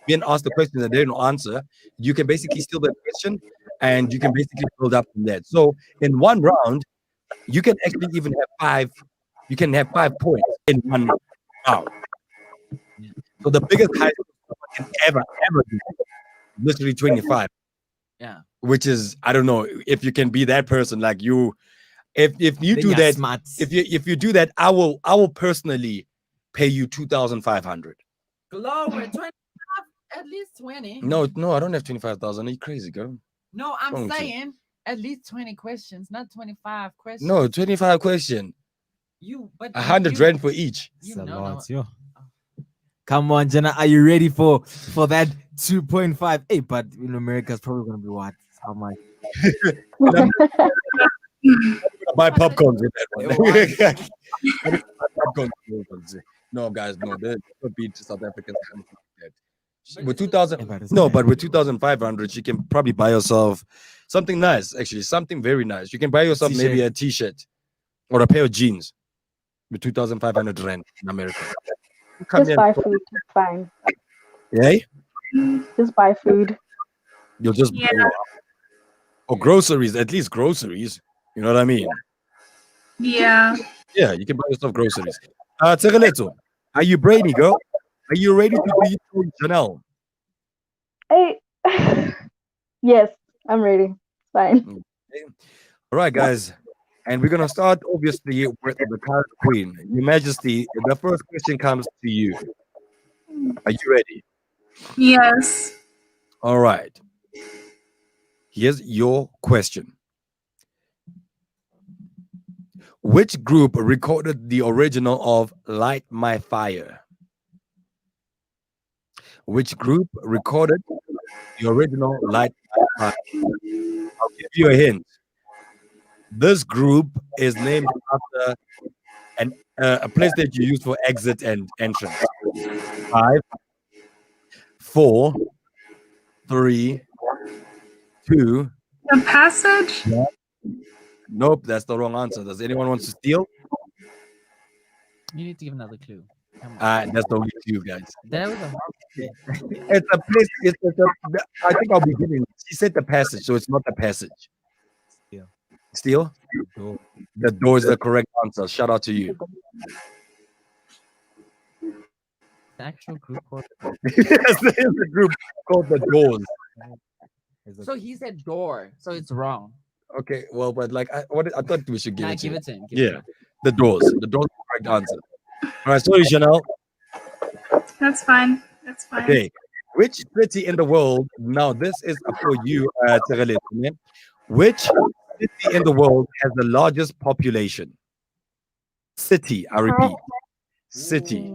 being asked the question that they don't answer, you can basically steal that question and you can basically build up from that. So in one round, you can actually even have 5. You can have 5 points in one round. So the biggest high score can ever do, literally 25. Yeah. Which is, I don't know if you can be that person. Like you, if you do that, smart. if you do that, I will personally pay you 2,500. Glory, 25, at least 20. No, I don't have 25,000. Are you crazy, girl? No, I'm saying at least 20 questions, not 25 questions. No, 25 questions. But 100 rand for each. Come on, Jenna. Are you ready for that 2.5? Hey, but in America, it's probably gonna be what? How much? Buy popcorn with that one. No, guys, no, they don't beat South Africans. With 2,000, no, but with 2,500, you can probably buy yourself something nice. Actually, something very nice. You can buy yourself maybe a T-shirt or a pair of jeans with 2,500 rand in America. Just buy food. It's fine. Yeah. Just buy food. You'll just or groceries, at least groceries. You know what I mean? Yeah. Yeah, you can buy yourself groceries. Tshegeletso, are you ready, girl? Are you ready to be Janelle? Hey. Yes, I'm ready. It's fine. Okay. All right, guys. And we're gonna start obviously with the current queen. Your Majesty, the first question comes to you. Are you ready? Yes. All right. Here's your question. Which group recorded the original of Light My Fire? Which group recorded the original Light My Fire? I'll give you a hint. This group is named after a place that you use for exit and entrance. 5, 4, 3, 2. The Passage? Nope, that's the wrong answer. Does anyone want to steal? You need to give another clue. Come on. That's the only clue, guys. That was a It's a place. I think I'll be giving. She said the passage, so it's not the passage. Steal? The door is the correct answer. Shout out to you. actual group called. Yes, there is a group called the Doors. So he said door, so it's wrong. Okay, well, but like I thought we should give it to Give him. it to him. Yeah, the Doors. The Doors is the correct answer. All right, sorry, Janelle. That's fine. That's fine. Okay, which city in the world? Now this is for you, Tshegeletso, man. Which city in the world has the largest population? City, I repeat. City.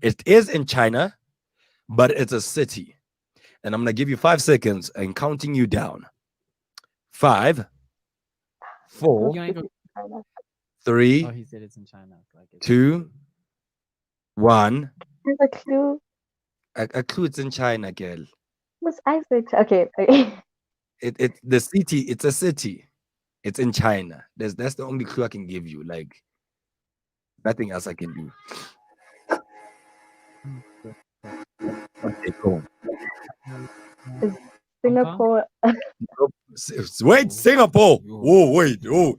It is in China, but it's a city. And I'm gonna give you 5 seconds and counting you down. 5, 4, You wanna go- 3, Oh, he said it's in China. So I guess- 2, 1. There's a clue. A clue, it's in China, girl. What's Isaac? Okay. Okay. The city, it's a city. It's in China. That's the only clue I can give you. Like nothing else I can do. Okay, cool. Singapore. Wait, Singapore. Whoa, wait. Oh,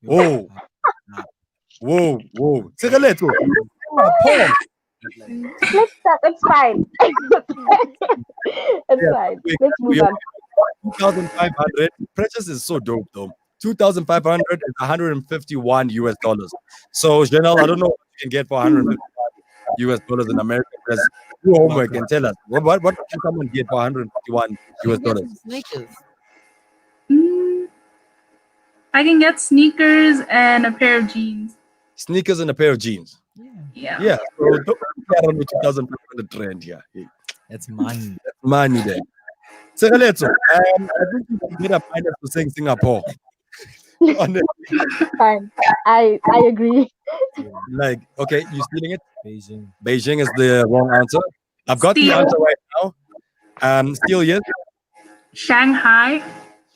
whoa. Whoa. Tshegeletso. Singapore. Let's stop. It's fine. It's fine. Let's move on. 2,500. Precious is so dope, though. 2,500 is 151 US dollars. So, Janelle, I don't know what you can get for 151 US dollars in America. Because do homework and tell us what can someone get for 151 US dollars? Sneakers. I can get sneakers and a pair of jeans. Sneakers and a pair of jeans. Yeah. Yeah. So, don't get on with 2,500 trend here. That's money. That's money there. Tshegeletso, I think you can get a finance to saying Singapore. Honestly. Fine. I agree. Like, okay, you stealing it? Beijing. Beijing is the wrong answer. I've got the Steal. answer right now. Still yes. Shanghai.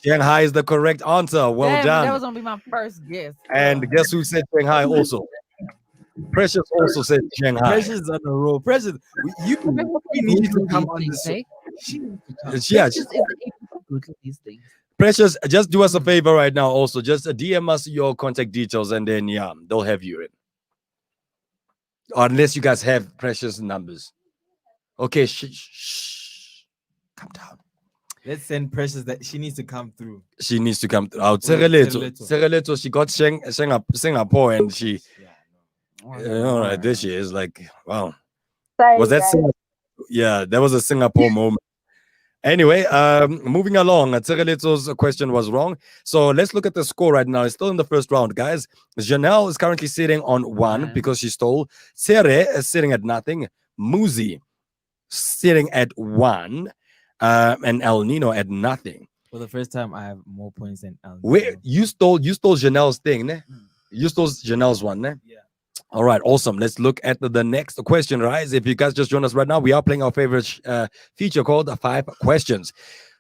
Shanghai is the correct answer. Well Damn, done. That was gonna be my first guess. And guess who said Shanghai also? Precious also said Shanghai. Precious on the roll. Precious, we need you to come on this. Eh? Yeah, Just is able to Google these things. Precious, just do us a favor right now. Also, just DM us your contact details, and then they'll have you in. Or unless you guys have Precious numbers. Okay, shh. Calm down. Let's send Precious that she needs to come through. She needs to come out. Tshegeletso, she got Singapore, and she. All right, there she is. Like, wow. Sorry, Was that guys. yeah, that was a Singapore moment. Anyway, moving along, Tshegeletso's question was wrong. So let's look at the score right now. It's still in the first round, guys. Janelle is currently sitting on 1 because she stole. Tsere is sitting at nothing. Muzi sitting at 1. And El Nino at nothing. For the first time, I have more points than El Nino. Where you stole Janelle's thing, ne? You stole Janelle's one, ne? Yeah. All right, awesome. Let's look at the next question, right? If you guys just joined us right now, we are playing our favorite feature called 5 Questions.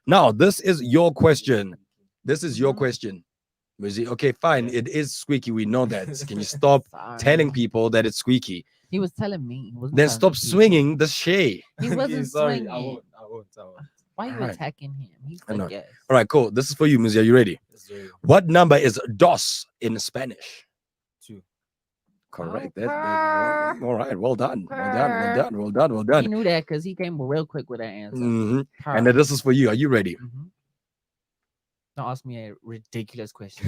Now, this is your question. This is your question. Muzi. Okay, fine. It is squeaky. We know that. Can you stop telling people that it's squeaky? He was telling me. Then stop swinging the shay. He wasn't swinging. I won't. Why are you All right. attacking him? He's I know. the guest. All right, cool. This is for you, Muzi. Are you ready? What number is dos in Spanish? 2. Correct. All right. Well done. Well done. He knew that because he came real quick with that answer. Mhm. And then this is for you. Are you ready? Don't ask me a ridiculous question.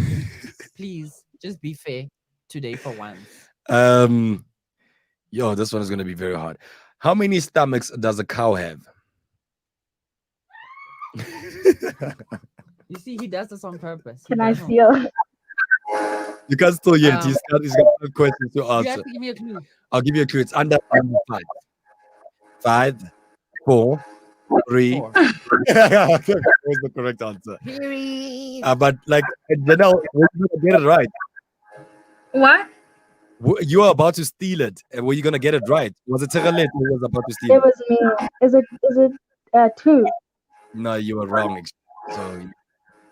Please, just be fair today for once. Yo, this one is gonna be very hard. How many stomachs does a cow have? You see, he does this on purpose. Can I steal? You can't still yet. He's got 5 questions to You have answer. to give me a clue. I'll give you a clue. It's under 5. 5, 4, 3. Four. That was the correct answer. Period. But like Janelle, were you gonna get it right? What? You are about to steal it. And were you gonna get it right? Was it Tsegalet who was about to steal It it? was me. Is it 2? No, you were wrong. So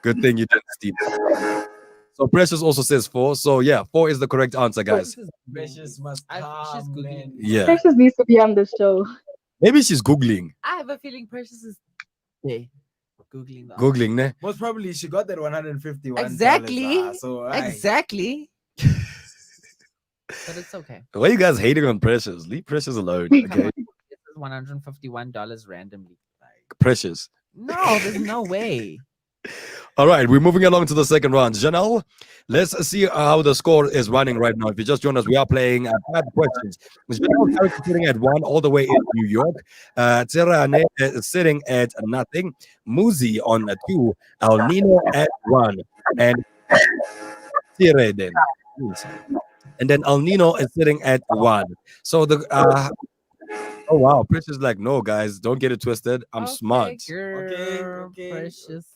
good thing you didn't steal it. So Precious also says 4. So yeah, 4 is the correct answer, guys. Precious must She's come, Googling. man. Yeah. Precious needs to be on the show. Maybe she's Googling. I have a feeling Precious is there. Googling the Googling, ne? Most probably she got that 151. Exactly. So Exactly. But it's okay. Why are you guys hating on Precious? Leave Precious alone. Okay. This is $151 randomly. Precious. No, there's no way. All right, we're moving along to the second round. Janelle, let's see how the score is running right now. If you just joined us, we are playing 5 questions. Janelle is sitting at 1 all the way in New York. Tsirane is sitting at nothing. Muzi on 2. El Nino at 1. And Tire then. And then El Nino is sitting at 1. So the oh wow, Precious is like, no guys, don't get it twisted. I'm smart. Girl, Okay. Precious.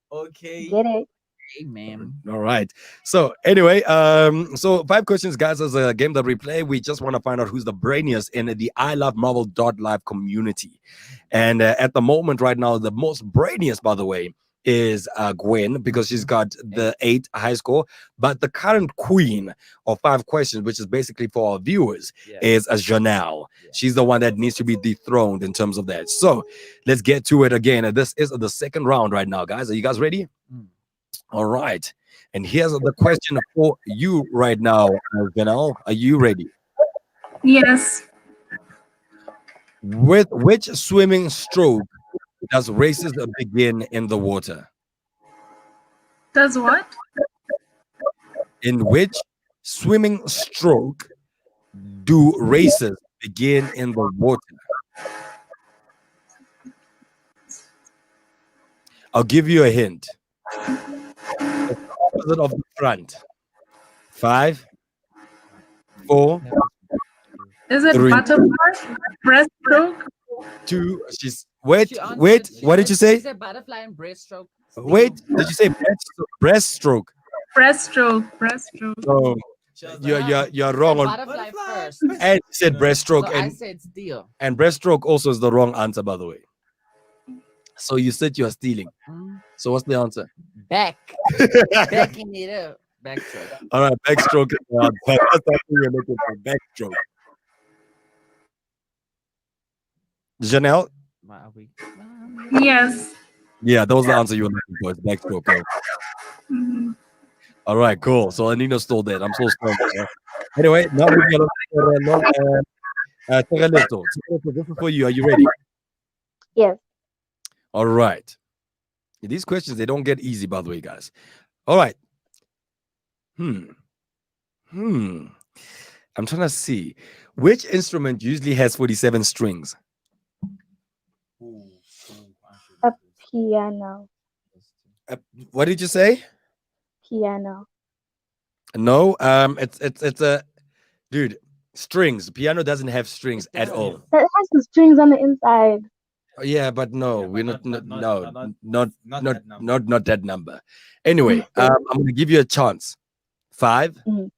Okay. Get it? Hey, ma'am. All right. So anyway, so 5 questions, guys, is a game that we play. We just want to find out who's the brainiest in the I Love Marvel Live community. And at the moment, right now, the most brainiest, by the way, is Gwen, because she's got the 8 high score. But the current queen of 5 questions, which is basically for our viewers, is Janelle. She's the one that needs to be dethroned in terms of that. So let's get to it again. This is the second round right now, guys. Are you guys ready? All right. And here's the question for you right now, Janelle. Are you ready? Yes. With which swimming stroke does races begin in the water? Does what? In which swimming stroke do races begin in the water? I'll give you a hint. It's the opposite of the front. 5, 4, Is it 3, butterfly? Breaststroke? 2. Wait. She answered- What she did you said- She say? said butterfly and breaststroke. Wait, did you say breaststroke? Breaststroke. No, you're wrong on. Butterfly first. And you said breaststroke, So I and said steal. breaststroke also is the wrong answer, by the way. So you said you are stealing. So what's the answer? Backing it up. Backstroke. All right, backstroke is the answer. That's what you're looking for. Backstroke. Janelle? Are we- Yes. Yeah, that was the answer you were looking for. It's backstroke. Yeah. Mhm. All right, cool. So Nino stole that. I'm so sorry. Yeah. Anyway, now we're going to Tsegaletso. Tsegaletso, this is for you. Are you ready? Yes. All right. These questions, they don't get easy, by the way, guys. All right. I'm trying to see. Which instrument usually has 47 strings? A piano. What did you say? Piano. No, it's a dude, strings. Piano doesn't have strings at all. That has the strings on the inside. Yeah, but no, Yeah, we're but not not that number. not that number. Anyway, I'm gonna give you a chance. 5, Mhm.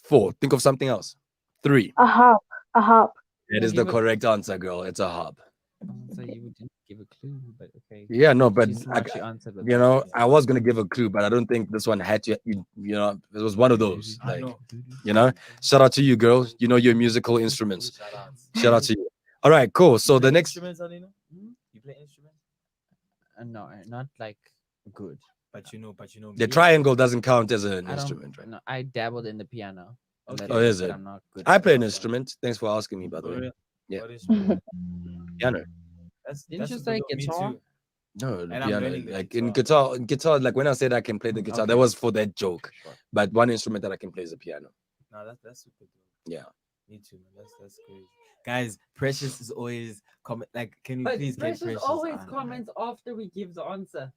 4. Think of something else. 3. A harp. A harp. That is the correct answer, girl. It's a harp. So you didn't give a clue, but okay. Yeah, no, but She's smart, she answered with you that. know, I was gonna give a clue, but I don't think this one had to. You know, it was one of those. Like, you know, shout out to you, girl. You know your musical instruments. Shout out to you. All right, cool. So the next. instruments, Alina? You play instruments? No, not like good. But you know. The triangle doesn't count as an I don't- instrument, right? No, I dabbled in the piano. a Okay. little Oh, bit, is but it? I'm not good. I at play it. an instrument. Thanks for asking me, by the way. Yeah. What instrument? Piano. Didn't you a say good one. Me guitar? too. No, the And I'm piano. learning the Like guitar. in guitar, like when I said I can play the guitar, that Okay. was for that joke. Sure. But one instrument that I can play is the piano. No, that's super dope. Yeah. Me too, man. That's crazy. Guys, Precious is always comment. Like, can you But please get Precious Precious always on? comments after we give the answer.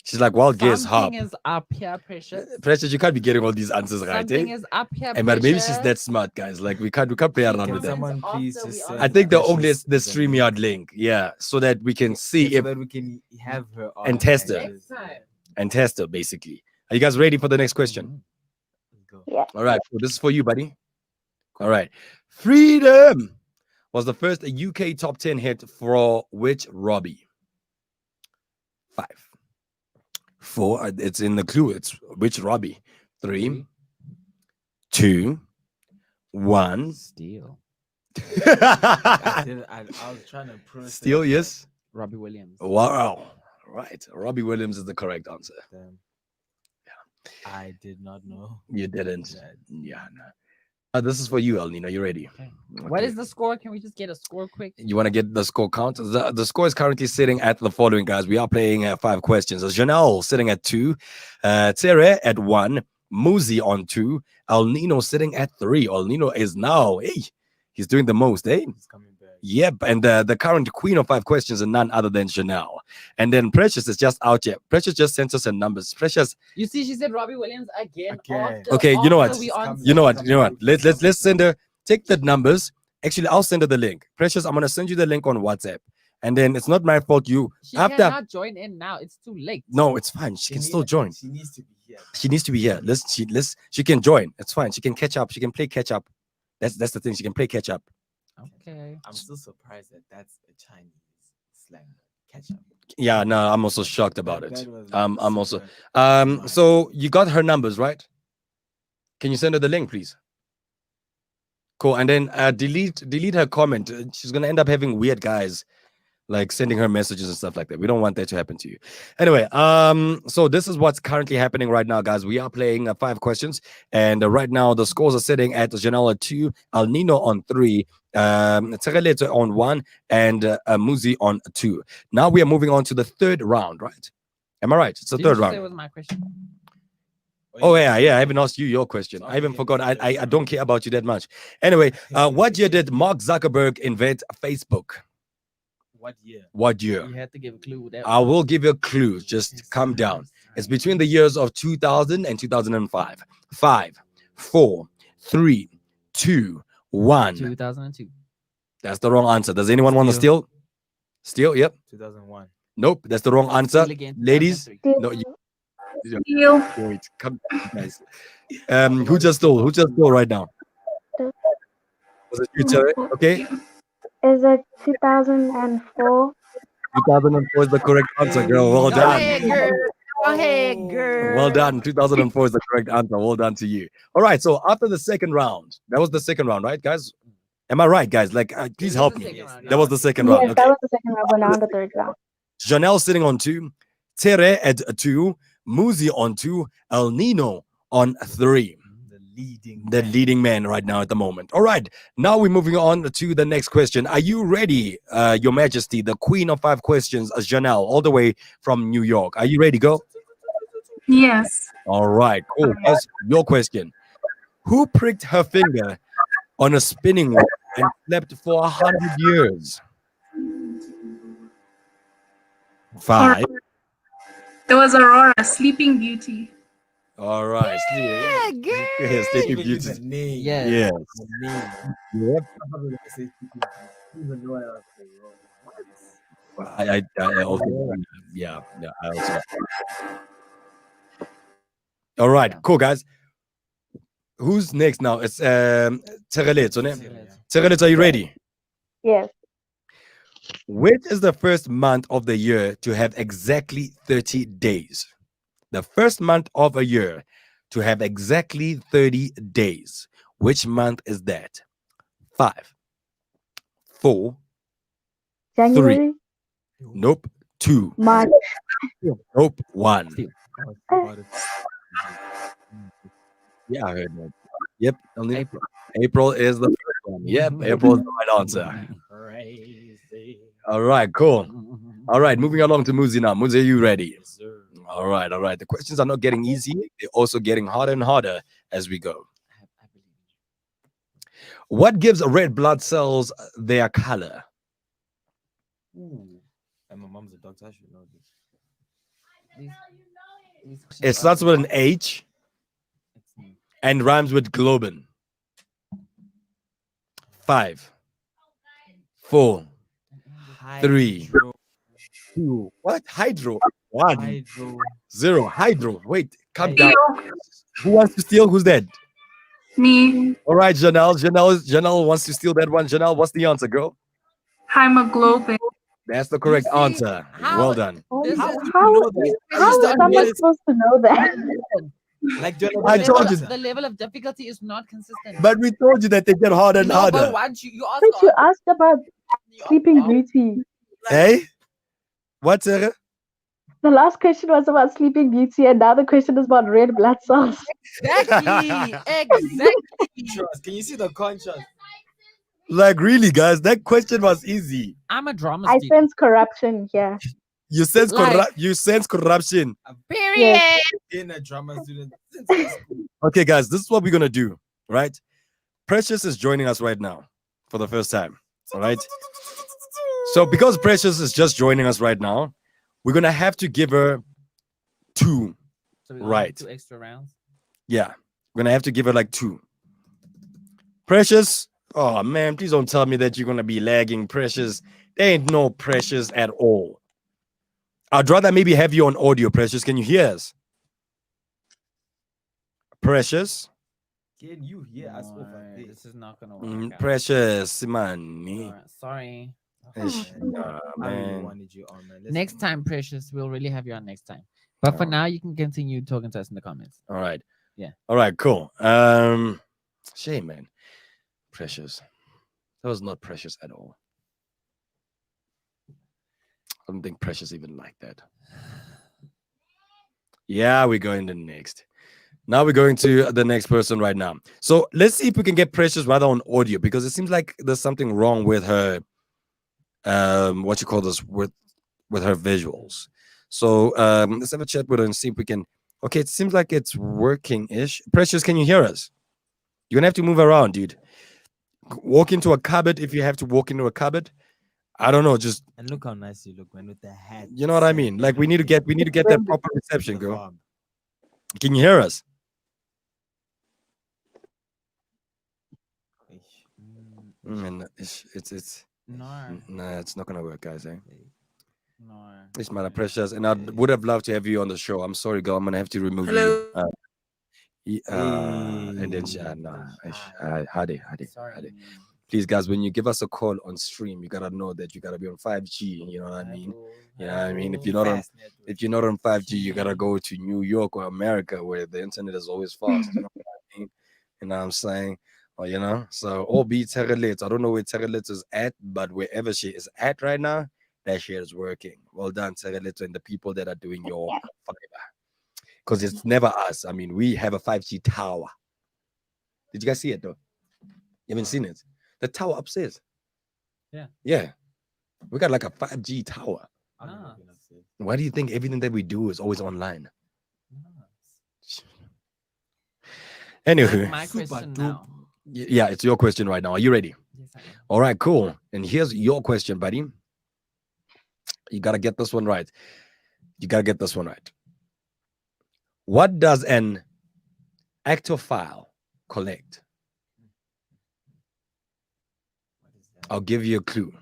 She's like, wild guess, harp. Something is up here, Precious. Precious, you can't be getting all these answers right, Something eh? is up here, And but maybe she's Precious. that smart, guys. Like we can't play around Can with that. someone Comments please after just we send I think the Precious only the link? StreamYard link, yeah, so that we can see so if that we can have her on and test her. Next time. and test her basically. Are you guys ready for the next question? Mhm. Let's go. Yeah. All right, so this is for you, buddy. All right, Freedom was the first UK top 10 hit for which Robbie? 5, 4. It's in the clue. It's which Robbie? 3, 2, 1. Steele. I was trying to process. Still yes. Robbie Williams. Wow. Right. Robbie Williams is the correct answer. Damn. I did not know. You didn't. that. Yeah. No. This is for you, El Nino. You ready? Okay. What Okay. is the score? Can we just get a score quick? You want to get the score count? The score is currently sitting at the following, guys. We are playing 5 questions. Janelle sitting at 2, Tere at 1, Muzi on 2, El Nino sitting at 3. El Nino is now, hey, he's doing the most, eh? He's coming back. Yep, and the current queen of 5 questions is none other than Janelle. And then Precious is just out here. Precious just sent us some numbers. Precious, You see, she said Robbie Williams again. Again. Okay, you know after what? we It's answered. you know what? Let's send her. Take the numbers. Actually, I'll send her the link. Precious, I'm gonna send you the link on WhatsApp. And then it's not my fault. You She after. cannot join in now. It's too late. No, it's fine. She can still join. She needs to be here. She needs to be here. She can join. It's fine. She can catch up. She can play catch up. That's the thing. She can play catch up. Okay. I'm still surprised that that's a Chinese slang. Catch up. Yeah, no, I'm also shocked about it. That was I'm super also surprising. so you got her numbers, right? Can you send her the link, please? Cool. And then delete her comment. She's gonna end up having weird guys like sending her messages and stuff like that. We don't want that to happen to you. Anyway, so this is what's currently happening right now, guys. We are playing 5 questions, and right now the scores are sitting at Janelle at 2, El Nino on 3, Tsegaletse on 1, and Muzi on 2. Now we are moving on to the 3rd round, right? Am I right? It's the Didn't 3rd you say round. it was my question? Oh yeah, I haven't asked you your question. I even forgot. I don't care about you that much. Anyway, what year did Mark Zuckerberg invent Facebook? What year? What year? You had to give a clue. That I will give you a clue. Just calm down. It's between the years of 2000 and 2005. 5, 4, 3, 2, 1. 2002. That's the wrong answer. Does anyone want to steal? Steal? Yep. 2001. Nope. That's the wrong answer. Steal again, Ladies. 2003. No. You. Wait. Come, guys. Who just stole? Who just stole right now? Was it you, Terry? Okay. Is it 2004? 2004 is the correct answer, girl. Well Go done. ahead, girl. Go ahead, girl. Well done. 2004 is the correct answer. Well done to you. All right. So after the second round, that was the second round, right, guys? Am I right, guys? Like, please It was help the me. second round, That was the second Yes, round. that Okay. was the second round, but now on the third round. Janelle sitting on 2, Tere at 2, Muzi on 2, El Nino on 3. The leading man right now at the moment. All right, now we're moving on to the next question. Are you ready, Your Majesty, the queen of 5 questions, Janelle, all the way from New York? Are you ready? Go. Yes. All right, cool. That's your question. Who pricked her finger on a spinning wheel and slept for 100 years? 5. There was Aurora, Sleeping Beauty. All right. Yeah, Yeah, Sleeping Beauty. Yes. Yes. Yep. I also, yeah, I also. All right, cool, guys. Who's next now? It's Tsereletso, ne? Tsereletso. Tsereletso, are you ready? Yes. Which is the first month of the year to have exactly 30 days? The first month of a year to have exactly 30 days. Which month is that? 5, 4, January. nope, 2, March. nope, 1. Still. Yeah, I heard that. Yep, only April. April is the first one. Yep, April is the right answer. Crazy. All right, cool. All right, moving along to Muzi now. Muzi, are you ready? Yes, sir. All right, all right. The questions are not getting easy. They're also getting harder and harder as we go. I believe What gives red blood cells their color? Ooh. And my mom's a doctor. I should know this. you. These It questions starts are- with an H it's new. and rhymes with globin. 5, 4, 3, Hydro. 2. What? Hydro. 1, Hydro. 0. Hydro. Wait, calm Hydro. down. Who wants to steal? Who's that? Me. All right, Janelle wants to steal that one. Janelle, what's the answer, girl? Hemoglobin. That's the correct see, answer. how- Well done. This How is- do you How, know that? how is Understand someone this. supposed to know that? Like, I the told level, you. the level of difficulty is not consistent. But we told you that they get harder and no, harder. but once you ask, But you asked about Sleeping Beauty. Hey? What, Sarah? The last question was about Sleeping Beauty, and now the question is about red blood cells. exactly, exactly. Contrast. Can you see the contrast? Like, really, guys, that question was easy. I'm a drama I student. sense corruption here. You sense, Like- you sense corruption. Period. Yes. Being a drama student since high school. Okay, guys, this is what we're going to do, right? Precious is joining us right now for the first time, all right? So, because Precious is just joining us right now, we're going to have to give her 2. So we only Right. have 2 extra rounds. Yeah, we're going to have to give her like 2. Precious, oh man, please don't tell me that you're going to be lagging, Precious. There ain't no Precious at all. I'd rather maybe have you on audio, Precious. Can you hear us? Precious? Can you hear us over Alright, this? this is not gonna work. out. Precious, man. Alright, sorry. Ish, Oh, nah, I really man. wanted you on, man. Let's Next go. time, Precious, we'll really have you on next time. But for Oh. now, you can continue talking to us in the comments. All right. Yeah. All right, cool. Shame, man. Precious. That was not Precious at all. I don't think Precious even like that. Yeah, we're going to next. Now we're going to the next person right now. So let's see if we can get Precious rather on audio, because it seems like there's something wrong with her what you call this, with her visuals. So let's have a chat with her and see if we can. Okay, it seems like it's working-ish. Precious, can you hear us? You're gonna have to move around, dude. Walk into a cupboard if you have to walk into a cupboard. I don't know, just And look how nice you look, man, with the hat. you know what I mean. Like we need to get that proper reception, girl. Can you hear us? It's No, nah, it's not gonna work, guys. Eh? no. It's my precious, and I would have loved to have you on the show. I'm sorry, girl. I'm gonna have to remove you. And then Hadi. Sorry. Please, guys, when you give us a call on stream, you gotta know that you gotta be on 5G. You know what I mean? You know what I mean? If you're not on 5G, you gotta go to New York or America where the internet is always fast. You know what I mean? You know what I'm saying? Or you know, so all be Terrelit. I don't know where Terrelit is at, but wherever she is at right now, that shit is working. Well done, Terrelit, and the people that are doing your fiber. Because it's never us. I mean, we have a 5G tower. Did you guys see it though? You haven't seen it? The tower upstairs. Yeah. Yeah. We got like a 5G tower. Ah. Why do you think everything that we do is always online? Anyway, My question now. yeah, it's your question right now. Are you ready? Yes, I am. All right, cool. And here's your question, buddy. You got to get this one right. What does an actophile collect? I'll give you a clue.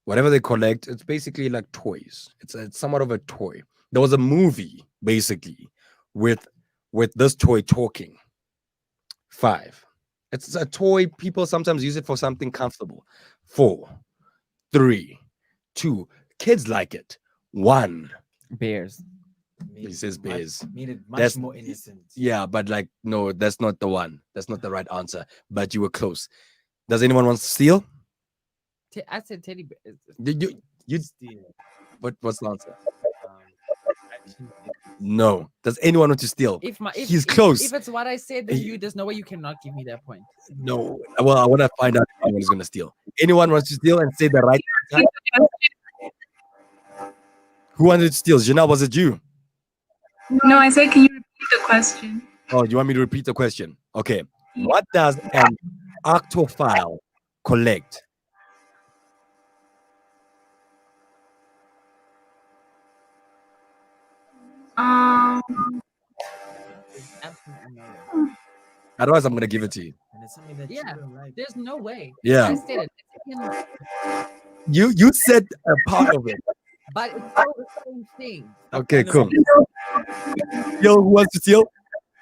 Whatever they collect, it's basically like toys. It's somewhat of a toy. There was a movie basically with this toy talking. 5. It's a toy. People sometimes use it for something comfortable. 4, 3, 2. Kids like it. 1. Bears. He says bears. Made it much That's- more innocent. Yeah, but like, no, that's not the one. That's not the right answer. But you were close. Does anyone want to steal? I said teddy bears. You Steal. what's the answer? Actually, No. Does anyone want to steal? If He's close. If it's what I said, then He- there's no way you cannot give me that point. No. Well, I want to find out if anyone is going to steal. Anyone wants to steal and say the right answer? Who wanted to steal? Janelle, was it you? No, I said, can you repeat the question? Oh, you want me to repeat the question? Okay. What does an octophile collect? Absolutely no way. Otherwise, I'm going to give it to you. and it's something that Yeah. you don't like. There's no way. Yeah. I said it. You said a part of it. But it's still the same thing. Okay, cool. Steal, who wants to steal?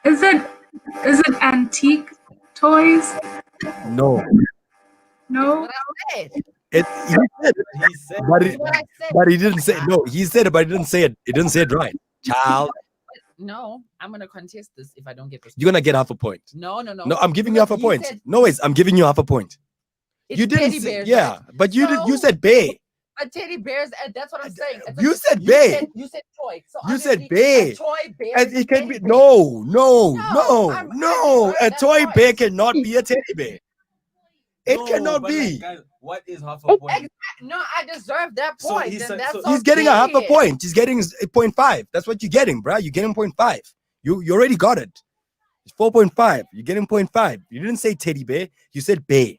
Is it antique toys? No. No. What I said. He said it, He said, What I said. but he didn't say no. He said it, but he didn't say it. He didn't say it right. Child, No, I'm gonna contest this if I don't get this. you're gonna get half a point. No. No, I'm giving you half a He point. said No, I'm giving you half a point. it's You didn't teddy say, bears. yeah, right? but you No. you said bay. A teddy bears, and that's what I'm saying. It's You a- said bay. You said toy. So You said obviously, bay. A toy bear. And is it can be teddy bear. no. I'm A that toy point. bear cannot be a teddy bear. It No, cannot but be. like, guys, what is half a point? No, I deserve that So point. he and said- that's so- He's getting a half a okay. point. He's getting 0.5. That's what you're getting, bruh. You're getting 0.5. You already got it. It's 4.5. You're getting 0.5. You didn't say teddy bear. You said bear.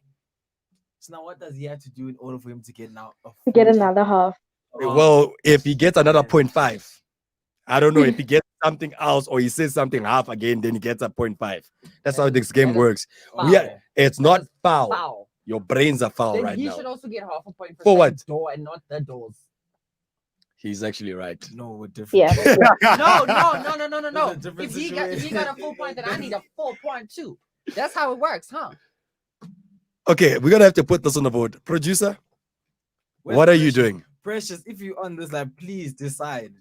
So now what does he have to do in order for him to get now a To get full- another half. Oh, Well, if he gets another man. 0.5, I don't know if he gets something else or he says something half again, then he gets a 0.5. That's how this game that is works. foul. Yeah, it's not is foul. Foul. Your brains are foul Then right he now. should also get half a point for For saying what? door and not the doors. He's actually right. No, we're different. Yeah. No. There's a different If he got a full point, then I need a full point too. That's how it works, huh? Okay, we're gonna have to put this on the board. Producer, Where's what are you Precious? doing? Precious, if you're on this, like, please decide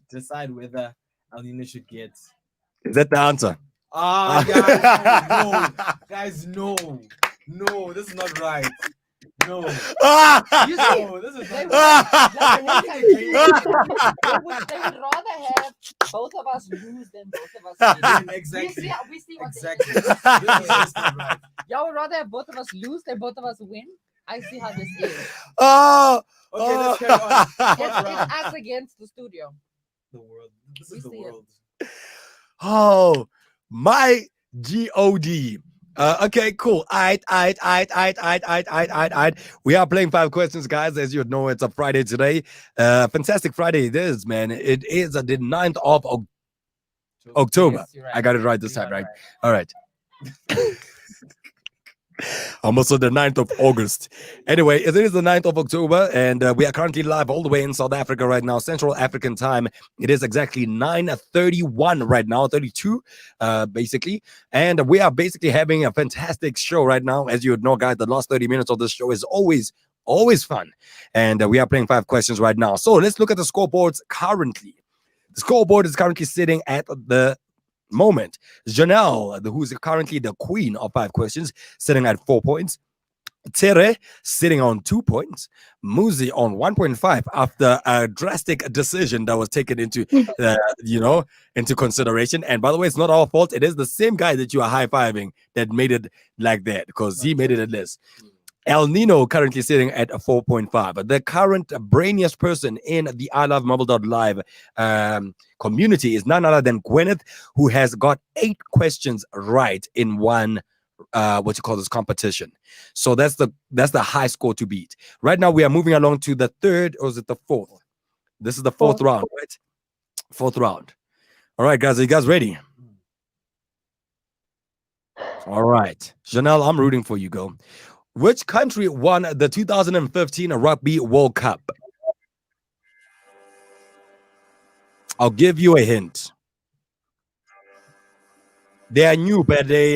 whether Alina should get. Is that the answer? Ah, guys, no, this is not right. No, You see, no, this is they not would, right. they would rather have both of us lose than both of us win. Exactly. We see what Exactly. they This is just not right. Y'all would rather have both of us lose than both of us win. I see how this is. Oh, Okay, let's carry on. It's us against the studio. The world. This We is the see it. world. oh, my God. Okay, cool. Aight. We are playing 5 questions, guys. As you know, it's a Friday today. Fantastic Friday it is, man. It is the 9th of October. Yes, you're right. I got it right this You time, got it right? All right. Almost on the 9th of August. Anyway, it is the 9th of October, and we are currently live all the way in South Africa right now, Central African time. It is exactly 9:31 right now, 32, basically. And we are basically having a fantastic show right now. As you would know, guys, the last 30 minutes of this show is always fun. And we are playing 5 questions right now. So let's look at the scoreboards currently. The scoreboard is currently sitting at the moment. Janelle, who's currently the queen of 5 questions, sitting at 4 points. Tere sitting on 2 points. Muzi on 1.5 after a drastic decision that was taken into into consideration. And by the way, it's not our fault. It is the same guy that you are high-fiving that made it like that, because he made it at less. El Nino currently sitting at a 4.5. The current brainiest person in the I Love Marvel.live community is none other than Gwyneth, who has got 8 questions right in one competition. So that's the high score to beat. Right now we are moving along to the 3rd, or is it the 4th? This is the 4th round, right? 4th round. All right, guys, are you guys ready? All right. Janelle, I'm rooting for you, girl. Which country won the 2015 Rugby World Cup? I'll give you a hint. They are new, but they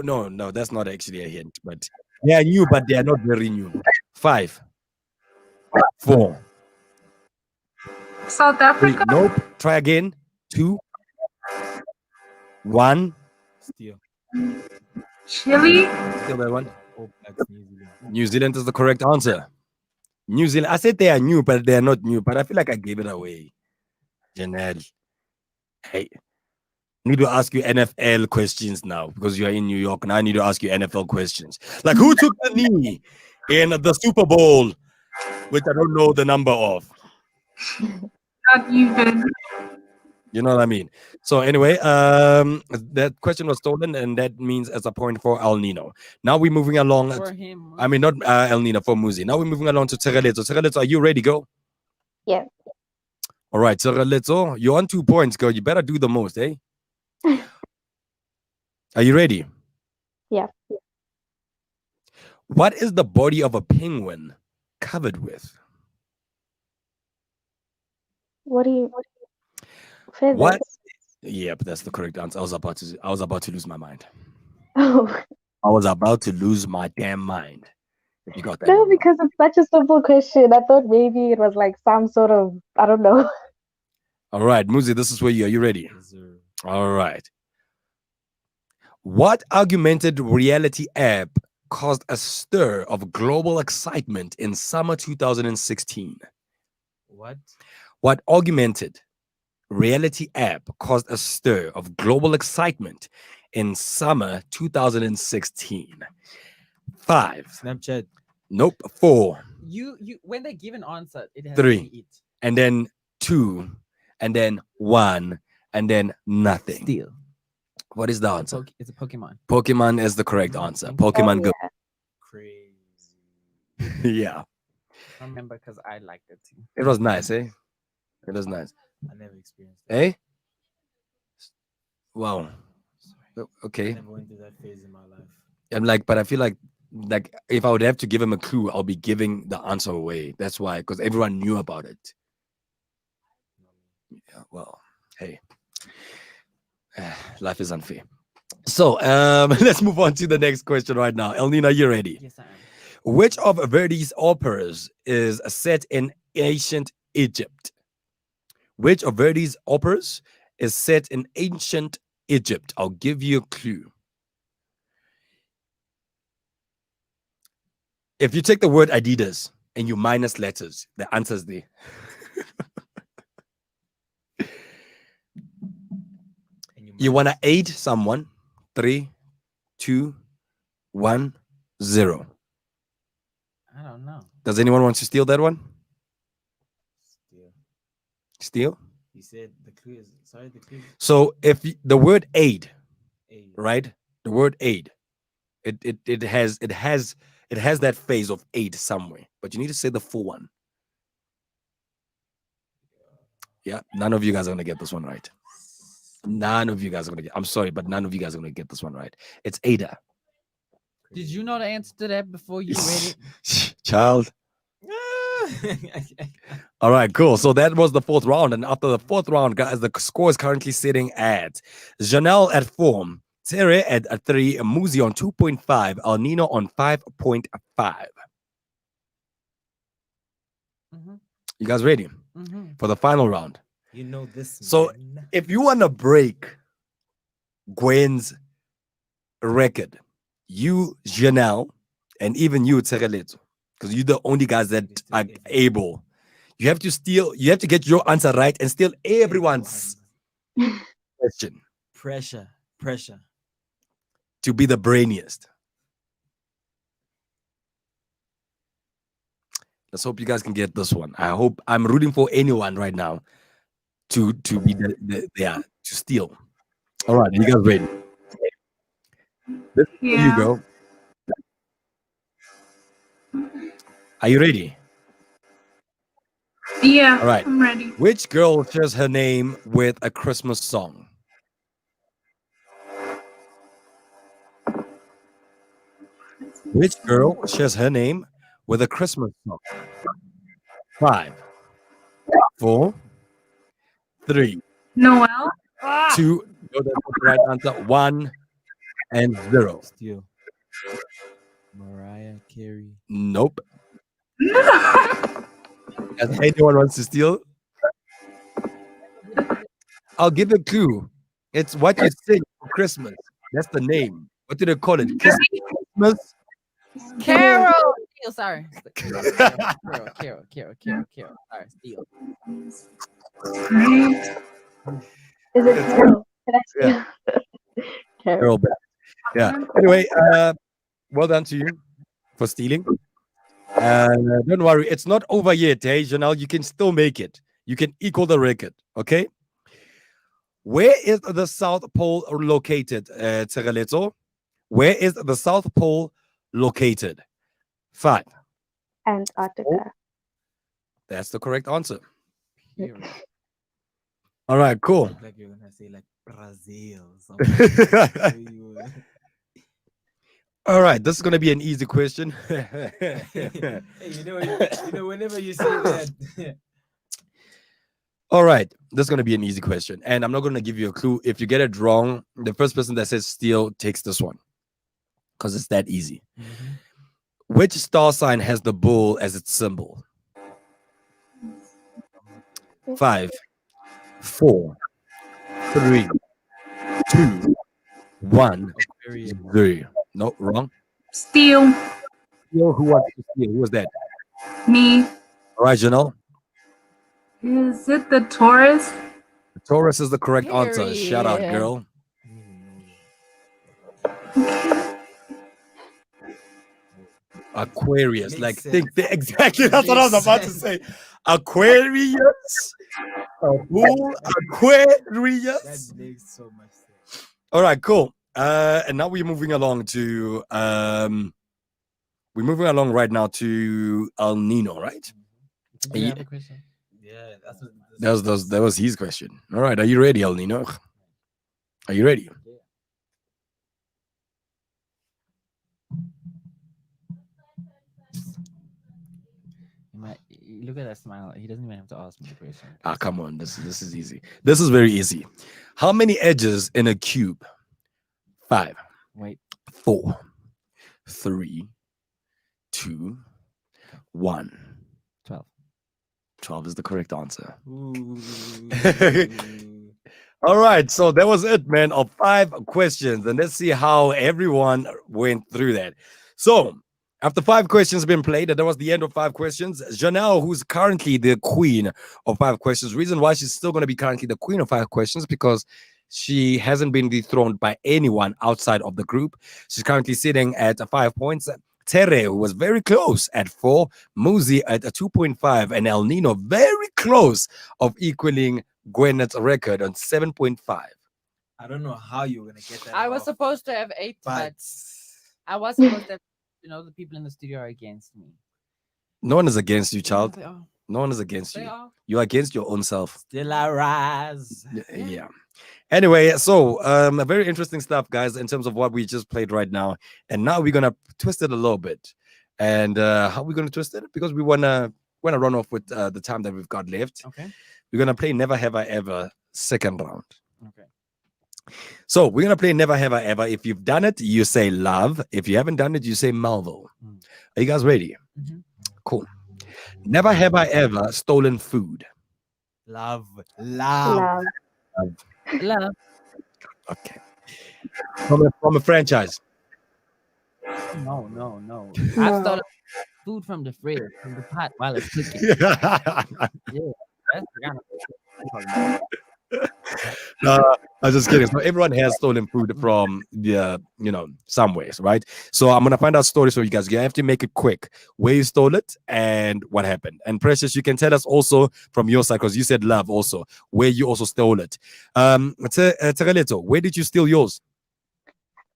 no, that's not actually a hint. But they are new, but they are not very new. 5, 4, South 3. Africa. Nope. Try again. 2, 1. Still. Chile. Still that one. All Blacks, New Zealand. New Zealand is the correct answer. New Zealand. I said they are new, but they are not new. But I feel like I gave it away. Janelle. Hey. I need to ask you NFL questions now because you are in New York. Now I need to ask you NFL questions. Like, who took the knee in the Super Bowl, which I don't know the number of? Not even. You know what I mean? So anyway, that question was stolen, and that means as a point for El Nino. Now we're moving along. For him. I mean, not El Nino, for Muzi. Now we're moving along to Tsereletso. Tsereletso, are you ready? Go. Yes. All right, Tsereletso, you're on 2 points, girl. You better do the most, eh? Are you ready? Yeah. What is the body of a penguin covered with? What do you? Feathers. What? Yep, that's the correct answer. I was about to lose my mind. Oh I was about to lose my damn mind. If you got that. no, because it's such a simple question. I thought maybe it was like some sort of I don't know. All right, Muzi, this is where you are. You ready? Yes, sir. All right. What augmented reality app caused a stir of global excitement in summer 2016? What? What augmented reality app caused a stir of global excitement in summer 2016? 5. Snapchat. Nope. 4. You when they give an answer, it has 3. to be it. And then 2. And then 1. And then nothing. Steal. What is the answer? It's a Pokemon. Pokemon is the correct answer. Thank you. Pokemon Oh, Go. yeah. Crazy. Yeah. I remember because I liked it too. It was nice, eh? It was nice. I never experienced that. Eh? Wow. I Okay. never went through that phase in my life. I'm like, but I feel like if I would have to give him a clue, I'll be giving the answer away. That's why, because everyone knew about it. Yeah, well, hey. Life is unfair. So let's move on to the next question right now. Elnina, you ready? Yes, I am. Which of Verdi's operas is set in ancient Egypt? Which of Verdi's operas is set in ancient Egypt? I'll give you a clue. If you take the word Adidas and you minus letters, the answer's there. You want to aid someone? 3, 2, 1, 0. I don't know. Does anyone want to steal that one? Still. Steal? You said the clue is sorry, the clue. So if the word aid, Hey, right? The word aid, it has that phase of aid somewhere, but you need to say the full one. Yeah, none of you guys are gonna get this one right. None of you guys are gonna get. I'm sorry, but none of you guys are gonna get this one right. It's Ada. Did you know the answer to that before you read it? Child. All right, cool. So that was the 4th round, and after the 4th round, guys, the score is currently sitting at Janelle at 4, Tere at 3, Muzi on 2.5, El Nino on 5.5. Mm-hmm. You guys ready Mm-hmm. for the final round? you know this. So man. if you want to break Gwen's record, you, Janelle, and even you, Tsereletso, because you're the only guys that are able, you have to get your answer right and steal everyone's question pressure. to be the brainiest. Let's hope you guys can get this one. I'm rooting for anyone right now to be there to steal. All right, you guys ready? Here you Yeah. go. Are you ready? Yeah. All right. I'm ready. Which girl shares her name with a Christmas song? Which girl shares her name with a Christmas song? 5, 4, 3, Noel. 2. go. That's the right answer. 1 and 0. Steal. Mariah Carey. Nope. As anyone wants to steal, I'll give a clue. It's what you sing for Christmas. That's the name. What do they call it? Christmas? Carol. Steal, sorry. Carol. Sorry, steal. Is it Carol? Can I steal? Yeah. Carol. Carol Bell. Yeah. Anyway, well done to you for stealing. Don't worry, it's not over yet, hey, Janelle. You can still make it. You can equal the record, okay? Where is the South Pole located, Tsereletso? Where is the South Pole located? 5. Antarctica. That's the correct answer. All right, cool. Like you're gonna say like Brazil. All right, this is gonna be an easy question. Hey, whenever you say that. All right, this is going to be an easy question. And I'm not going to give you a clue. If you get it wrong, the first person that says steal takes this one because it's that easy. Which star sign has the bull as its symbol? 5, 4, 3, 2, 1, 0. No, wrong. Steal. Steal. Who wants to steal? Who was that? Me. All right, Janelle. Is it the Taurus? Taurus is the correct answer. Shout out, girl. Aquarius. Makes Like, sense. think exactly. That's what I was Makes about to sense. say. Aquarius. A bull. Aquarius. That makes so much sense. All right, cool. And now we're moving along to we're moving along right now to El Nino, right? Do you have a question? Yeah, that's what That was his question. All right, are you ready, El Nino? Are you ready? Look at that smile. He doesn't even have to ask me the question. Ah, come on. This is easy. This is very easy. How many edges in a cube? 5. Wait. 4, 3, 2, 1. 12. 12 is the correct answer. Ooh. All right, so that was it, man, of 5 questions. And let's see how everyone went through that. So, after 5 questions been played, and that was the end of 5 questions. Janelle, who's currently the queen of 5 questions, reason why she's still going to be currently the queen of 5 questions, because she hasn't been dethroned by anyone outside of the group. She's currently sitting at 5 points. Tere, who was very close at 4, Muzi at a 2.5, and El Nino very close of equaling Gwyneth's record on 7.5. I don't know how you're gonna get that. I was off, supposed to have 8, but but I was supposed to have, the people in the studio are against me. No one is against you, Yeah, child. they are. No one is against They you. are. You're against your own self. still I rise. Yeah. Anyway, so very interesting stuff, guys, in terms of what we just played right now. And now we're gonna twist it a little bit. And how are we gonna twist it? Because we wanna run off with the time that we've got left. Okay. We're gonna play Never Have I Ever second round. Okay. So we're gonna play Never Have I Ever. If you've done it, you say love. If you haven't done it, you say Melville. Are you guys ready? Mhm. Cool. Never have I ever stolen food. Love. Love. Love. Okay. From a franchise. No. No. I've stolen food from the fridge, from the pot while it's cooking. Yeah, that's the kind of No, I'm just kidding. So everyone has stolen food from the, some ways, right? So I'm gonna find out stories for you guys. You have to make it quick. Where you stole it and what happened. And Precious, you can tell us also from your side because you said love also where you also stole it. Tsereletso, where did you steal yours?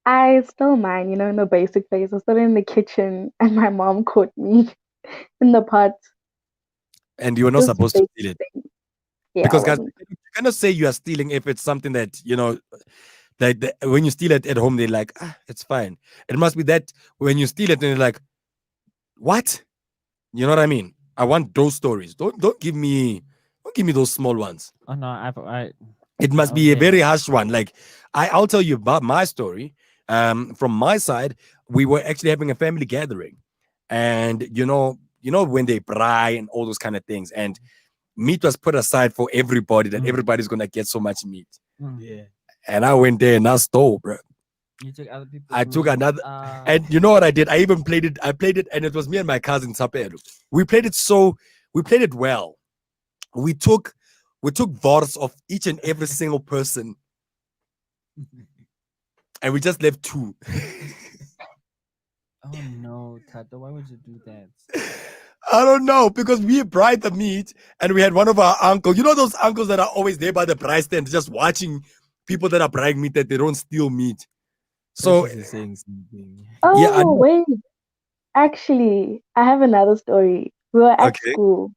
I stole mine, in the basic phase. I stole it in the kitchen, and my mom caught me in the pot. And you were not Just supposed to basic steal it. thing. Yeah, Because I guys, wasn't. you cannot say you are stealing if it's something that like when you steal it at home, they're like, it's fine. It must be that when you steal it and you're like, what? You know what I mean? I want those stories. Don't give me those small ones. Oh no, It must be a very harsh one. Like I'll tell you about my story. From my side, we were actually having a family gathering, and you know when they braai and all those kind of things, and meat was put aside for everybody. That everybody's gonna get so much meat. Yeah. And I went there and I stole, bro. You took other people's I took meat. another, and you know what I did? I even played it. I played it, and it was me and my cousin Sapero. We played it well. We took votes of each and every single person, and we just left 2. Oh no, Thato, why would you do that? I don't know, because we bride the meat, and we had one of our uncles. You know those uncles that are always there by the braai stand, just watching people that are braaiing meat that they don't steal meat. So saying something. Oh, yeah, I know. wait. Actually, I have another story. We were at Okay. school.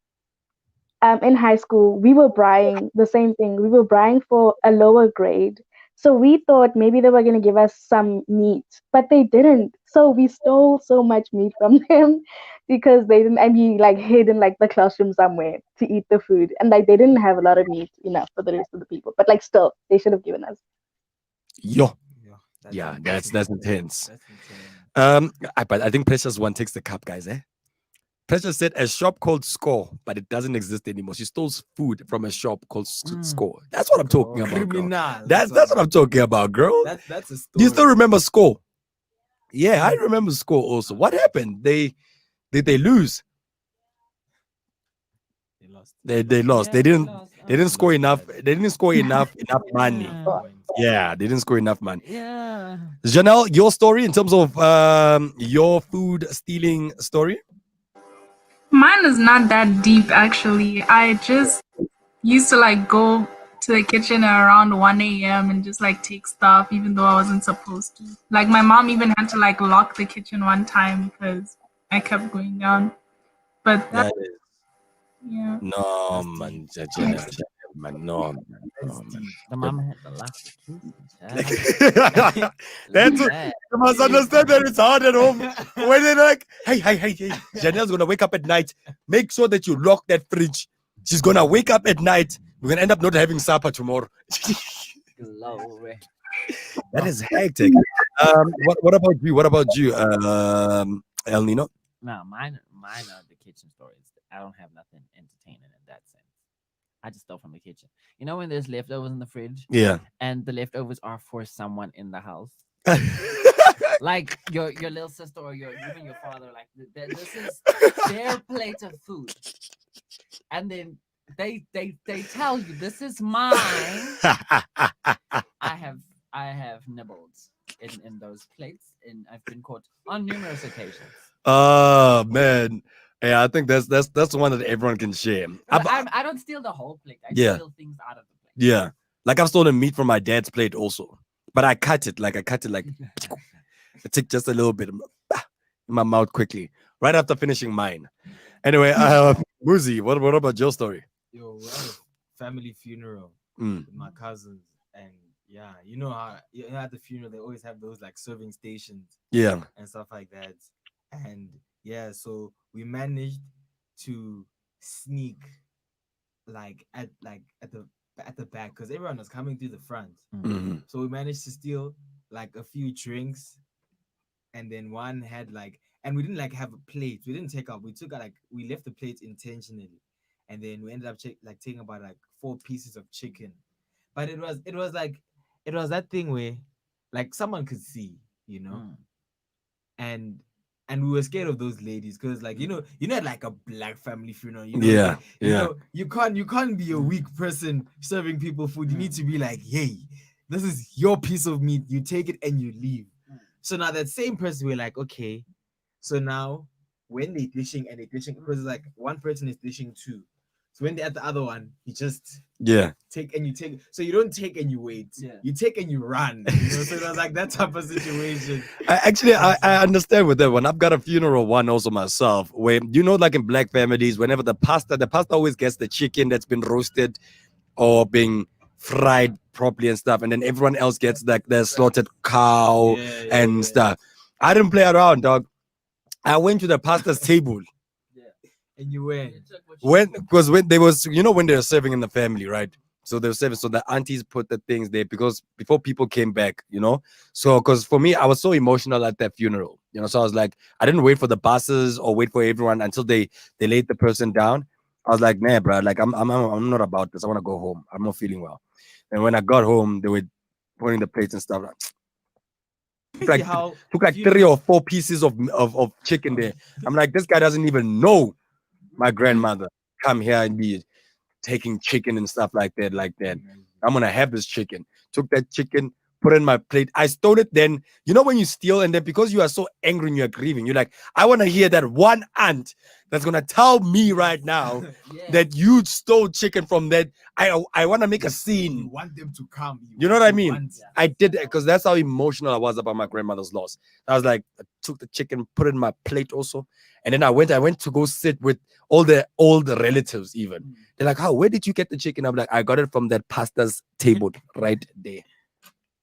In high school, we were braaiing the same thing. We were braaiing for a lower grade. So we thought maybe they were going to give us some meat, but they didn't. So we stole so much meat from them because they didn't, and we like hid in like the classroom somewhere to eat the food. And like they didn't have a lot of meat enough for the rest of the people. But like still, they should have given us. Yo. Yeah, that's intense. But I think Precious one takes the cup, guys. Precious said a shop called Score, but it doesn't exist anymore. She stole food from a shop called Score. That's what I'm talking about, girl. That's what I'm talking about, girl. That's a story. Do you still remember Score? Yeah, I remember Score also. What happened? Did they lose? They lost. They lost. Yeah, They didn't. lost. They didn't score enough. They didn't score enough money. Yeah. Yeah, they didn't score enough money. Yeah. Janelle, your story in terms of your food stealing story? Mine is not that deep actually. I just used to like go to the kitchen around 1 a.m. and just like take stuff even though I wasn't supposed to. Like my mom even had to like lock the kitchen one time because I kept going down. But That is yeah. no man, Janelle, man, no man. The mama had the lock the kitchen. That's what, you must understand that it's hard at home when they're like, hey, Janelle's gonna wake up at night. Make sure that you lock that fridge. She's gonna wake up at night. We're gonna end up not having supper tomorrow. Glory. That is hectic. What about you? What about you, El Nino? No, mine are the kitchen stories. I don't have nothing entertaining in that sense. I just stole from the kitchen. You know when there's leftovers in the fridge? Yeah. And the leftovers are for someone in the house. Like your little sister or even your father, like this is their plate of food. And then they tell you this is mine. I have nibbled in those plates, and I've been caught on numerous occasions. Oh man. Yeah, I think that's the one that everyone can share. I don't steal the whole plate. I steal things out of the plate. Yeah. Like I've stolen meat from my dad's plate also. But I cut it like I took just a little bit in my mouth quickly. Right after finishing mine. Anyway, Muzi, what about your story? Yo, we're at a family funeral with my cousins, and yeah, you know how at the funeral they always have those like serving stations, Yeah, and stuff like that. And yeah, so we managed to sneak at the back because everyone was coming through the front. mm-hmm. So we managed to steal like a few drinks, and then one had and we didn't have a plate. We didn't take out. We took out we left the plate intentionally, and then we ended up taking about 4 pieces of chicken. But it was that thing where someone could see, and we were scared of those ladies because at a black family funeral, you can't be a weak person serving people food. You need to be like, hey, this is your piece of meat. You take it and you leave. So now that same person, we're like, okay. So now when they're dishing because one person is dishing 2. So when they're at the other one, you just take. So you don't take and you wait. Yeah. You take and you run. So it was that type of situation. I understand with that one. I've got a funeral one also myself where in black families, whenever the pastor always gets the chicken that's been roasted or being fried properly and stuff, and then everyone else gets the slaughtered cow and stuff. I didn't play around, dog. I went to the pastor's table. And you went when they were serving in the family, right? So they were serving. So the aunties put the things there because before people came back, you know. So because for me, I was so emotional at that funeral, you know. So I was like, I didn't wait for the buses or wait for everyone until they laid the person down. I was like, nah, bro, like I'm not about this. I want to go home. I'm not feeling well. And when I got home, they were putting the plates and stuff. Like, took like 3 or 4 pieces of chicken there. I'm like, this guy doesn't even know my grandmother come here and be taking chicken and stuff like that. I'm gonna have this chicken. Took that chicken, put it in my plate. I stole it. Then you know when you steal, and then because you are so angry and you're grieving, you're like, I want to hear that one aunt that's gonna tell me right now that you stole chicken from that. I want to make a scene. You want them to come. You know what I mean? I did that because that's how emotional I was about my grandmother's loss. I was like, I took the chicken, put it in my plate also, and then I went to go sit with all the old relatives. Even they're like, "How? Where did you get the chicken?" I'm like, "I got it from that pastor's table right there."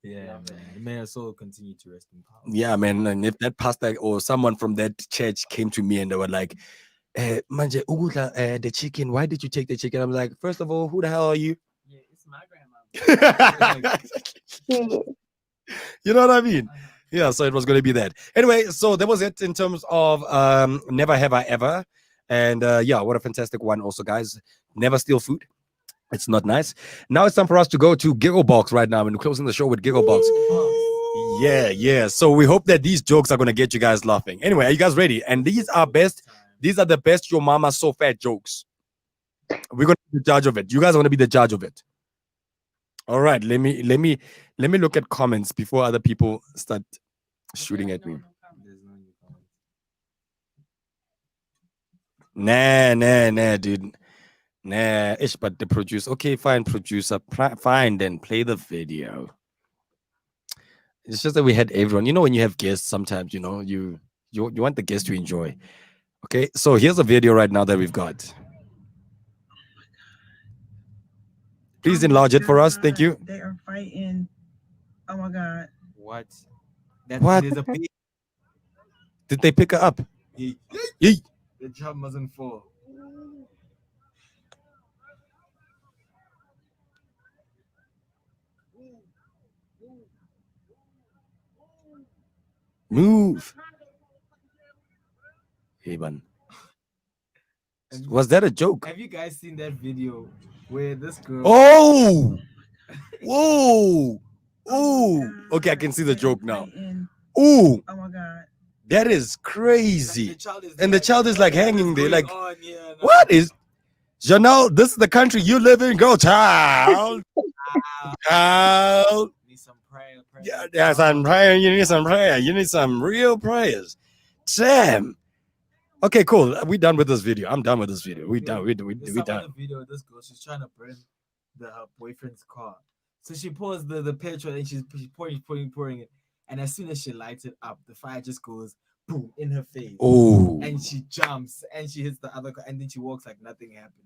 Yeah, man. May our soul continue to rest in power. Yeah, man. And if that pastor or someone from that church came to me and they were like, Manje, the chicken, why did you take the chicken? I'm like, first of all, who the hell are you? Yeah, it's my grandma. You know what I mean? Yeah, so it was going to be that. Anyway, so that was it in terms of Never Have I Ever. And yeah, what a fantastic one also, guys. Never steal food. It's not nice. Now it's time for us to go to Gigglebox right now. And we're closing the show with Gigglebox. Yeah. So we hope that these jokes are going to get you guys laughing. Anyway, are you guys ready? And these are the best Your Mama So Fat jokes. We're going to be the judge of it. You guys are going to be the judge of it. All right. Let me look at comments before other people start shooting at me. Nah, dude. Nah, ish, but the producer. Okay, fine, producer. Fine, then play the video. It's just that we had everyone. You know, when you have guests, sometimes you want the guests to enjoy. Okay, so here's a video right now that we've got. Please enlarge it for us. Thank you. They are fighting. Oh my God. What? What? There's a pig. Did they pick her up? Yee. The job mustn't fall. Move. Hey, man. Was that a joke? Have you guys seen that video where this girl? Oh! Whoa! Oh! Okay, I can see the joke now. Ooh! Oh my God. That is crazy. And the child is like hanging there, like, yeah, what is? Janelle, this is the country you live in. Go, child. Child. Need some prayer. Yeah, some prayer. You need some prayer. You need some real prayers. Damn. Okay, cool. We done with this video. I'm done with this video. We done. We done. The video of this girl, she's trying to burn her boyfriend's car. So she pours the petrol and she's pouring it. And as soon as she lights it up, the fire just goes boom in her face. Oh. And she jumps and she hits the other car and then she walks like nothing happened.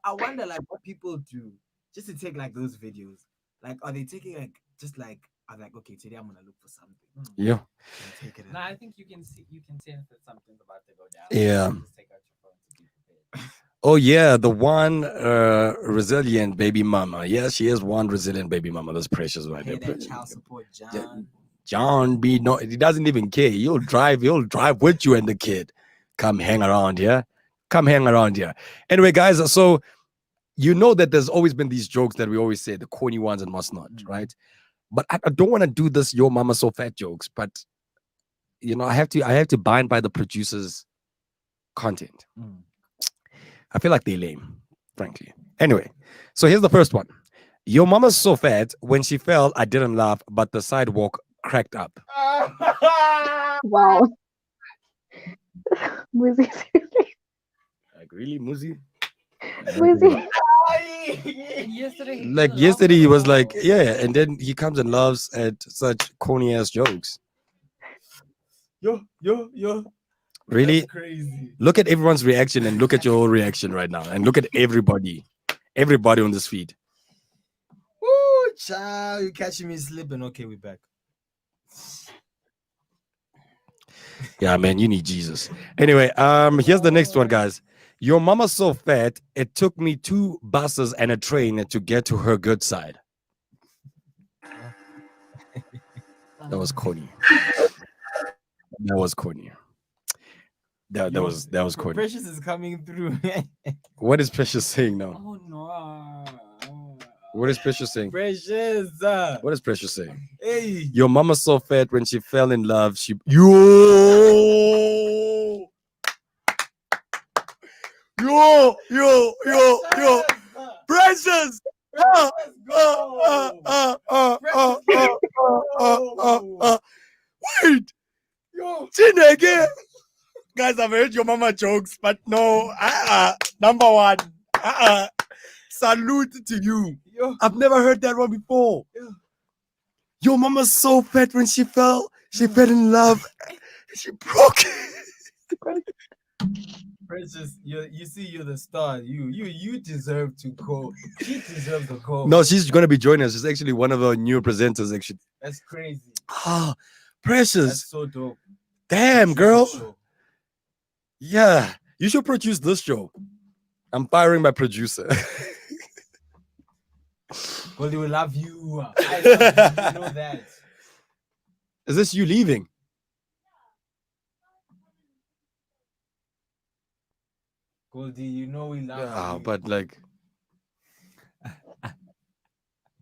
I wonder like what people do just to take like those videos. Like, are they taking like just like I'm like, okay, today I'm gonna look for something. Yeah. No, I think you can sense that something's about to go down. Yeah. Just take out your phone to be prepared. Oh yeah, the one resilient baby mama. Yeah, she is one resilient baby mama. That's precious right there. That child support, John. John B. No, he doesn't even care. He'll drive with you and the kid. Come hang around here. Anyway, guys, so you know that there's always been these jokes that we always say, the corny ones and must not, right? But I don't want to do this Your Mama So Fat jokes, but you know, I have to bind by the producer's content. I feel like they're lame, frankly. Anyway, so here's the first one. Your mama's so fat, when she fell, I didn't laugh, but the sidewalk cracked up. Wow. Muzi, seriously? Like, really, Muzi? Muzi. Yesterday he was like, yeah, and then he comes and laughs at such corny ass jokes. Yo. Really? That's crazy. Look at everyone's reaction and look at your reaction right now. And look at everybody on this feed. Woo, child, you catching me slipping. Okay, we're back. Yeah, man, you need Jesus. Anyway, here's the next one, guys. Your mama's so fat, it took me 2 buses and a train to get to her good side. That was corny. That was corny. That was corny. Precious is coming through. What is Precious saying now? Oh no. What is Precious saying? Precious. What is Precious saying? Hey. Your mama's so fat when she fell in love. Yo. Precious. Wait. Tina again. Guys, I've heard your mama jokes, but no. Number one. Salute to you. I've never heard that one before. Your mama's so fat when she fell. She fell in love. She broke. Precious, you see, you're the star. You deserve to go. She deserves to go. No, she's gonna be joining us. She's actually one of our new presenters. Actually, that's crazy. Ah, Precious. That's so dope. Damn, girl. Yeah, you should produce this show. I'm firing my producer. Goldie will love you. I love you. You know that. Is this you leaving? Goldie, you know we love you. But like,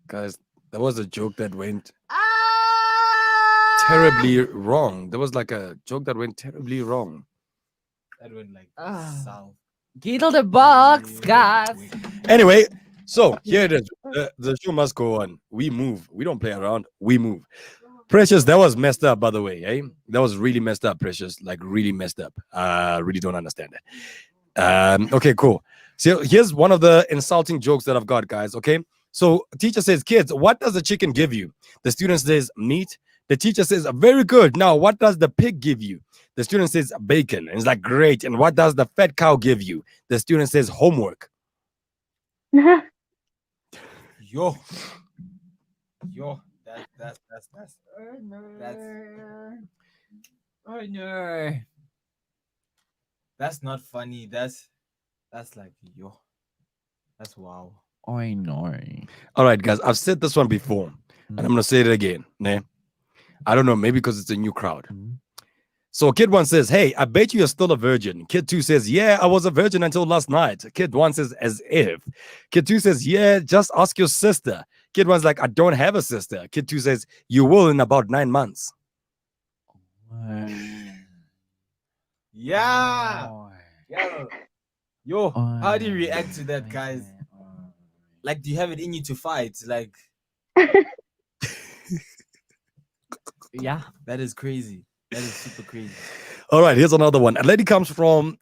guys, that was a joke that went terribly wrong. There was like a joke that went terribly wrong. That went like south. Get out the box, guys. Anyway, so here it is. The show must go on. We move. We don't play around. We move. Precious, that was messed up, by the way. Eh? That was really messed up, Precious. Like really messed up. Really don't understand it. Okay, cool. So here's one of the insulting jokes that I've got, guys. Okay. So teacher says, kids, what does the chicken give you? The student says, meat. The teacher says, very good. Now, what does the pig give you? The student says, bacon. And it's like, great. And what does the fat cow give you? The student says, homework. Yo, that's oh no, that's not funny. That's like that's wow. I know. All right, guys, I've said this one before, and I'm gonna say it again. Nah? I don't know, maybe because it's a new crowd. So kid one says, hey, I bet you're still a virgin. Kid two says, yeah, I was a virgin until last night. Kid one says, as if. Kid two says, yeah, just ask your sister. Kid one's like, I don't have a sister. Kid two says, you will in about 9 months. Yeah. Yo, how do you react to that, guys? Like, do you have it in you to fight? Like, yeah, that is crazy. That is super crazy. All right, here's another one. A lady comes home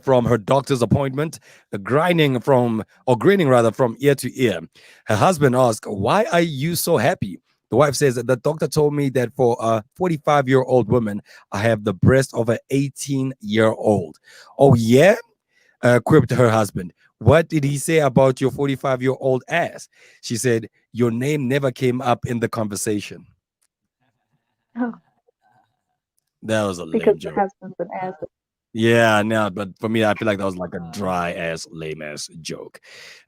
from her doctor's appointment, grinning from ear to ear. Her husband asks, why are you so happy? The wife says, the doctor told me that for a 45-year-old woman, I have the breast of an 18-year-old. Oh, yeah? Quipped her husband. What did he say about your 45-year-old ass? She said, your name never came up in the conversation. Oh. That was a because lame the joke. husband's an ass. Yeah, no, but for me, I feel like that was like a dry ass, lame ass joke.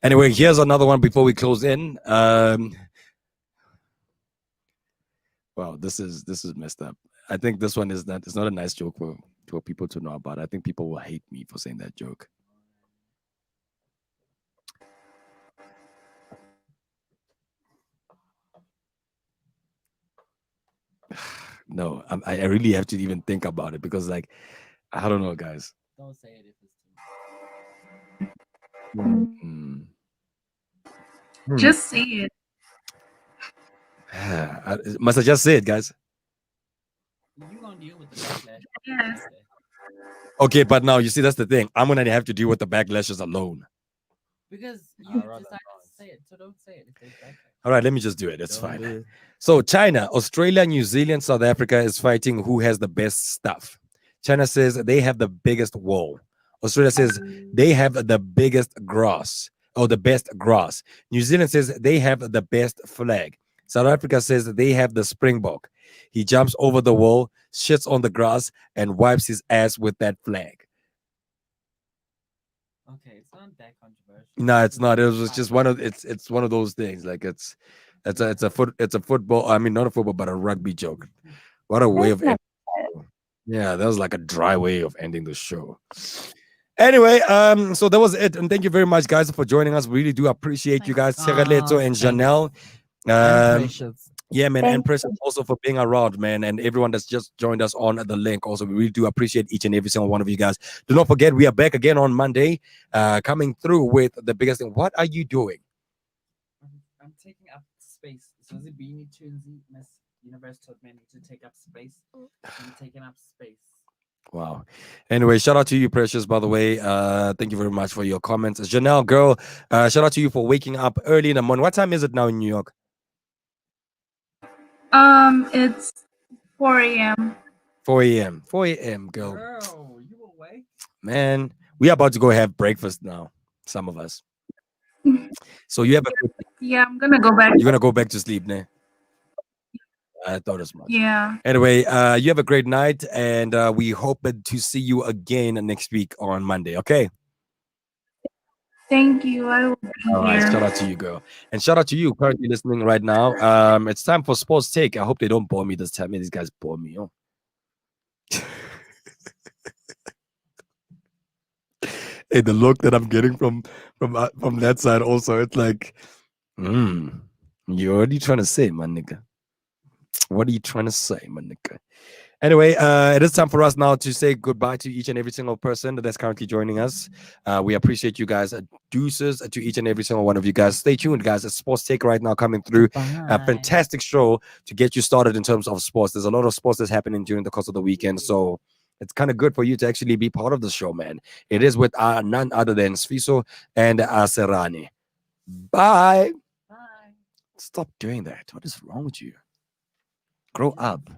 Anyway, here's another one before we close in. Wow, this is messed up. I think this one it's not a nice joke for people to know about. I think people will hate me for saying that joke. No, I really have to even think about it because, like, I don't know, guys. Don't say it if it's too. Just say it. Must I just say it, guys? You gonna deal with the backlash? Yes. Okay, but now you see that's the thing. I'm gonna have to deal with the backlashes alone. Because you decided to say it, so don't say it if there's backlash. All right, let me just do it. It's fine. So China, Australia, New Zealand, South Africa is fighting who has the best stuff. China says they have the biggest wall. Australia says they have the biggest grass or the best grass. New Zealand says they have the best flag. South Africa says they have the springbok. He jumps over the wall, shits on the grass, and wipes his ass with that flag. Okay, it's not that controversial. No, it's not. It was just one of it's one of those things. Like it's a football. I mean, not a football, but a rugby joke. What a way of ending. Yeah, that was like a dry way of ending the show. Anyway, so that was it, and thank you very much, guys, for joining us. We really do appreciate you guys, Tshegoletso and Janelle. Precious. Yeah, man, Thank and Precious also for being around, man, and everyone that's just joined us on the link. Also, we really do appreciate each and every single one of you guys. Do not forget, we are back again on Monday, coming through with the biggest thing. What are you doing? I'm taking up space. So the beanie tunesy Miss Universe told me I need to take up space. I'm taking up space. Wow. Anyway, shout out to you, Precious, by the way. Thank you very much for your comments. Janelle, girl, shout out to you for waking up early in the morning. What time is it now in New York? It's 4 a.m. 4 a.m. 4 a.m., girl. Girl, you awake? Man, we are about to go have breakfast now. Some of us. So you have a good. Yeah, I'm gonna go back. You're gonna go back to sleep, ne? I thought as much. Yeah. Anyway, you have a great night, and we hope to see you again next week on Monday. Okay. Thank you. I will be All right. here. Shout out to you, girl, and shout out to you currently listening right now. It's time for Sports Take. I hope they don't bore me this time. Man, these guys bore me. Oh. Hey, the look that I'm getting from that side also, it's like, you're already trying to say, my nigga. What are you trying to say, my nigga? Anyway, it is time for us now to say goodbye to each and every single person that's currently joining us. We appreciate you guys. Deuces to each and every single one of you guys. Stay tuned, guys. It's Sports Take right now coming through. A fantastic show to get you started in terms of sports. There's a lot of sports that's happening during the course of the weekend, so it's kind of good for you to actually be part of the show, man. It is with none other than Sfiso and Serrani. Bye. Bye. Stop doing that. What is wrong with you? Grow up.